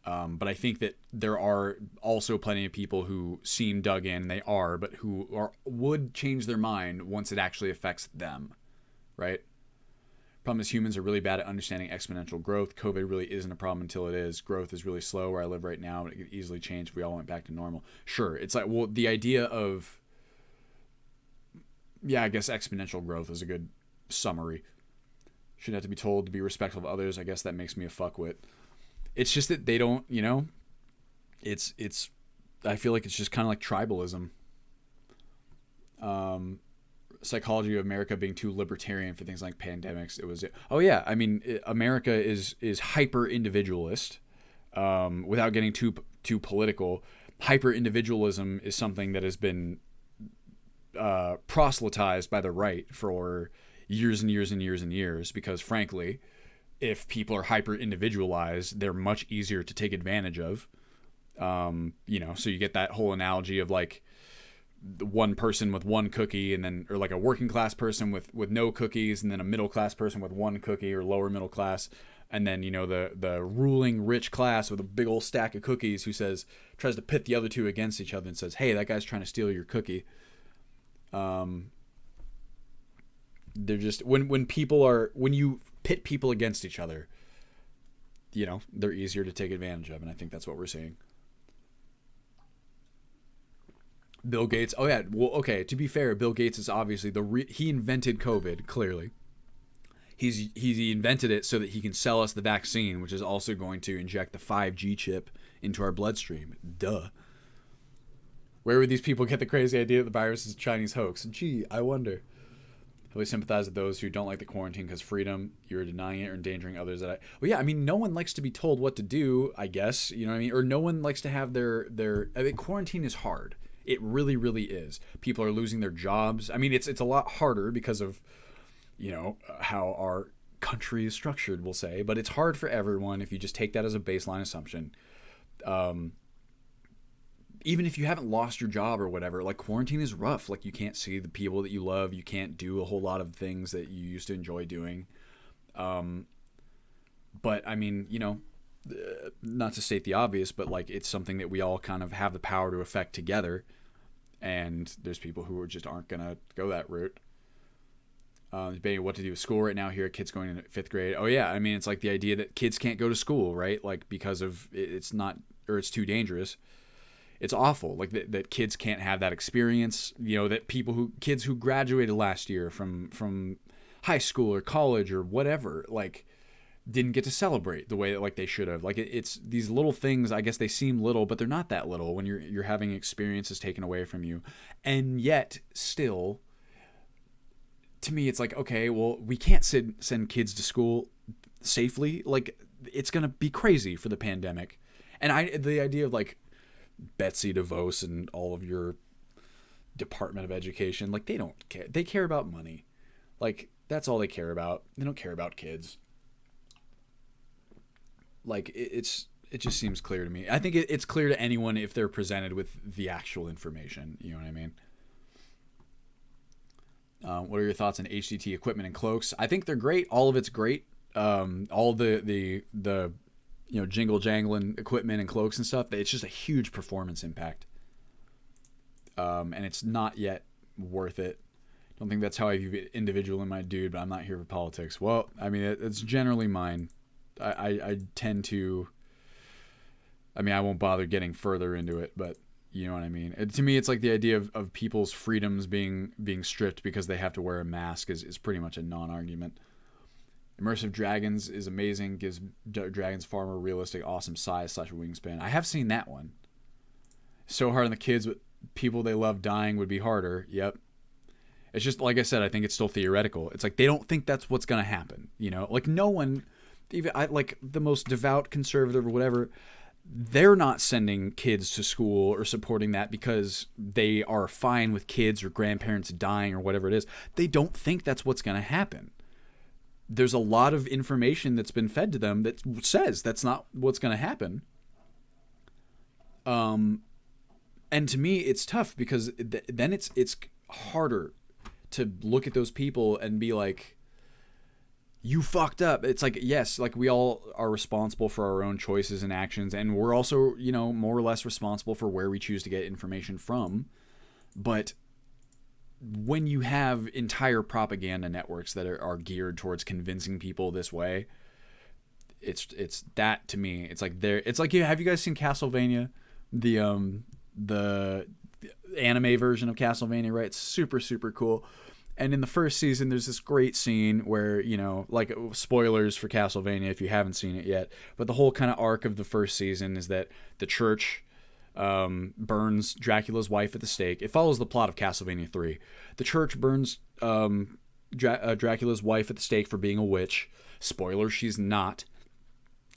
But I think that there are also plenty of people who seem dug in, they are, but who would change their mind once it actually affects them, right? Problem is humans are really bad at understanding exponential growth. COVID really isn't a problem until it is. Growth is really slow where I live right now, but it could easily change if we all went back to normal. Sure, it's like, well, the idea of, yeah, I guess exponential growth is a good summary. Shouldn't have to be told to be respectful of others. I guess that makes me a fuckwit. It's just that they don't, you know, it's I feel like it's just kind of like tribalism. Psychology of America being too libertarian for things like pandemics. It was, oh yeah, I mean, America is hyper individualist. Without getting too political, hyper individualism is something that has been proselytized by the right for years and years and years and years, because frankly, if people are hyper individualized, they're much easier to take advantage of. You know, so you get that whole analogy of like the one person with one cookie, and then, or like a working class person with no cookies, and then a middle class person with one cookie, or lower middle class, and then, you know, the ruling rich class with a big old stack of cookies who tries to pit the other two against each other and says, hey, that guy's trying to steal your cookie. They're just, when you pit people against each other, you know, they're easier to take advantage of, and I think that's what we're seeing. Bill Gates, oh yeah, well, okay, to be fair, Bill Gates is obviously he invented COVID, clearly. He invented it so that he can sell us the vaccine, which is also going to inject the 5G chip into our bloodstream. Duh. Where would these people get the crazy idea that the virus is a Chinese hoax? Gee, I wonder. Really sympathize with those who don't like the quarantine because freedom, you're denying it or endangering others. Well, yeah, I mean, no one likes to be told what to do, I guess. You know what I mean? Or no one likes to have I mean, quarantine is hard. It really, really is. People are losing their jobs. I mean, it's a lot harder because of, you know, how our country is structured, we'll say. But it's hard for everyone if you just take that as a baseline assumption. Even if you haven't lost your job or whatever, like, quarantine is rough. Like, you can't see the people that you love. You can't do a whole lot of things that you used to enjoy doing. But, I mean, you know, not to state the obvious, but, like, it's something that we all kind of have the power to affect together. And there's people who just aren't going to go that route. Debating what to do with school right now here. Kids going into 5th grade. Oh, yeah. I mean, it's like the idea that kids can't go to school, right? Like, because of it's too dangerous. It's awful. Like that kids can't have that experience. You know, that kids who graduated last year from high school or college or whatever, like, didn't get to celebrate the way that, like, they should have. Like, it's these little things. I guess they seem little, but they're not that little when you're having experiences taken away from you. And yet still, to me, it's like, okay, well, we can't send kids to school safely. Like, it's going to be crazy for the pandemic. And the idea of, like, Betsy DeVos and all of your Department of Education, like, they don't care. They care about money. Like, that's all they care about. They don't care about kids. Like, it just seems clear to me. I think it's clear to anyone if they're presented with the actual information. You know what I mean? What are your thoughts on HDT equipment and cloaks? I think they're great. All of it's great. All the you know, jingle jangling equipment and cloaks and stuff. It's just a huge performance impact. And it's not yet worth it. Don't think that's how I view it individual in my dude, but I'm not here for politics. Well, I mean, it's generally mine. I tend to, I mean, I won't bother getting further into it, but you know what I mean? To me, it's like the idea of people's freedoms being stripped because they have to wear a mask is pretty much a non-argument. Immersive Dragons is amazing. Gives dragons far more realistic, awesome size / wingspan. I have seen that one. So hard on the kids, but people they love dying would be harder. Yep. It's just, like I said, I think it's still theoretical. It's like they don't think that's what's going to happen. You know, like no one, even like the most devout conservative or whatever, they're not sending kids to school or supporting that because they are fine with kids or grandparents dying or whatever it is. They don't think that's what's going to happen. There's a lot of information that's been fed to them that says that's not what's going to happen. And to me, it's tough because then it's harder to look at those people and be like, you fucked up. It's like, yes, like we all are responsible for our own choices and actions, and we're also, you know, more or less responsible for where we choose to get information from. But when you have entire propaganda networks that are geared towards convincing people this way, it's that to me. It's like have you guys seen Castlevania? The anime version of Castlevania, right? It's super, super cool. And in the first season, there's this great scene where, you know, like, spoilers for Castlevania if you haven't seen it yet, but the whole kind of arc of the first season is that the church burns Dracula's wife at the stake. It follows the plot of Castlevania 3. The church burns Dracula's wife at the stake for being a witch. Spoiler, she's not.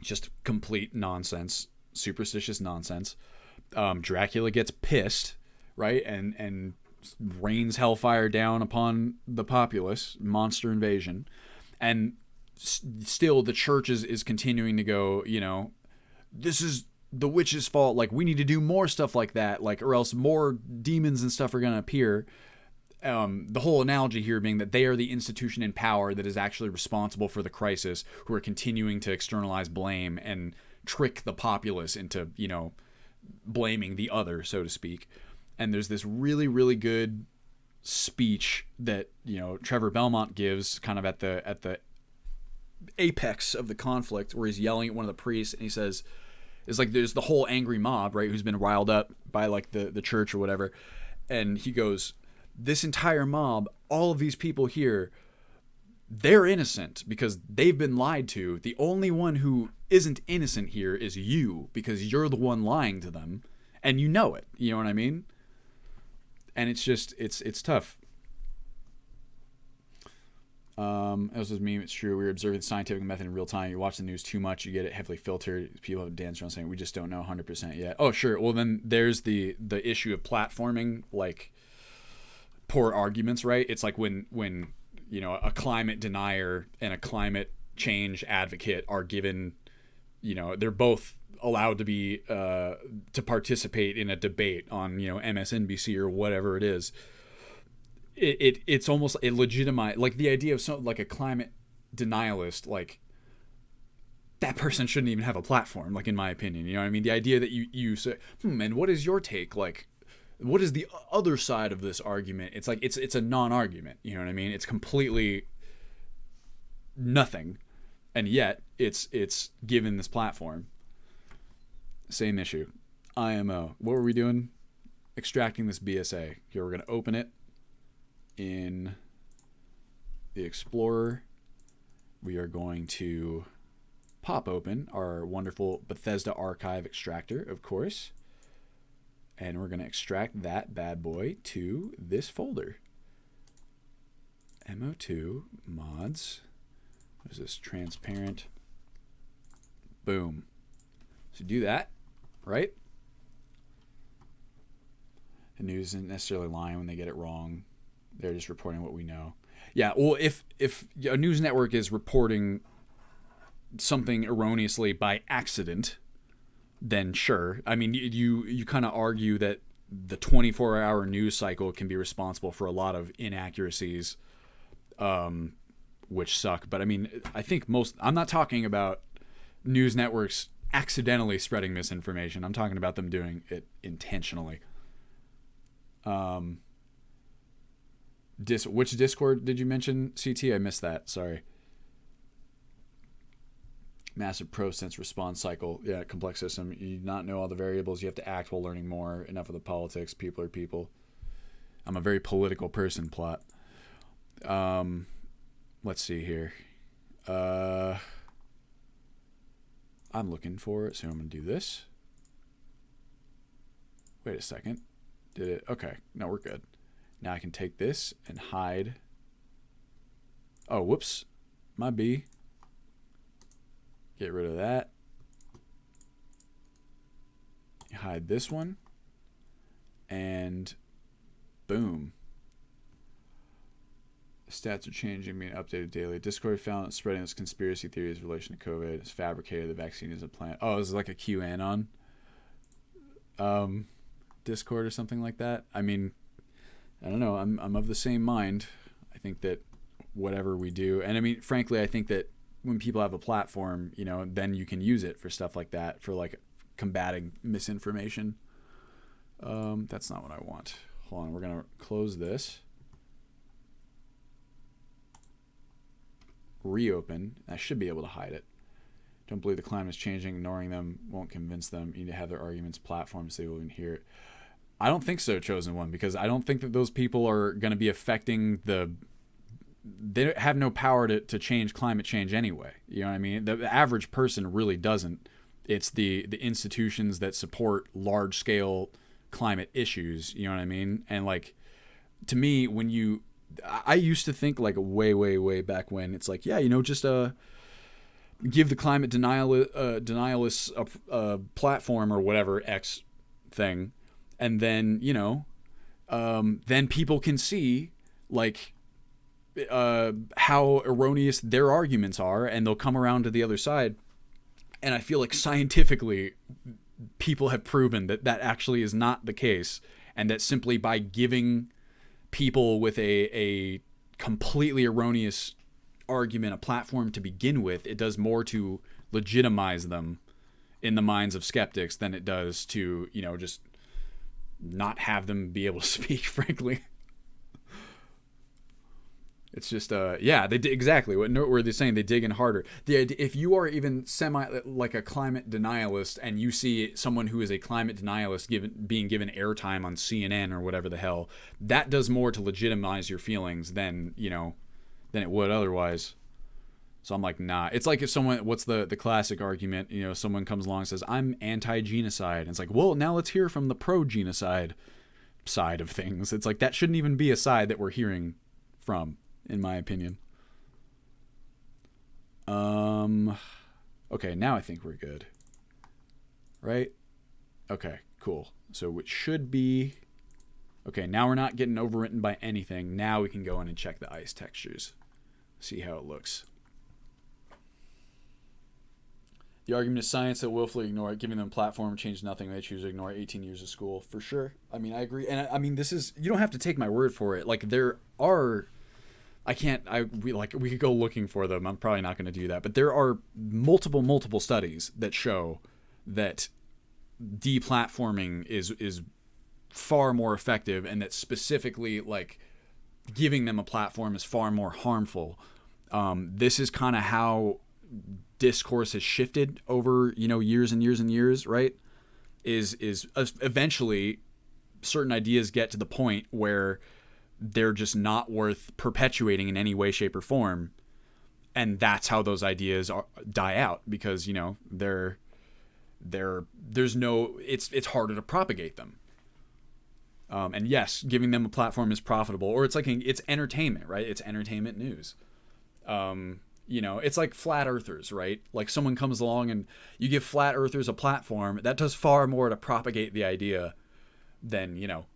Just complete nonsense. Superstitious nonsense. Dracula gets pissed, right? And rains hellfire down upon the populace, monster invasion, and still the church is continuing to go, you know, this is the witch's fault, like we need to do more stuff like that, like, or else more demons and stuff are going to appear. The whole analogy here being that they are the institution in power that is actually responsible for the crisis, who are continuing to externalize blame and trick the populace into, you know, blaming the other, so to speak. And there's this really, really good speech that, you know, Trevor Belmont gives kind of at the apex of the conflict, where he's yelling at one of the priests, and he says, it's like there's the whole angry mob, right, who's been riled up by like the church or whatever. And he goes, this entire mob, all of these people here, they're innocent because they've been lied to. The only one who isn't innocent here is you, because you're the one lying to them, and you know it. You know what I mean? And it's just, it's tough. As was meme, it's true. We're observing the scientific method in real time. You watch the news too much, you get it heavily filtered. People have danced around saying we just don't know 100% yet. Oh, sure. Well, then there's the issue of platforming, like poor arguments, right? It's like when you know, a climate denier and a climate change advocate are given, you know, they're both allowed to be to participate in a debate on, you know, MSNBC or whatever it is. It's almost a legitimate, like the idea of like a climate denialist, like that person shouldn't even have a platform, like in my opinion. You know what I mean? The idea that you say, and what is your take? Like, what is the other side of this argument? It's like it's a non-argument. You know what I mean? It's completely nothing, and yet it's given this platform. Same issue. IMO. What were we doing? Extracting this BSA. Here, we're going to open it in the Explorer. We are going to pop open our wonderful Bethesda archive extractor, of course. And we're going to extract that bad boy to this folder. MO2 mods. What is this? Transparent. Boom. So do that, right? The news isn't necessarily lying when they get it wrong. They're just reporting what we know. Yeah, well, if a news network is reporting something erroneously by accident, then sure. I mean, you kind of argue that the 24-hour news cycle can be responsible for a lot of inaccuracies, which suck. But I mean, I think I'm not talking about news networks accidentally spreading misinformation. I'm talking about them doing it intentionally. Which Discord did you mention, CT? I missed that. Sorry. Massive pro-sense response cycle. Yeah, complex system. You do not know all the variables. You have to act while learning more. Enough of the politics. People are people. I'm a very political person, plot. Let's see here. I'm looking for it, so I'm going to do this. Wait a second. Did it? Okay. No, we're good. Now I can take this and hide. Oh, whoops. My B. Get rid of that. hide this one, and boom. Stats are changing, being updated daily. Discord found that spreading this conspiracy theories in relation to COVID is fabricated. The vaccine is a plant. Oh, it's like a QAnon Discord or something like that. I mean, I don't know. I'm of the same mind. I think that whatever we do, and I mean, frankly, I think that when people have a platform, you know, then you can use it for stuff like that, for like combating misinformation. That's not what I want. Hold on, we're gonna close this. Reopen. I should be able to hide it. Don't believe the climate is changing. Ignoring them won't convince them. You need to have their arguments platforms so they will even hear it. I don't think so, Chosen One, because I don't think that those people are going to be affecting the... They have no power to change climate change anyway. You know what I mean? The average person really doesn't. It's the institutions that support large-scale climate issues. You know what I mean? And, like, to me, when you... I used to think, like, way back when, it's like, yeah, you know, just give the climate denialists a platform or whatever X thing, and then, you know, then people can see, like, how erroneous their arguments are, and they'll come around to the other side. And I feel like scientifically, people have proven that that actually is not the case, and that simply by giving people with a completely erroneous argument a platform to begin with, it does more to legitimize them in the minds of skeptics than it does to, you know, just not have them be able to speak, frankly. It's just, yeah, they exactly what Noteworthy is saying. They dig in harder. The idea, if you are even like a climate denialist, and you see someone who is a climate denialist being given airtime on CNN or whatever the hell, that does more to legitimize your feelings than, you know, than it would otherwise. So I'm like, nah. It's like if someone, what's the classic argument? You know, someone comes along and says, I'm anti-genocide. And it's like, well, now let's hear from the pro-genocide side of things. It's like, that shouldn't even be a side that we're hearing from, in my opinion. Okay, now I think we're good. Right? Okay, cool. So it should be... Okay, now we're not getting overwritten by anything. Now we can go in and check the ice textures. See how it looks. The argument is science that willfully ignore it, giving them a platform, change nothing. They choose to ignore 18 years of school. For sure. I mean, I agree. And I mean, this is... You don't have to take my word for it. Like, there are... we could go looking for them. I'm probably not going to do that. But there are multiple studies that show that deplatforming is far more effective, and that specifically, like, giving them a platform is far more harmful. This is kind of how discourse has shifted over, you know, years and years and years, right? Is eventually certain ideas get to the point where they're just not worth perpetuating in any way, shape, or form, and that's how those ideas die out, because, you know, there's no, it's harder to propagate them. And yes, giving them a platform is profitable, or it's like, it's entertainment, right? It's entertainment news. You know, it's like flat earthers, right? Like, someone comes along and you give flat earthers a platform, that does far more to propagate the idea than, you know,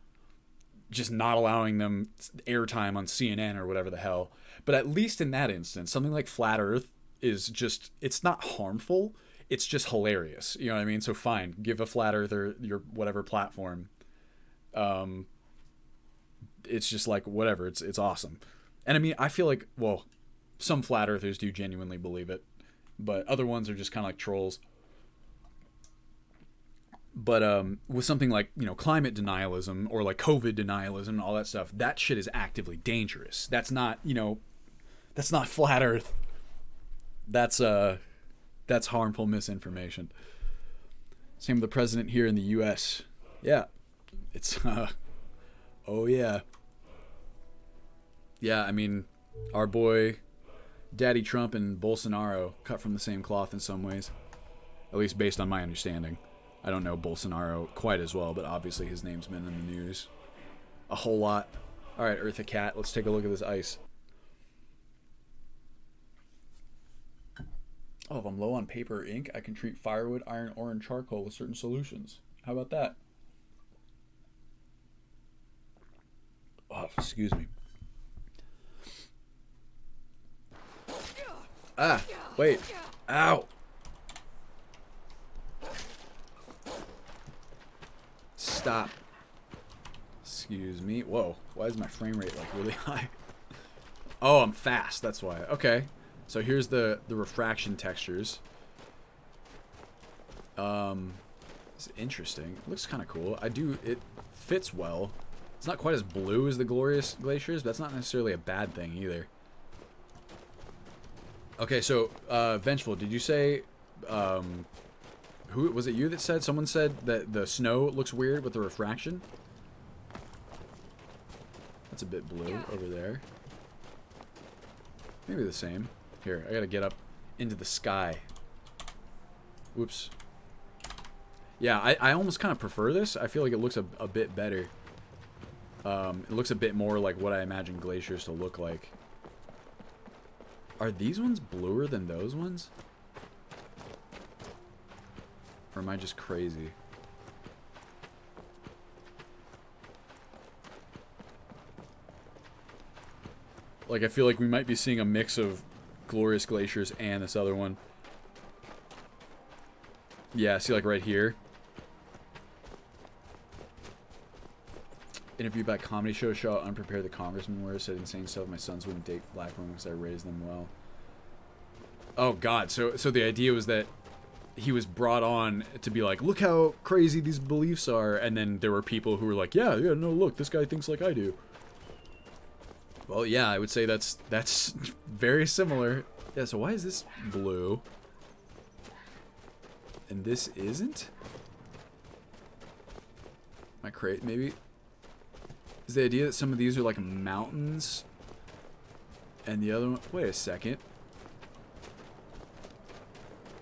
just not allowing them airtime on CNN or whatever the hell. But at least in that instance, something like flat earth is just, it's not harmful. It's just hilarious. You know what I mean? So fine, give a flat earther your whatever platform. It's just like, whatever. It's awesome. And I mean, I feel like, well, some flat earthers do genuinely believe it, but other ones are just kind of like trolls. But with something like, you know, climate denialism or like COVID denialism and all that stuff, that shit is actively dangerous. That's not, you know, that's not flat earth. That's harmful misinformation. Same with the president here in the US. Yeah. It's oh yeah. Yeah, I mean, our boy Daddy Trump and Bolsonaro cut from the same cloth in some ways. At least based on my understanding. I don't know Bolsonaro quite as well, but obviously his name's been in the news a whole lot. All right, Eartha Cat, let's take a look at this ice. Oh, if I'm low on paper or ink, I can treat firewood, iron ore, and charcoal with certain solutions. How about that? Oh, excuse me. Ah, wait. Ow. Stop. Excuse me. Whoa. Why is my frame rate like really high? Oh, I'm fast. That's why. Okay. So here's the refraction textures. It's interesting. It looks kind of cool. It fits well. It's not quite as blue as the Glorious Glaciers, but that's not necessarily a bad thing either. Okay, so Vengeful, did you say who was it? You that said? Someone said that the snow looks weird with the refraction. That's a bit blue over there. Maybe the same. Here, I gotta get up into the sky. Whoops. Yeah, I almost kind of prefer this. I feel like it looks a bit better. It looks a bit more like what I imagine glaciers to look like. Are these ones bluer than those ones? Or am I just crazy? Like, I feel like we might be seeing a mix of Glorious Glaciers and this other one. Yeah, see, like right here. Interview by comedy show how unprepared the congressman were. Said insane stuff. My sons wouldn't date black women because I raised them well. Oh God! So the idea was that he was brought on to be like, look how crazy these beliefs are, and then there were people who were like, yeah, no, look, this guy thinks like I do. Well, yeah, I would say that's very similar. Yeah. So why is this blue? And this isn't? Am I crazy? Maybe. Is the idea that some of these are like mountains and the other one... Wait a second.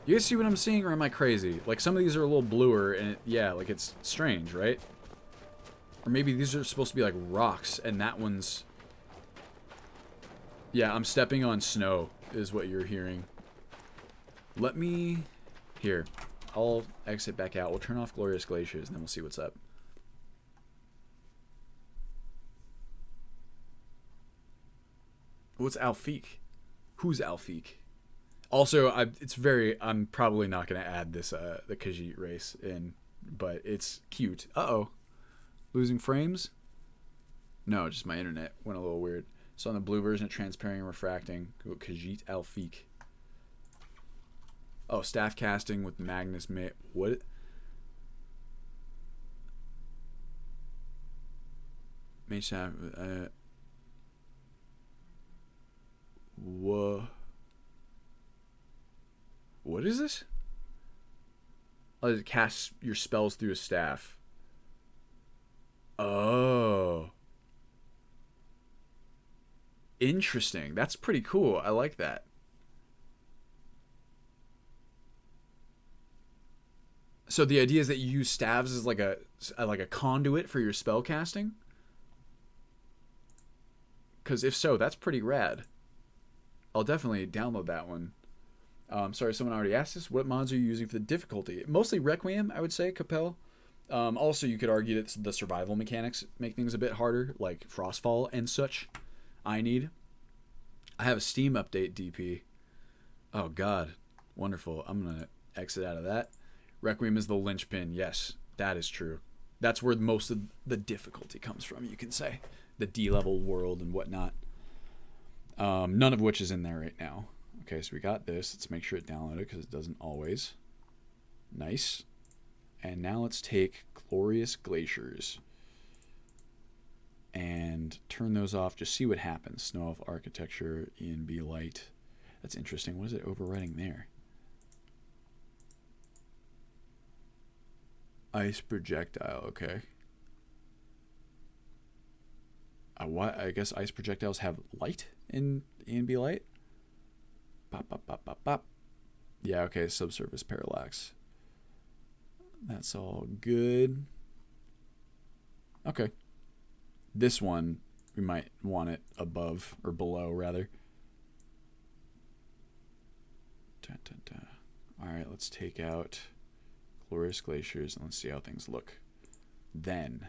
You guys see what I'm seeing, or am I crazy? Like, some of these are a little bluer and yeah, like it's strange, right? Or maybe these are supposed to be like rocks and that one's... Yeah, I'm stepping on snow is what you're hearing. Let me... Here. I'll exit back out. We'll turn off Glorious Glaciers and then we'll see what's up. What's Alfiq? Who's Alfiq? Also, I'm probably not going to add this, the Khajiit race in, but it's cute. Uh-oh. Losing frames? No, just my internet went a little weird. So on the blue version of transparent and refracting, Khajiit Alfiq. Oh, staff casting with Magnus May. What? Mage staff. Whoa. What is this? Oh, it casts your spells through a staff. Oh. Interesting. That's pretty cool. I like that. So the idea is that you use staves as like a conduit for your spell casting? Because if so, that's pretty rad. I'll definitely download that one. Sorry, someone already asked this. What mods are you using for the difficulty? Mostly Requiem, I would say, Capel. Also, you could argue that the survival mechanics make things a bit harder, like Frostfall and such. I have a Steam update, DP. Oh, God. Wonderful. I'm going to exit out of that. Requiem is the linchpin. Yes, that is true. That's where most of the difficulty comes from, you can say. The D-level world and whatnot. None of which is in there right now. Okay, so we got this. Let's make sure it downloaded because it doesn't always. Nice. And now let's take Glorious Glaciers and turn those off. Just see what happens. Snow Elf Architecture, ENB Light. That's interesting. What is it overwriting there? Ice Projectile. Okay. I guess ice projectiles have light in ENB Light? Pop, pop, pop, pop, pop. Yeah, okay, subsurface parallax. That's all good. Okay. This one, we might want it above, or below, rather. Alright, let's take out glorious glaciers, and let's see how things look. Then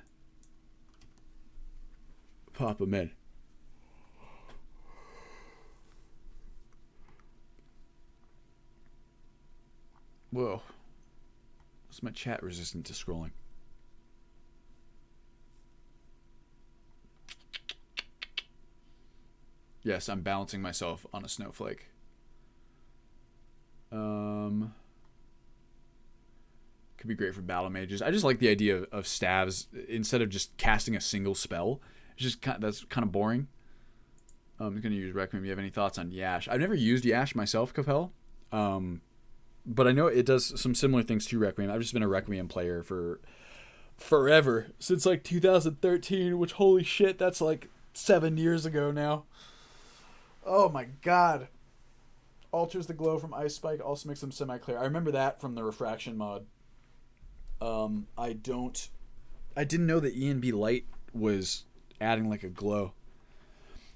pop them in. Whoa. Is my chat resistant to scrolling? Yes, I'm balancing myself on a snowflake. Could be great for battle mages. I just like the idea of staves instead of just casting a single spell. It's just that's kind of boring. I'm gonna use Requiem. You have any thoughts on Yash? I've never used Yash myself, Capel. But I know it does some similar things to Requiem. I've just been a Requiem player for forever, since like 2013, which holy shit, that's like 7 years ago now. Oh my god. Alters the glow from Ice Spike, also makes them semi-clear. I remember that from the refraction mod. I didn't know that ENB Light was adding like a glow.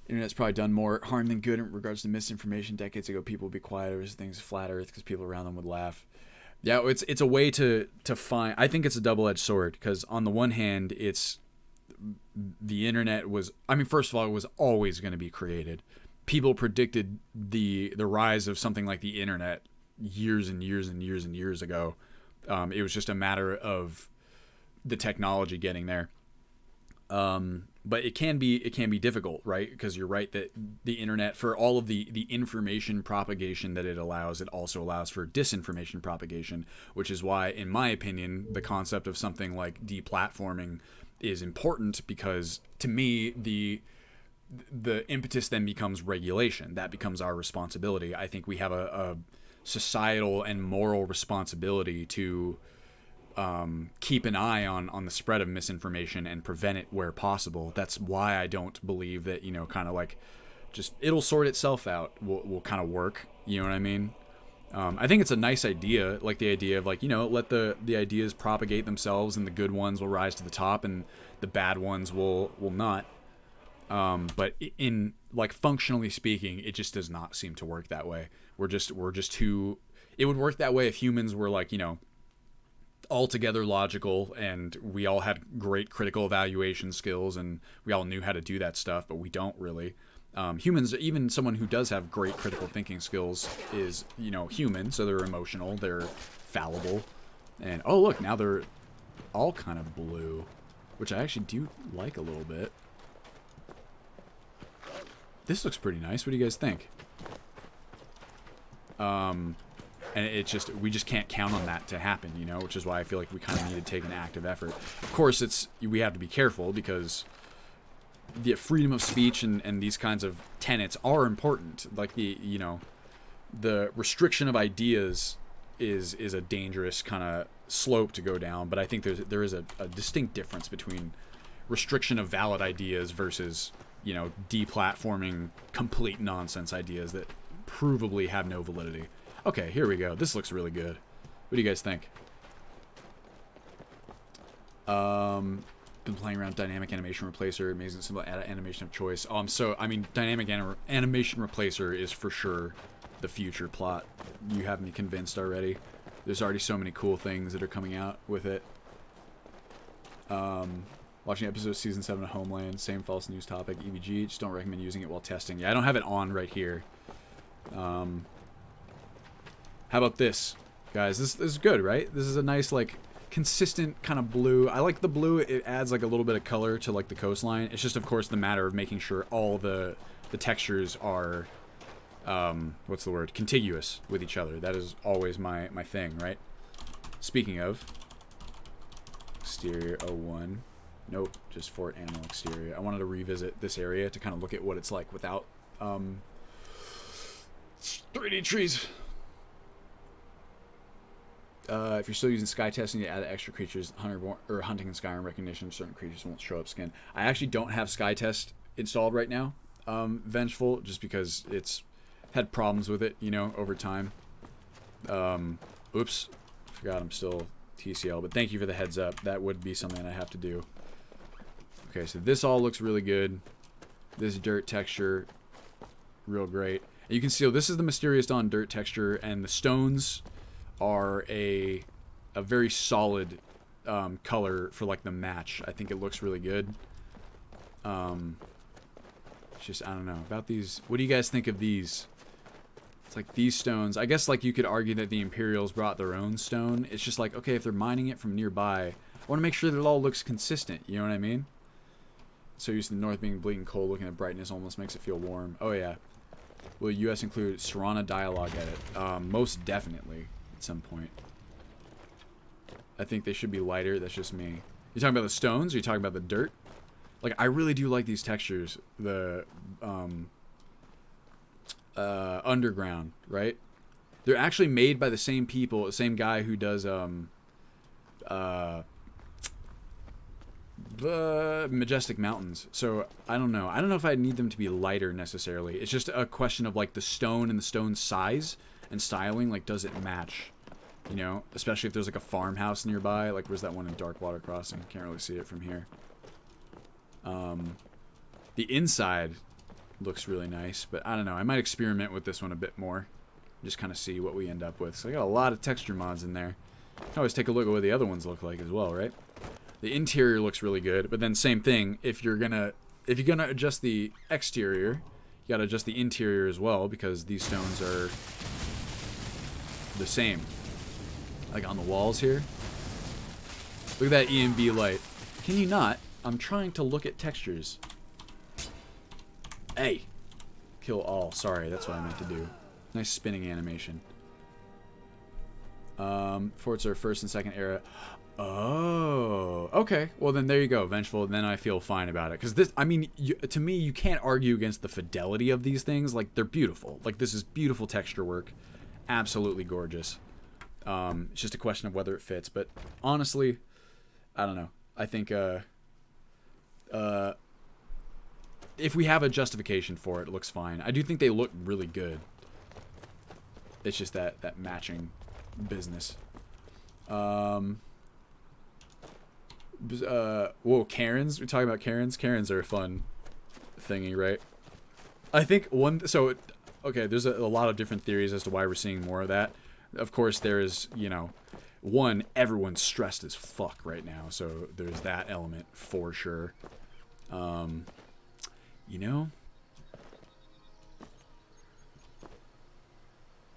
Internet's probably done more harm than good in regards to misinformation. Decades ago, people would be quiet over things flat Earth because people around them would laugh. Yeah, it's a way to find. I think it's a double-edged sword because on the one hand, it's the internet was. I mean, first of all, it was always going to be created. People predicted the rise of something like the internet years and years and years and years ago. It was just a matter of the technology getting there. But it can be difficult, right? Because you're right that the internet, for all of the information propagation that it also allows for disinformation propagation, which is why, in my opinion, the concept of something like deplatforming is important, because to me, the impetus then becomes regulation. That becomes our responsibility. I think we have a societal and moral responsibility to keep an eye on the spread of misinformation and prevent it where possible. That's why I don't believe that, kind of like just it'll sort itself out will kind of work. You know what I mean? I think it's a nice idea, like the idea of like, let the ideas propagate themselves and the good ones will rise to the top and the bad ones will not. But in like functionally speaking, it just does not seem to work that way. We're just too. It would work that way if humans were like, altogether logical and we all had great critical evaluation skills and we all knew how to do that stuff, but we don't really. Humans, even someone who does have great critical thinking skills is, human, so they're emotional, they're fallible. And oh look, now they're all kind of blue, which I actually do like a little bit. This looks pretty nice. What do you guys think? And we just can't count on that to happen, which is why I feel like we kind of need to take an active effort. Of course, we have to be careful because the freedom of speech and these kinds of tenets are important. Like the restriction of ideas is a dangerous kind of slope to go down. But I think there is a distinct difference between restriction of valid ideas versus, deplatforming complete nonsense ideas that provably have no validity. Okay, here we go. This looks really good. What do you guys think? Been playing around dynamic animation replacer, amazing simple animation of choice. Dynamic animation replacer is for sure the future plot. You have me convinced already. There's already so many cool things that are coming out with it. Watching episode season 7 of Homeland, same false news topic, EVG. Just don't recommend using it while testing. Yeah, I don't have it on right here. How about this, guys? This is good, right? This is a nice, like, consistent kind of blue. I like the blue. It adds, like, a little bit of color to, like, the coastline. It's just, of course, the matter of making sure all the textures are, what's the word? Contiguous with each other. That is always my thing, right? Speaking of, exterior 01. Nope, just Fort Animal exterior. I wanted to revisit this area to kind of look at what it's like without 3D trees. If you're still using sky testing to add extra creatures, hunting and Skyrim recognition, certain creatures won't show up skin. I actually don't have sky test installed right now, Vengeful, just because it's had problems with it, over time. Oops, forgot I'm still TCL, but thank you for the heads up. That would be something I have to do. Okay, so this all looks really good. This dirt texture, real great. And you can see, this is the Mysterious Dawn dirt texture, and the stones are a a very solid color for like the match. I think it looks really good. It's just, I don't know about these. What do you guys think of these? It's like these stones. I guess like you could argue that the Imperials brought their own stone. It's just like, okay, if they're mining it from nearby, I want to make sure that it all looks consistent. You know what I mean? So used to the north being bleak and cold, looking at brightness almost makes it feel warm. Oh yeah. Will U.S. include Serana dialogue edit? Most definitely at some point. I think they should be lighter. That's just me. You talking about the stones? Or you talking about the dirt? Like, I really do like these textures. The underground, right? They're actually made by the same people, the same guy who does Majestic Mountains. So I don't know. I don't know if I need them to be lighter necessarily. It's just a question of like the stone and the stone size and styling. Like, does it match? You know, especially if there's like a farmhouse nearby. Like, where's that one in Darkwater Crossing? Can't really see it from here. The inside looks really nice, but I don't know. I might experiment with this one a bit more. Just kind of see what we end up with. So I got a lot of texture mods in there. You can always take a look at what the other ones look like as well, right? The interior looks really good, but then same thing. If you're gonna adjust the exterior, you gotta adjust the interior as well, because these stones are the same. Like on the walls here. Look at that EMB light. Can you not? I'm trying to look at textures. Hey. Kill all. Sorry, that's what I meant to do. Nice spinning animation. Forts are first and second era. Oh. Okay. Well, then there you go. Vengeful. Then I feel fine about it. Because this, I mean, to me, you can't argue against the fidelity of these things. Like, they're beautiful. Like, this is beautiful texture work. Absolutely gorgeous. It's just a question of whether it fits. But honestly, I don't know. I think, if we have a justification for it, it looks fine. I do think they look really good. It's just that matching business. Whoa, Karens? We're talking about Karens? Karens are a fun thingy, right? I think okay, there's a lot of different theories as to why we're seeing more of that. Of course, there is, you know, one, everyone's stressed as fuck right now, so there's that element for sure. You know?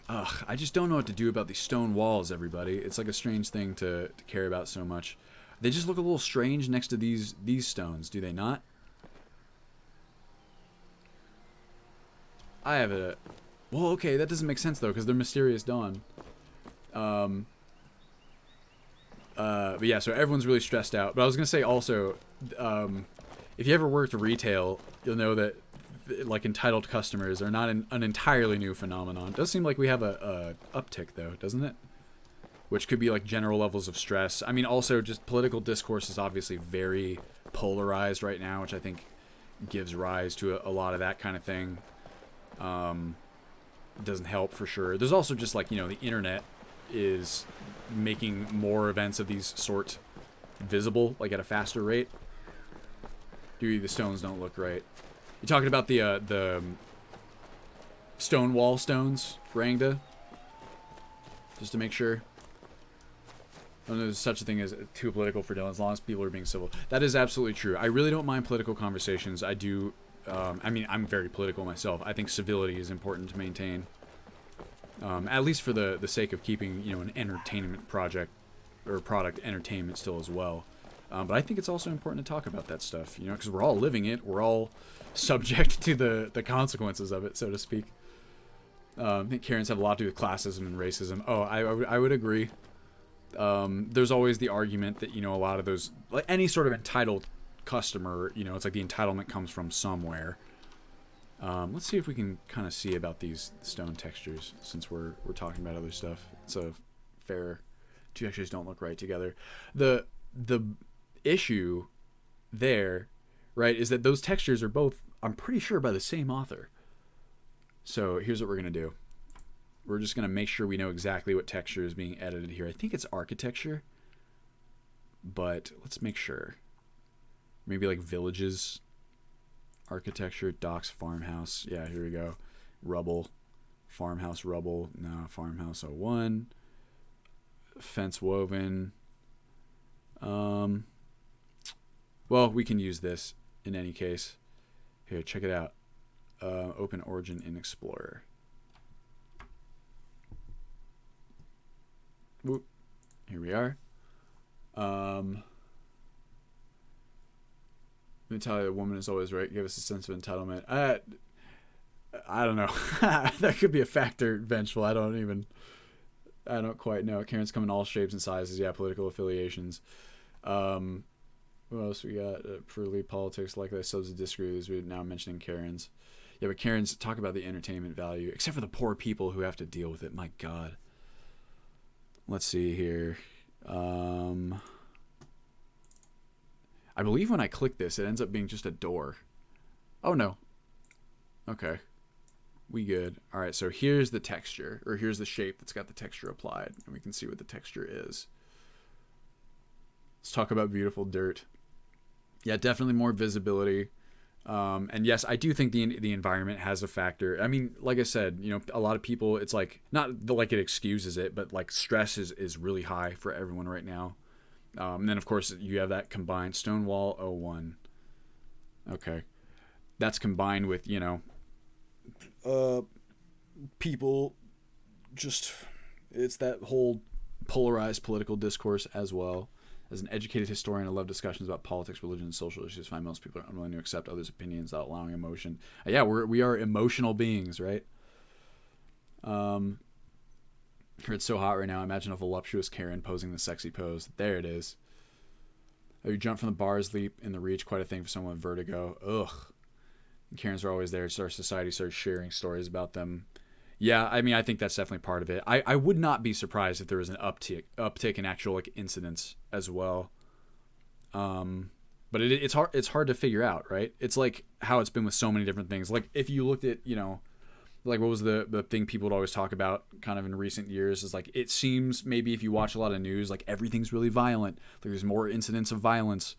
Ugh, I just don't know what to do about these stone walls, everybody. It's like a strange thing to care about so much. They just look a little strange next to these stones, do they not? I have a... Well, okay, that doesn't make sense, though, because they're Mysterious Dawn. But yeah, so everyone's really stressed out. But I was going to say also, if you ever worked retail, you'll know that like entitled customers are not an entirely new phenomenon. It does seem like we have a uptick, though, doesn't it? Which could be like general levels of stress. I mean, also just political discourse is obviously very polarized right now, which I think gives rise to a lot of that kind of thing. Doesn't help for sure. There's also just like, you know, the internet is making more events of these sort visible, like at a faster rate. Dude, the stones don't look right. You talking about the stone wall stones, Rangda? Just to make sure. I don't know there's such a thing as too political for Dylan, as long as people are being civil. That is absolutely true. I really don't mind political conversations. I do. I mean, I'm very political myself. I think civility is important to maintain. At least for the sake of keeping, you know, an entertainment project or product entertainment still as well. But I think it's also important to talk about that stuff, you know, because we're all living it. We're all subject to the consequences of it, so to speak. I think Karens have a lot to do with classism and racism. Oh, I would agree. There's always the argument that, you know, a lot of those, like any sort of entitled customer, you know, it's like the entitlement comes from somewhere. Let's see if we can kind of see about these stone textures, since we're talking about other stuff. It's a fair... Two textures don't look right together. The issue there, right, is that those textures are both, I'm pretty sure, by the same author. So here's what we're going to do. We're just going to make sure we know exactly what texture is being edited here. I think it's architecture, but let's make sure. Maybe like villages, architecture, docks, farmhouse. Yeah, here we go. Rubble, farmhouse, rubble. No, farmhouse 01. fence woven. Well, we can use this in any case. Here, check it out. Open origin in Explorer. Whoop. Here we are. Mentality of a woman is always right. Give us a sense of entitlement. I don't know. That could be a factor, Vengeful. I don't quite know. Karen's come in all shapes and sizes. Yeah, political affiliations. What else we got? For lead politics, like the subs of disagree. We're now mentioning Karen's. Yeah, but Karen's talk about the entertainment value, except for the poor people who have to deal with it. My God. Let's see here. I believe when I click this, it ends up being just a door. Oh, no. Okay. We good. All right, so here's the texture, or here's the shape that's got the texture applied, and we can see what the texture is. Let's talk about beautiful dirt. Yeah, definitely more visibility. And yes, I do think the environment has a factor. I mean, like I said, you know, a lot of people, it's like, not like it excuses it, but like stress is really high for everyone right now. And then, of course, you have that combined Stonewall 01. Okay. That's combined with, you know, people just, it's that whole polarized political discourse as well. As an educated historian, I love discussions about politics, religion, and social issues. I find most people are unwilling to accept others' opinions without allowing emotion. Yeah, we are emotional beings, right? It's so hot right now. Imagine a voluptuous Karen posing the sexy pose. There it is. Oh, you jump from the bars, leap in the reach. Quite a thing for someone with vertigo. Ugh. And Karens are always there. So our society starts sharing stories about them. Yeah, I mean, I think that's definitely part of it. I would not be surprised if there was an uptick in actual like incidents as well. But it's hard to figure out, right? It's like how it's been with so many different things. Like if you looked at, you know, like what was the thing people would always talk about kind of in recent years is like, it seems maybe if you watch a lot of news, like everything's really violent. Like there's more incidents of violence,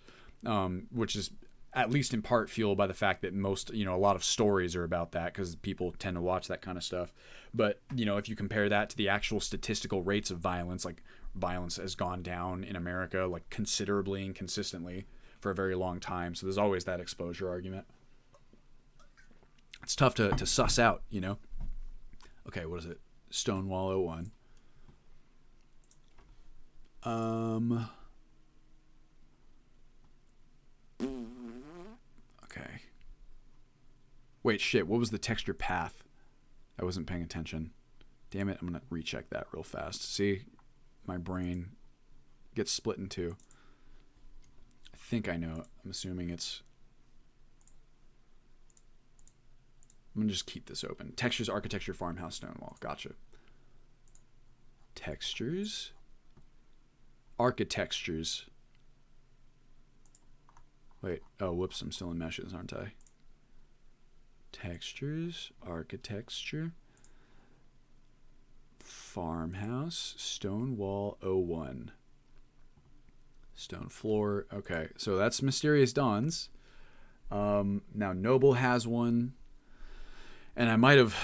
which is at least in part fueled by the fact that most, you know, a lot of stories are about that because people tend to watch that kind of stuff. But, you know, if you compare that to the actual statistical rates of violence, like violence has gone down in America like considerably and consistently for a very long time. So there's always that exposure argument. It's tough to suss out, you know? Okay, what is it? Stonewall 01. Okay. Wait, shit, what was the texture path? I wasn't paying attention. Damn it, I'm going to recheck that real fast. See? My brain gets split in two. I think I know. I'm assuming it's... I'm going to just keep this open. Textures, architecture, farmhouse, Stonewall. Gotcha. Textures. Architectures. Wait. Oh, whoops. I'm still in meshes, aren't I? Textures. Architecture. Farmhouse. Stonewall 01. Stone floor. Okay. So that's Mysterious Dawns. Now Noble has one. And I might have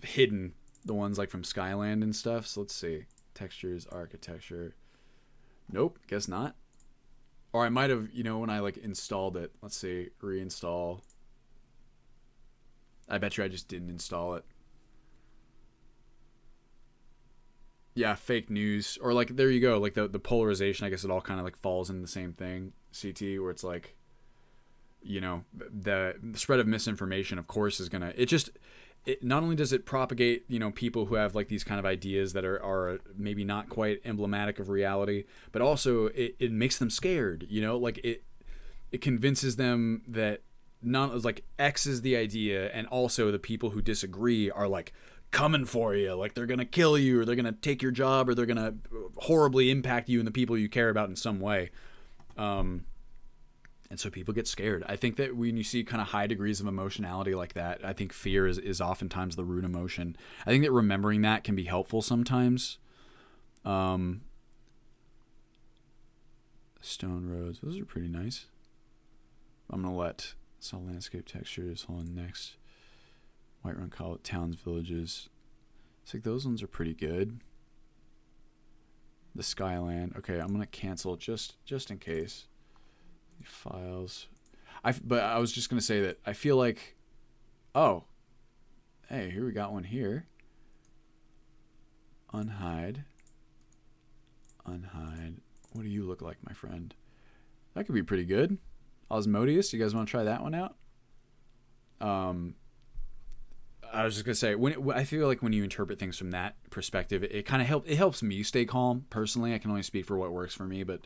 hidden the ones like from Skyland and stuff. So let's see. Textures, architecture. Nope, guess not. Or I might have, you know, when I like installed it. Let's see. Reinstall. I bet you I just didn't install it. Yeah, fake news. Or like, there you go. Like the polarization, I guess it all kind of like falls in the same thing. CT, where it's like, you know, the spread of misinformation, of course, is gonna, it not only does it propagate, you know, people who have like these kind of ideas that are maybe not quite emblematic of reality, but also it makes them scared, you know, like it convinces them that not like X is the idea, and also the people who disagree are like coming for you, like they're gonna kill you, or they're gonna take your job, or they're gonna horribly impact you and the people you care about in some way. And so people get scared. I think that when you see kind of high degrees of emotionality like that, I think fear is oftentimes the root emotion. I think that remembering that can be helpful sometimes. Stone roads, those are pretty nice. I'm going to let solid landscape textures, hold on, next. Whiterun, call it towns, villages. It's like those ones are pretty good. The Skyland. Okay, I'm gonna cancel just in case. Files. But I was just gonna say that I feel like, oh, hey, here we got one here. Unhide. What do you look like, my friend? That could be pretty good. Osmodeus, you guys want to try that one out? I was just gonna say, I feel like when you interpret things from that perspective, it kind of helps me stay calm personally. I can only speak for what works for me, but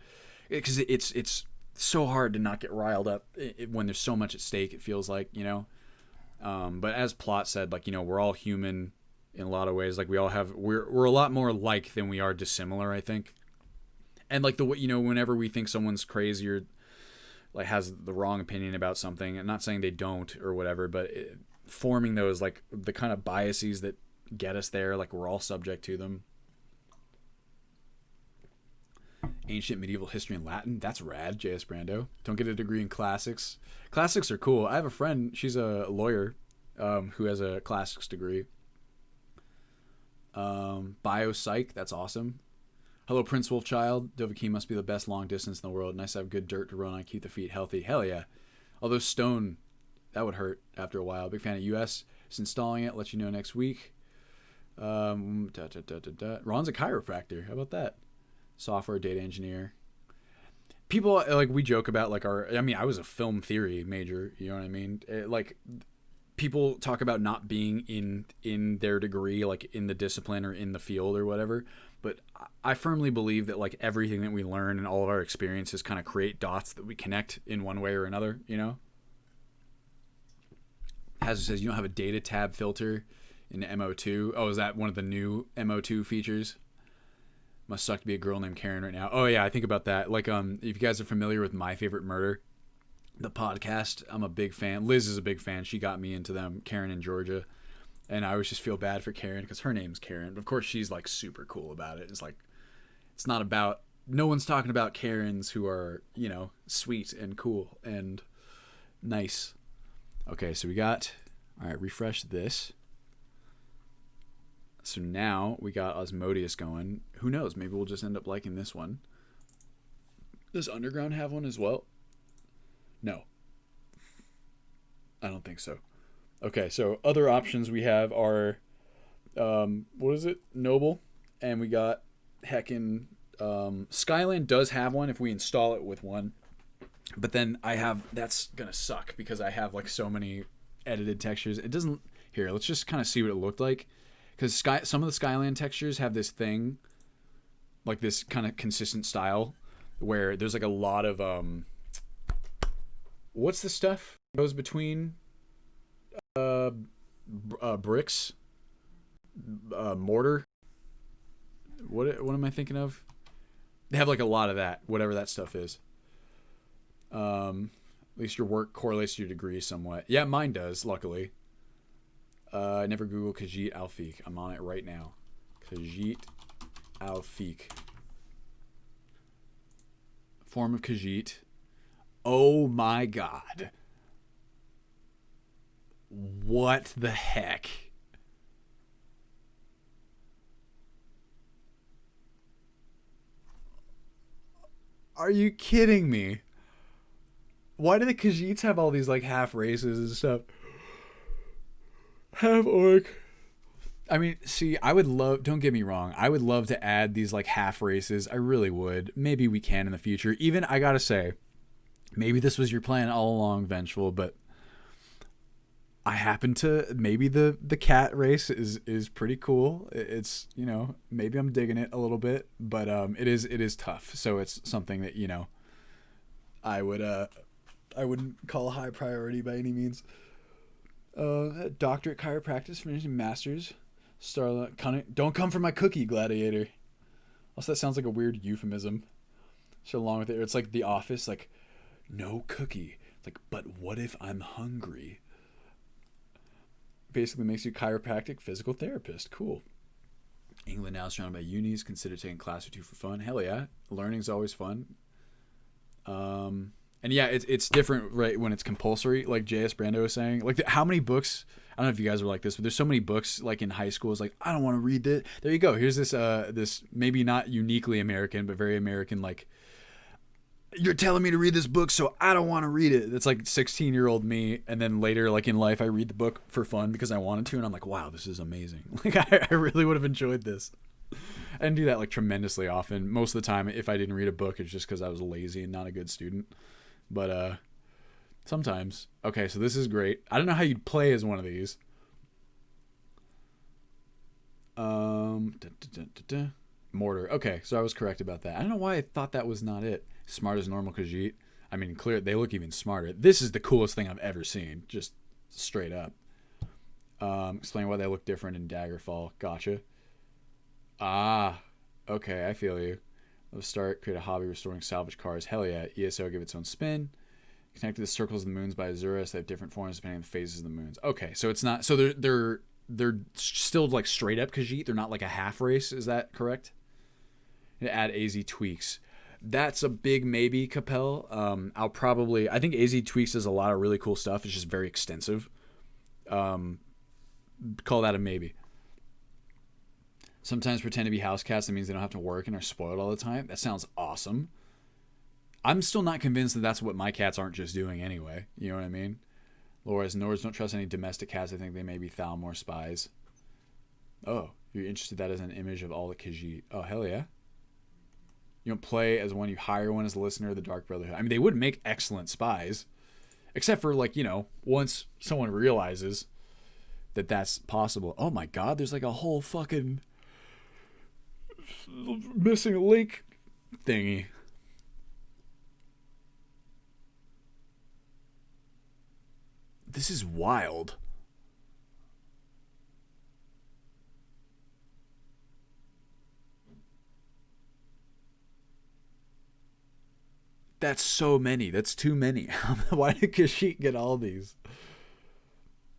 because it's so hard to not get riled up when there's so much at stake. It feels like, you know. But as Plot said, like, you know, we're all human in a lot of ways. Like we all have, we're a lot more alike than we are dissimilar, I think. And like the way, you know, whenever we think someone's crazy or like has the wrong opinion about something, I'm not saying they don't or whatever, but forming those, like the kind of biases that get us there, like we're all subject to them. Ancient medieval history and Latin, that's rad. JS Brando. Don't get a degree in classics. Classics are cool. I have a friend, she's a lawyer, who has a classics degree. Biopsych, that's awesome. Hello, Prince Wolfchild. Dovahkiin must be the best long distance in the world. Nice to have good dirt to run on, keep the feet healthy. Hell yeah. Although stone, that would hurt after a while. Big fan of US. Just installing it. Let you know next week. Ron's a chiropractor. How about that? Software data engineer. People, like, we joke about, like, I was a film theory major. You know what I mean? Like, people talk about not being in their degree, like in the discipline or in the field or whatever. But I firmly believe that, like, everything that we learn and all of our experiences kind of create dots that we connect in one way or another, you know? Hazard says you don't have a data tab filter in MO2. Oh, is that one of the new MO2 features? Must suck to be a girl named Karen right now. Oh, yeah, I think about that. Like, if you guys are familiar with My Favorite Murder, the podcast, I'm a big fan. Liz is a big fan. She got me into them, Karen in Georgia. And I always just feel bad for Karen because her name's Karen. Of course, she's like super cool about it. It's like, it's not about, no one's talking about Karens who are, you know, sweet and cool and nice. Okay, so we got, all right, refresh this. So now we got Osmodeus going. Who knows? Maybe we'll just end up liking this one. Does Underground have one as well? No. I don't think so. Okay, so other options we have are, what is it? Noble. And we got heckin' Skyland does have one if we install it with one. But then that's going to suck because I have like so many edited textures. It doesn't, here, let's just kind of see what it looked like. Because some of the Skyland textures have this thing, like this kind of consistent style where there's like a lot of, what's the stuff that goes between bricks, mortar. What am I thinking of? They have like a lot of that, whatever that stuff is. At least your work correlates to your degree somewhat. Yeah, mine does, luckily. I never Google Khajiit Al-Fiq. I'm on it right now. Khajiit Al-Fiq. Form of Khajiit. Oh my god. What the heck? Are you kidding me? Why do the Khajiits have all these like half races and stuff? Half orc. I mean, see, I would love, don't get me wrong, I would love to add these like half races. I really would. Maybe we can in the future. Even, I gotta say, maybe this was your plan all along, Vengeful, but I happen to, maybe the cat race is pretty cool. It's, you know, maybe I'm digging it a little bit, but it is tough. So it's something that, you know, I wouldn't call a high priority by any means. Doctorate chiropractic, finishing masters. Starlight, don't come for my cookie, gladiator. Also, that sounds like a weird euphemism. So along with it, it's like The Office, like, no cookie. It's like, but what if I'm hungry? Basically makes you chiropractic physical therapist. Cool. England now surrounded by unis. Consider taking a class or two for fun. Hell yeah. Learning's always fun. And yeah, it's different, right, when it's compulsory, like J.S. Brando was saying. Like, how many books, I don't know if you guys were like this, but there's so many books, like, in high school, it's like, I don't want to read this. There you go. Here's this maybe not uniquely American, but very American, like, you're telling me to read this book, so I don't want to read it. It's like 16-year-old me, and then later, like, in life, I read the book for fun because I wanted to, and I'm like, wow, this is amazing. Like, I really would have enjoyed this. I didn't do that, like, tremendously often. Most of the time, if I didn't read a book, it's just because I was lazy and not a good student. But sometimes. Okay, so this is great. I don't know how you'd play as one of these. Mortar. Okay, so I was correct about that. I don't know why I thought that was not it. Smart as normal Khajiit. I mean, clear. They look even smarter. This is the coolest thing I've ever seen. Just straight up. Explain why they look different in Daggerfall. Gotcha. Ah, okay, I feel you. Let's start. Create a hobby restoring salvage cars. Hell yeah. ESO, give its own spin. Connect to the circles of the moons by Azura. They have different forms depending on the phases of the moons. Okay, so it's not. So they're still like straight up Khajiit. They're not like a half race. Is that correct? And add AZ tweaks. That's a big maybe, Capel. I think AZ tweaks does a lot of really cool stuff. It's just very extensive. Call that a maybe. Sometimes pretend to be house cats. That means they don't have to work and are spoiled all the time. That sounds awesome. I'm still not convinced that that's what my cats aren't just doing anyway. You know what I mean? Laura's Nords don't trust any domestic cats. I think they may be Thalmor spies. Oh, you're interested that as an image of all the Khajiit. Oh, hell yeah. You don't play as one, you hire one as a listener of the Dark Brotherhood. I mean, they would make excellent spies. Except for, like, you know, once someone realizes that that's possible. Oh my god, there's like a whole fucking missing link thingy. This is wild. That's so many. That's too many. Why did Kashyyyk get all these?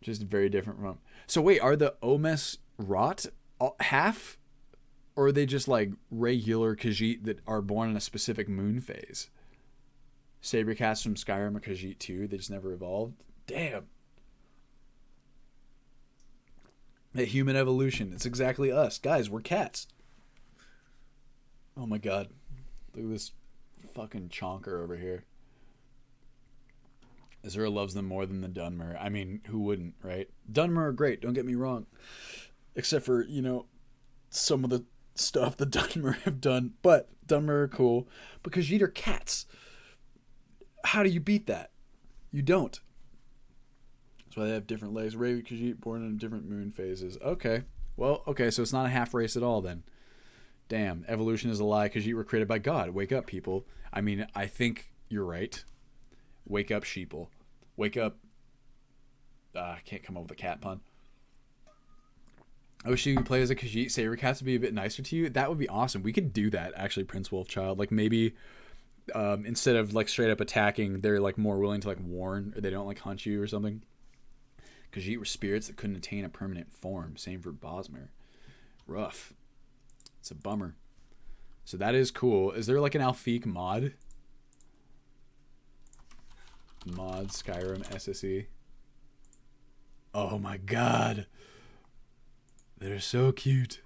Just very different from. So wait, are the Omes rot half? Or are they just like regular Khajiit that are born in a specific moon phase? Sabercats from Skyrim are Khajiit too. They just never evolved. Damn. That human evolution. It's exactly us. Guys, we're cats. Oh my god. Look at this fucking chonker over here. Azura loves them more than the Dunmer. I mean, who wouldn't, right? Dunmer are great, don't get me wrong. Except for, you know, some of the stuff the Dunmer have done. But Dunmer are cool. Because Khajiit are cats. How do you beat that? You don't. That's why they have different legs. Raven Khajiit born in different moon phases. Okay. Well, okay, so it's not a half race at all then. Damn, evolution is a lie. Khajiit were created by God. Wake up, people. I mean, I think you're right. Wake up, sheeple. Wake up. I can't come up with a cat pun. I wish you could play as a Khajiit. Saber cats would be a bit nicer to you. That would be awesome. We could do that, actually, Prince Wolfchild. Like, maybe instead of, like, straight up attacking, they're, like, more willing to, like, warn, or they don't, like, hunt you or something. Khajiit were spirits that couldn't attain a permanent form. Same for Bosmer. Rough. It's a bummer. So that is cool. Is there, like, an Alfiq mod? Mod Skyrim SSE. Oh my god. They're so cute.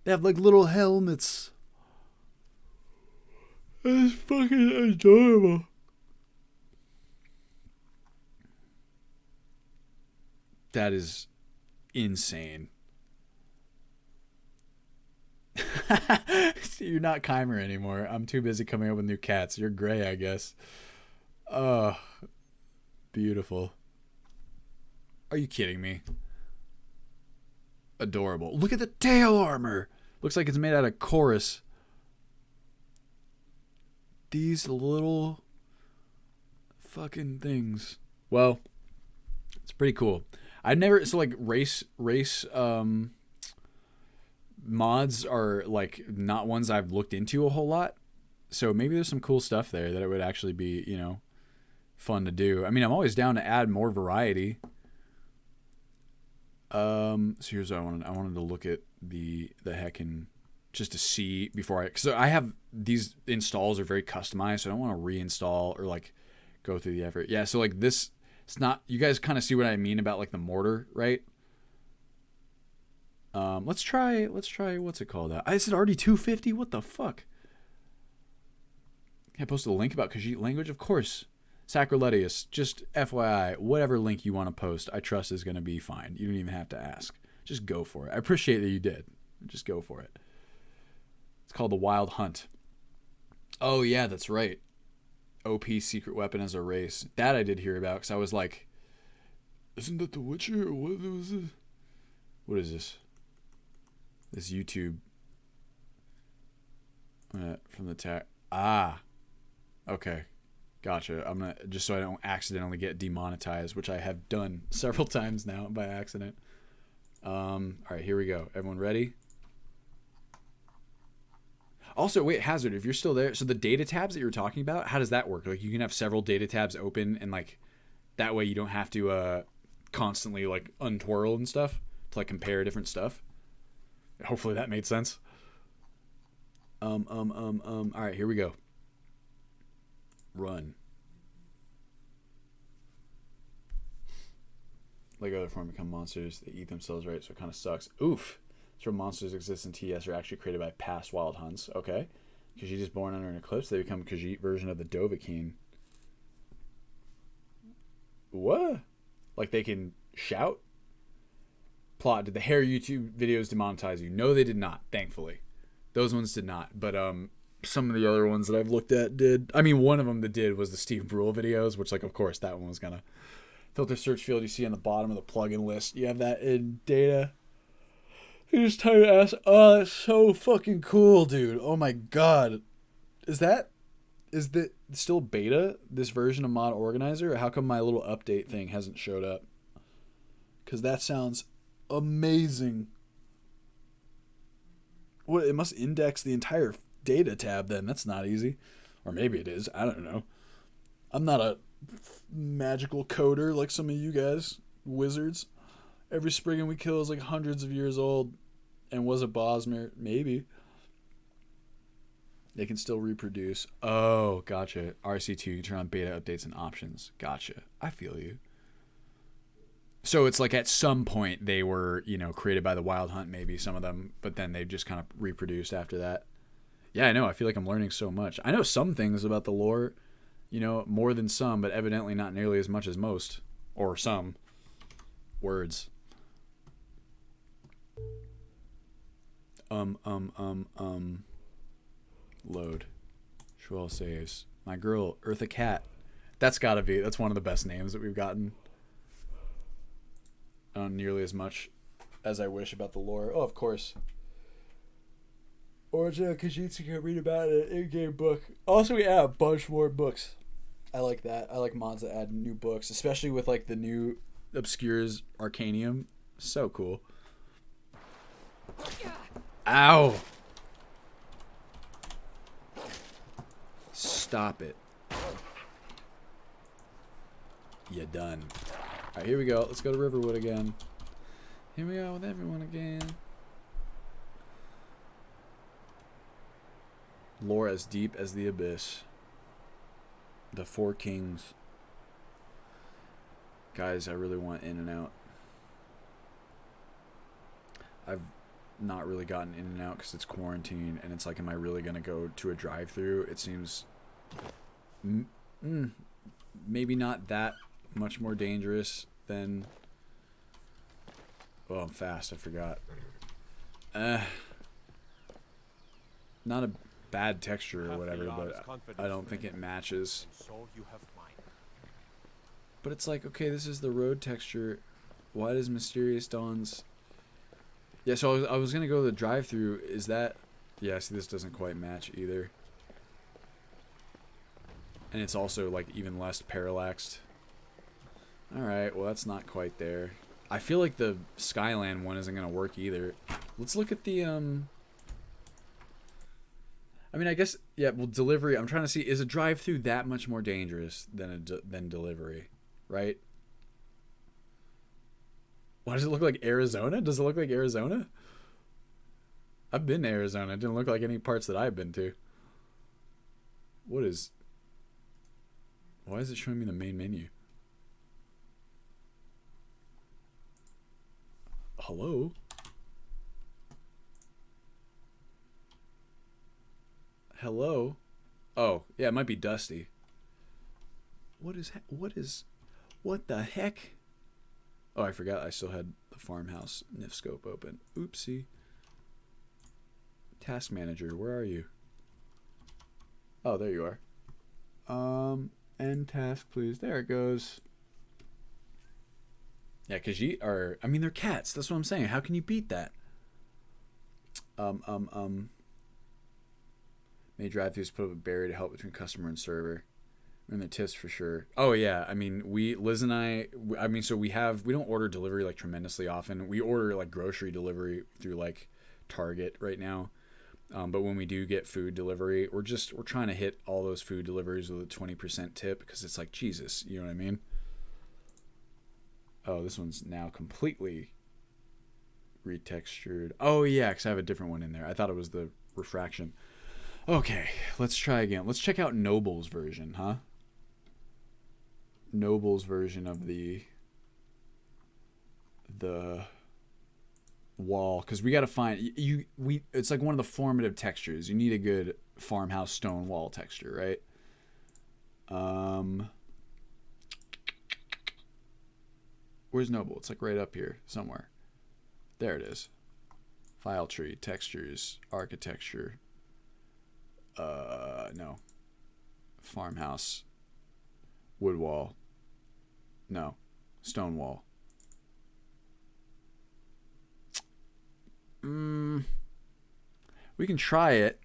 They have like little helmets. That's fucking adorable. That is insane. You're not Chimer anymore. I'm too busy coming up with new cats. You're gray, I guess. Oh, beautiful. Are you kidding me? Adorable. Look at the tail armor. Looks like it's made out of chorus. These little fucking things. Well, it's pretty cool. I've never, so like race mods are like not ones I've looked into a whole lot. So maybe there's some cool stuff there that it would actually be, you know, fun to do. I mean, I'm always down to add more variety. So here's what I wanted to look at the heckin' just to see before so I have these installs are very customized, so I don't want to reinstall or like go through the effort. Yeah, so like this, it's not, you guys kind of see what I mean about like the mortar, right? Let's try, what's it called? I said already 250? What the fuck? I posted a link about Khajiit language? Of course. Sacriletius, just FYI, whatever link you want to post, I trust is going to be fine. You don't even have to ask. Just go for it. I appreciate that you did. Just go for it. It's called the Wild Hunt. Oh, yeah, that's right. OP secret weapon as a race. That I did hear about because I was like, isn't that The Witcher? Or what was this? What is this? This YouTube. From the tag. Ah. Okay. Gotcha. I'm going to, just so I don't accidentally get demonetized, which I have done several times now by accident. All right, here we go. Everyone ready? Also, wait, Hazard, if you're still there, so the data tabs that you were talking about, how does that work? Like, you can have several data tabs open, and like that way you don't have to constantly like untwirl and stuff to like compare different stuff. Hopefully that made sense. All right, here we go. Run. Like other form become monsters, they eat themselves, right? So it kind of sucks. Oof. So monsters exist in TS are actually created by past wild hunts. Okay. Khajiit is born under an eclipse. They become Khajiit version of the Dovahkiin. What? Like they can shout? Plot. Did the hair YouTube videos demonetize you? No, they did not, thankfully. Those ones did not. But some of the other ones that I've looked at did. I mean, one of them that did was the Steve Brule videos, which, like, of course, that one was gonna. Filter search field you see on the bottom of the plugin list. You have that in data. You just type ask. Oh, that's so fucking cool, dude. Oh my god. Is the still beta, this version of Mod Organizer? Or how come my little update thing hasn't showed up? Because that sounds amazing. Well, it must index the entire data tab then. That's not easy. Or maybe it is. I don't know. I'm not a magical coder like some of you guys. Wizards. Every Spriggan we kill is like hundreds of years old and was a Bosmer. Maybe. They can still reproduce. Oh, gotcha. RC2, you turn on beta updates and options. Gotcha. I feel you. So it's like at some point they were, created by the Wild Hunt, maybe some of them, but then they just kind of reproduced after that. Yeah, I know. I feel like I'm learning so much. I know some things about the lore, more than some, but evidently not nearly as much as most. Or some. Words. Load. Shuel saves. My girl, Eartha Cat. That's one of the best names that we've gotten. I don't nearly as much as I wish about the lore. Oh, of course. Origin of Khajiit, you can read about it in-game book. Also, we add a bunch more books. I like that. I like mods that add new books, especially with like the new Obscures Arcanium. So cool. Ow! Stop it. You done. Alright, here we go. Let's go to Riverwood again. Here we go with everyone again. Lore as deep as the abyss. The Four Kings. Guys, I really want In and Out. I've not really gotten In and Out because it's quarantine, and it's like, am I really going to go to a drive-thru? It seems maybe not that much more dangerous than... Oh, I'm fast. I forgot. Not a bad texture or whatever, but I don't think it matches. But it's like, okay, this is the road texture. Why does Mysterious Dawns... Yeah, so I was going to go to the drive-thru. Is that... Yeah, see, this doesn't quite match either. And it's also, like, even less parallaxed. Alright, well, that's not quite there. I feel like the Skyland one isn't going to work either. Let's look at the, I mean, I guess, yeah, well, delivery, I'm trying to see, is a drive-thru that much more dangerous than than delivery, right? Why does it look like Arizona? Does it look like Arizona? I've been to Arizona. It didn't look like any parts that I've been to. What Why is it showing me the main menu? Hello? Hello? Oh, yeah, it might be Dusty. What the heck? Oh, I forgot I still had the farmhouse NIF scope open. Oopsie. Task manager, where are you? Oh, there you are. End task, please. There it goes. Yeah, because I mean, they're cats. That's what I'm saying. How can you beat that? May drive-thrus put up a barrier to help between customer and server. And the tips for sure. Oh yeah, I mean, Liz and I mean, so we don't order delivery like tremendously often. We order like grocery delivery through like Target right now. But when we do get food delivery, we're trying to hit all those food deliveries with a 20% tip because it's like, Jesus, you know what I mean? Oh, this one's now completely retextured. Oh yeah, because I have a different one in there. I thought it was the refraction. Okay, let's try again. Let's check out Noble's version, huh? Noble's version of the wall, because we got to find it's like one of the formative textures. You need a good farmhouse stone wall texture, right? Where's Noble? It's like right up here somewhere. There it is. File tree, textures, architecture. No. Farmhouse. Wood wall. No. Stone wall. We can try it.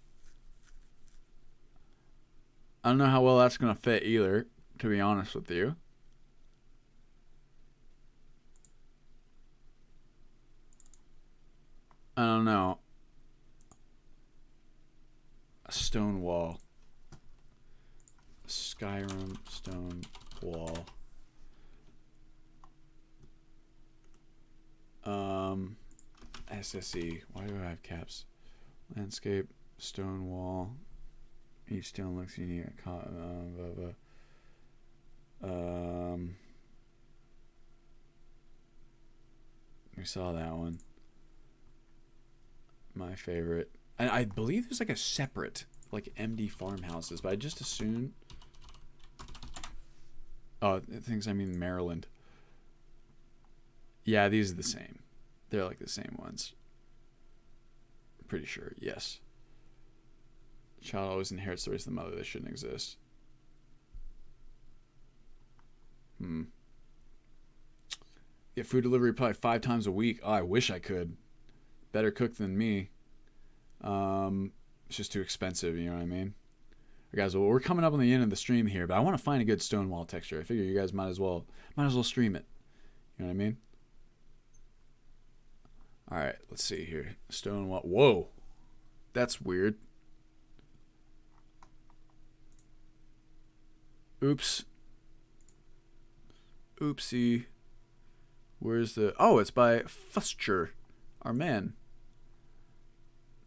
I don't know how well that's going to fit either, to be honest with you. I don't know. A stone wall. Skyrim stone wall. SSE. Why do I have caps? Landscape, stone wall. Each stone looks unique. We saw that one. My favorite. And I believe there's like a separate, like MD farmhouses, but I just assumed. Oh, things I mean Maryland. Yeah, these are the same. They're like the same ones. Pretty sure, yes. The child always inherits the race of the mother. That shouldn't exist. Get food delivery probably 5 times a week. Oh, I wish I could. Better cook than me. It's just too expensive, you know what I mean? Guys, well, we're coming up on the end of the stream here, but I want to find a good stone wall texture. I figure you guys might as well stream it. You know what I mean? All right, let's see here. Stone wall. Whoa, that's weird. Oops. Oopsie. Where's the? Oh, it's by Fuster, our man.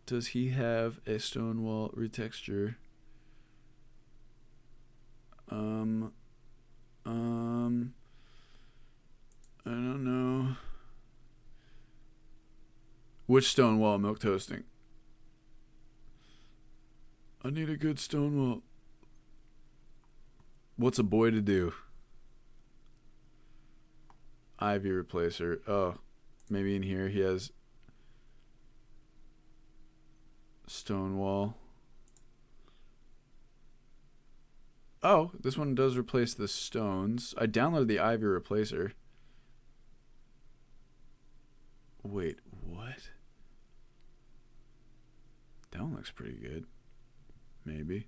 Does he have a stone wall retexture? I don't know. Which stone wall? Milk toasting. I need a good stone wall. What's a boy to do? Ivy replacer. Oh, maybe in here he has stone wall. Oh, this one does replace the stones. I downloaded the Ivy replacer. Wait, what? That one looks pretty good. Maybe.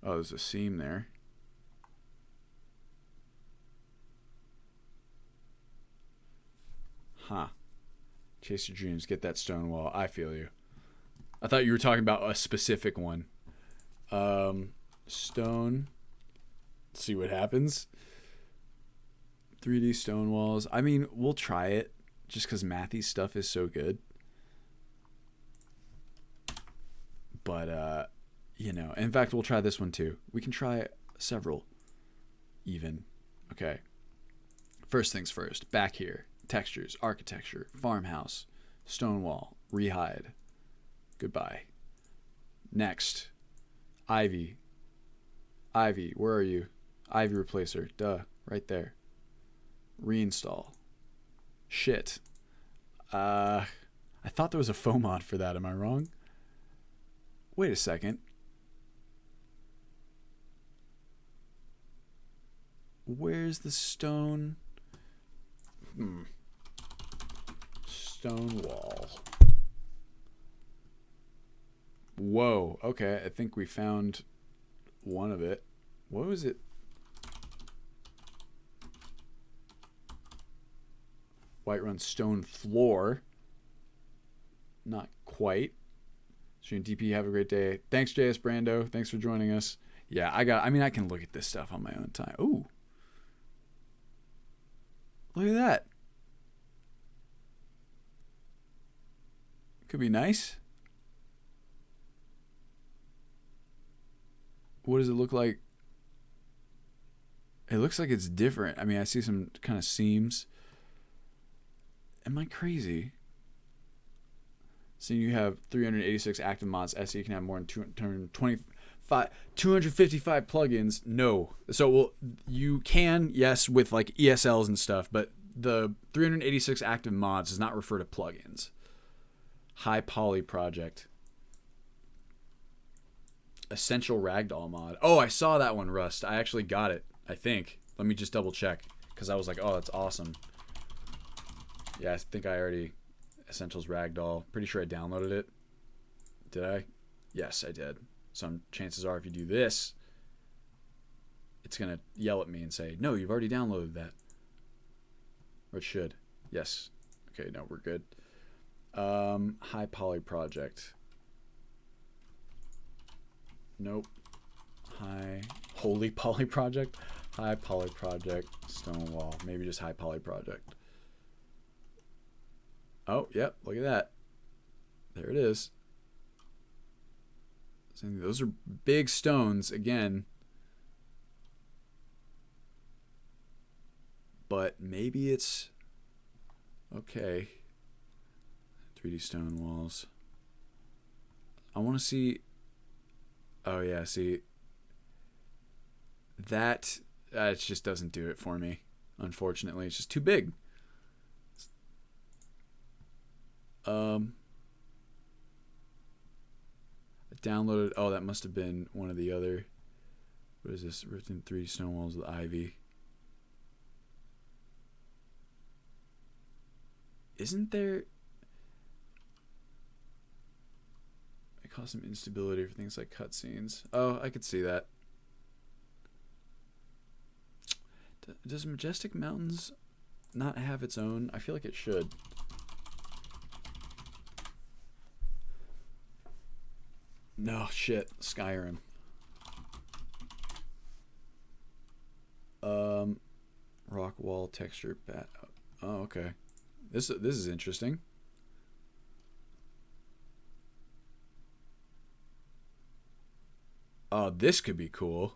Oh, there's a seam there. Huh. Chase your dreams. Get that stone wall. I feel you. I thought you were talking about a specific one. Stone. Let's see what happens. 3D stone walls. I mean, we'll try it just because Matthew's stuff is so good. But, you know, in fact, we'll try this one too. We can try several. even. Okay. First things first. Back here. Textures, architecture, farmhouse, stone wall, rehide. Goodbye. Next. Ivy. Ivy, where are you? Ivy replacer. Duh. Right there. Reinstall. Shit. I thought there was a foam mod for that. Am I wrong? Wait a second. Where's the stone? Stone wall. Whoa. Okay, I think we found one of it. What was it? Whiterun stone floor. Not quite. Stream DP, have a great day. Thanks, JS Brando. Thanks for joining us. Yeah, I can look at this stuff on my own time. Ooh. Look at that. Could be nice. What does it look like? It looks like it's different. I mean, I see some kind of seams. Am I crazy? So you have 386 active mods. SE can have more than 255 plugins. No. So well, you can, yes, with like ESLs and stuff, but the 386 active mods does not refer to plugins. High Poly project. Essential Ragdoll mod. Oh, I saw that one, Rust. I actually got it, I think. Let me just double check, because I was like, oh, that's awesome. Yeah, I think I already... Essentials Ragdoll. Pretty sure I downloaded it. Did I? Yes, I did. Some chances are if you do this, it's going to yell at me and say, no, you've already downloaded that. Or it should. Yes. Okay, no, we're good. High Poly project. Nope. Holy Poly project? High Poly project. Stonewall. Maybe just High Poly project. Oh, yep, look at that. There it is. So those are big stones, again. But maybe it's... Okay. 3D stone walls. I want to see... Oh, yeah, see... That... it just doesn't do it for me, unfortunately. It's just too big. I downloaded. Oh, that must have been one of the other. What is this? Written 3D stone walls with ivy. Isn't there? It caused some instability for things like cutscenes. Oh, I could see that. Does Majestic Mountains not have its own? I feel like it should. No, shit. Skyrim. Rock wall texture bat. Oh, okay. This is interesting. Oh, this could be cool.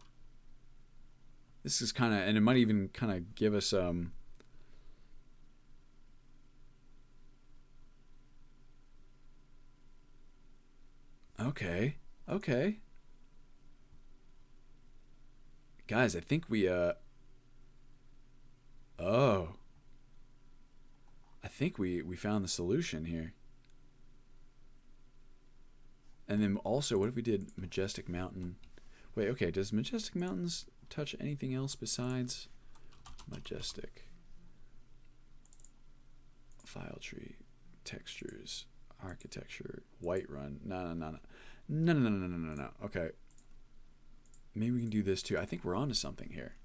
This is kind of, and it might even kind of give us Okay. Okay. Guys, I think we oh. I think we found the solution here. And then also, what if we did Majestic Mountain? Wait, okay, does Majestic Mountains touch anything else besides Majestic? File tree, textures, architecture, Whiterun. No. Okay. Maybe we can do this too. I think we're onto something here.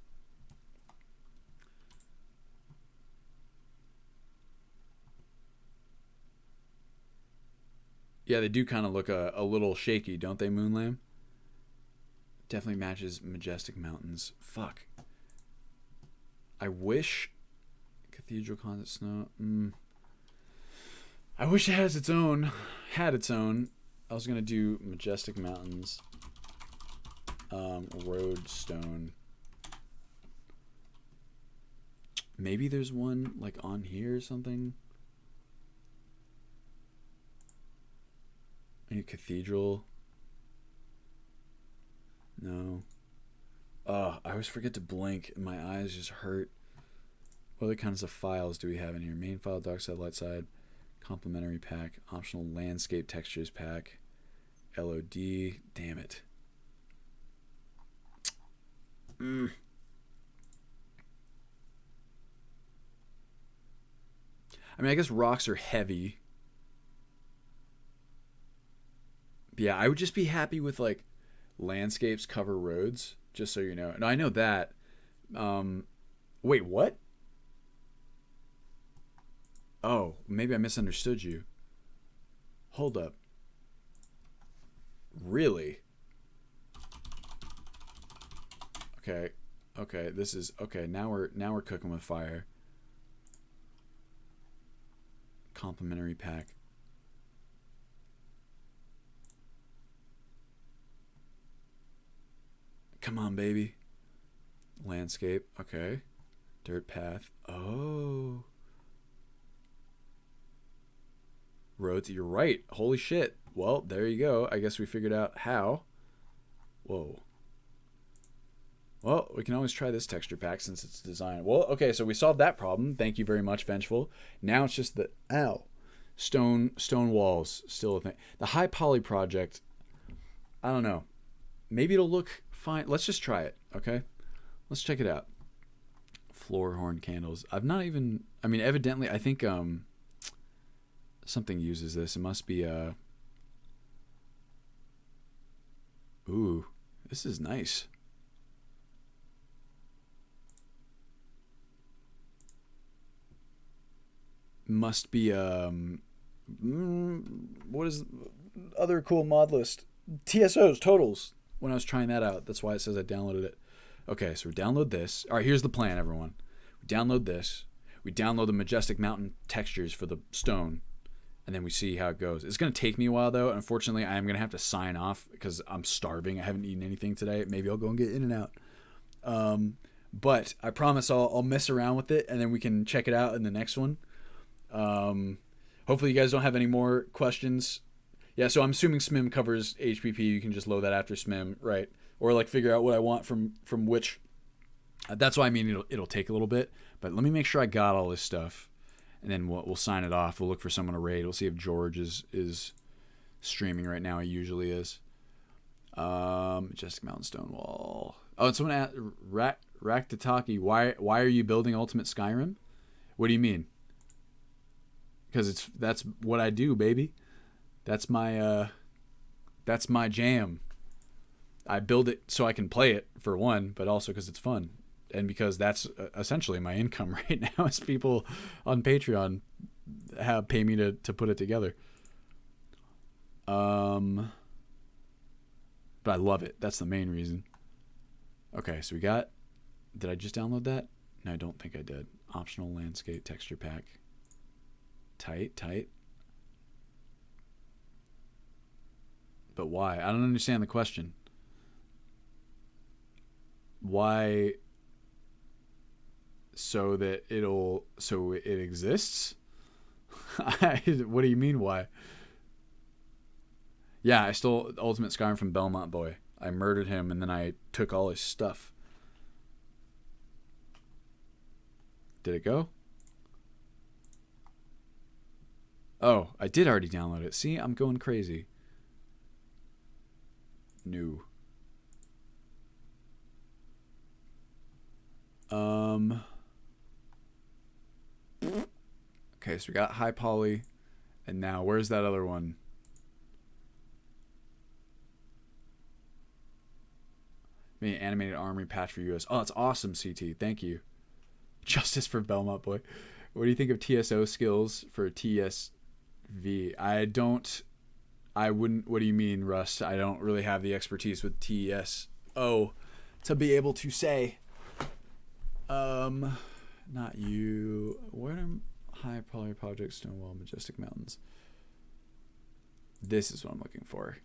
Yeah, they do kind of look a little shaky, don't they, Moonlam? Definitely matches Majestic Mountains. Fuck. I wish Cathedral Concept Snow. I wish it has its own. Had its own. I was gonna do Majestic Mountains. Road Stone. Maybe there's one like on here or something. Any cathedral? No. Oh, I always forget to blink and my eyes just hurt. What other kinds of files do we have in here? Main file, dark side, light side, complementary pack, optional landscape textures pack, LOD. Damn it. I mean, I guess rocks are heavy. But yeah, I would just be happy with like landscapes cover roads, just so you know. No, I know that. Wait, what? Oh, maybe I misunderstood you. Hold up. Really? Okay. Okay, this is okay. Now we're cooking with fire. Complimentary pack. Come on, baby. Landscape. Okay. Dirt path. Oh. Roads. You're right. Holy shit. Well, there you go. I guess we figured out how. Whoa. Well, we can always try this texture pack since it's designed. Well, okay, so we solved that problem. Thank you very much, Vengeful. Now it's just the stone walls still a thing. The high poly project, I don't know. Maybe it'll look fine. Let's just try it, okay? Let's check it out. Floor horn candles. I've not even, I mean, evidently I think something uses this. It must be ooh, this is nice. Must be what is other cool mod list? TSOs, totals. When I was trying that out, that's why it says I downloaded it. Okay, so we download this. All right, here's the plan, everyone. We download this. We download the Majestic Mountain textures for the stone, and then we see how it goes. It's going to take me a while, though. Unfortunately, I am going to have to sign off because I'm starving. I haven't eaten anything today. Maybe I'll go and get in and out. But I promise I'll mess around with it, and then we can check it out in the next one. Hopefully you guys don't have any more questions. Yeah, so I'm assuming SMIM covers HPP. You can just load that after SMIM, right? Or like figure out what I want from which. That's why I mean it'll take a little bit. But let me make sure I got all this stuff, and then we'll sign it off. We'll look for someone to raid. We'll see if George is streaming right now. He usually is. Majestic Mountain Stonewall. Oh, and someone asked Raktataki, why are you building Ultimate Skyrim? What do you mean? Because that's what I do, baby. That's my jam. I build it so I can play it for one, but also because it's fun, and because that's essentially my income right now. Is people on Patreon pay me to put it together. But I love it. That's the main reason. Okay, so we got. Did I just download that? No, I don't think I did. Optional landscape texture pack. Tight. But why? I don't understand the question. Why? So it exists? What do you mean why? Yeah, I stole Ultimate Skyrim from Belmont Boy. I murdered him and then I took all his stuff. Did it go? Oh, I did already download it. See, I'm going crazy. New. Okay, so we got high poly, and now where's that other one? Maybe an animated armory patch for US. Oh, it's awesome, CT. Thank you. Justice for Belmont Boy. What do you think of TSO skills for TSV? I wouldn't. What do you mean, Rust? I don't really have the expertise with TSO to be able to say. Not you. What are high poly project Stonewall Majestic Mountains? This is what I'm looking for.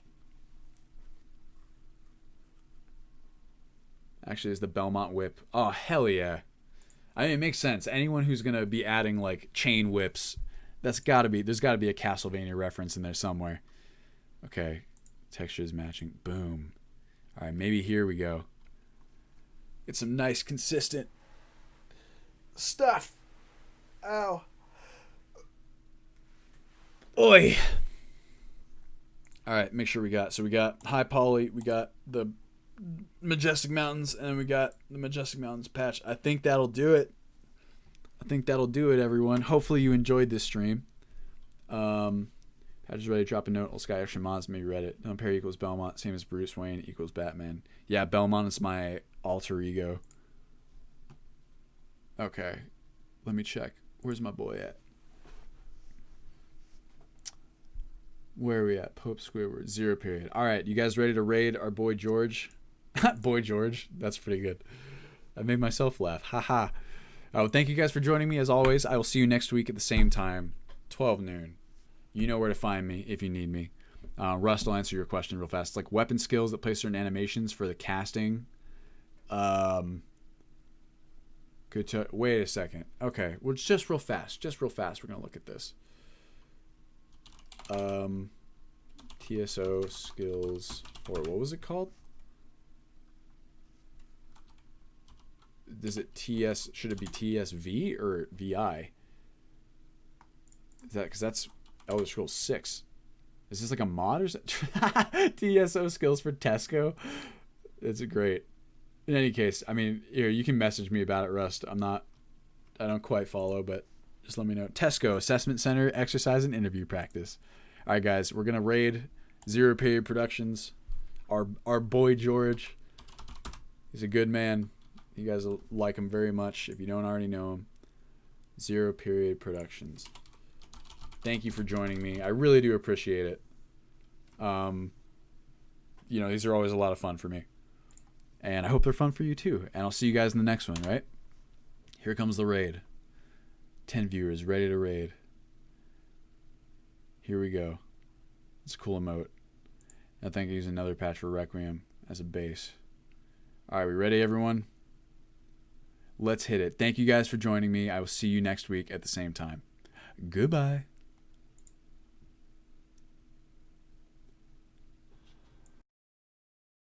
Actually, it's the Belmont Whip. Oh, hell yeah. I mean, it makes sense. Anyone who's gonna be adding like chain whips, there's got to be a Castlevania reference in there somewhere. Okay, texture is matching. Boom. All right, maybe here we go. Get some nice consistent stuff. Ow. Oi. All right, make sure we got high poly, we got the Majestic Mountains, and we got the Majestic Mountains patch. I think that'll do it. Everyone. Hopefully you enjoyed this stream. I just ready to drop a note. Old Sky Extra Mods maybe read it. Don't Perry equals Belmont, same as Bruce Wayne equals Batman. Yeah, Belmont is my alter ego. Okay, let me check. Where's my boy at? Where are we at? Pope Squidward, 0 period. All right, you guys ready to raid our boy George? Boy George, that's pretty good. I made myself laugh. Haha. Oh, thank you guys for joining me as always. I will see you next week at the same time, 12 noon. You know where to find me if you need me. Rust will answer your question real fast. It's like weapon skills that play certain animations for the casting. Wait a second. Okay, well, just real fast. We're gonna look at this. TSO skills, or what was it called? Does it TS? Should it be TSV or VI? Is that because that's Elder Scrolls 6? Is this like a mod or something? TSO skills for Tesco. It's great. In any case, I mean, here you can message me about it, Rust. I don't quite follow, but just let me know. Tesco Assessment Center, exercise and interview practice. All right, guys, we're gonna raid 0 period Productions. Our boy George. He's a good man. You guys will like him very much if you don't already know him. 0 period Productions. Thank you for joining me. I really do appreciate it. These are always a lot of fun for me. And I hope they're fun for you too. And I'll see you guys in the next one, right? Here comes the raid. 10 viewers ready to raid. Here we go. It's a cool emote. I think I use another patch for Requiem as a base. All right, we ready, everyone? Let's hit it. Thank you guys for joining me. I will see you next week at the same time. Goodbye.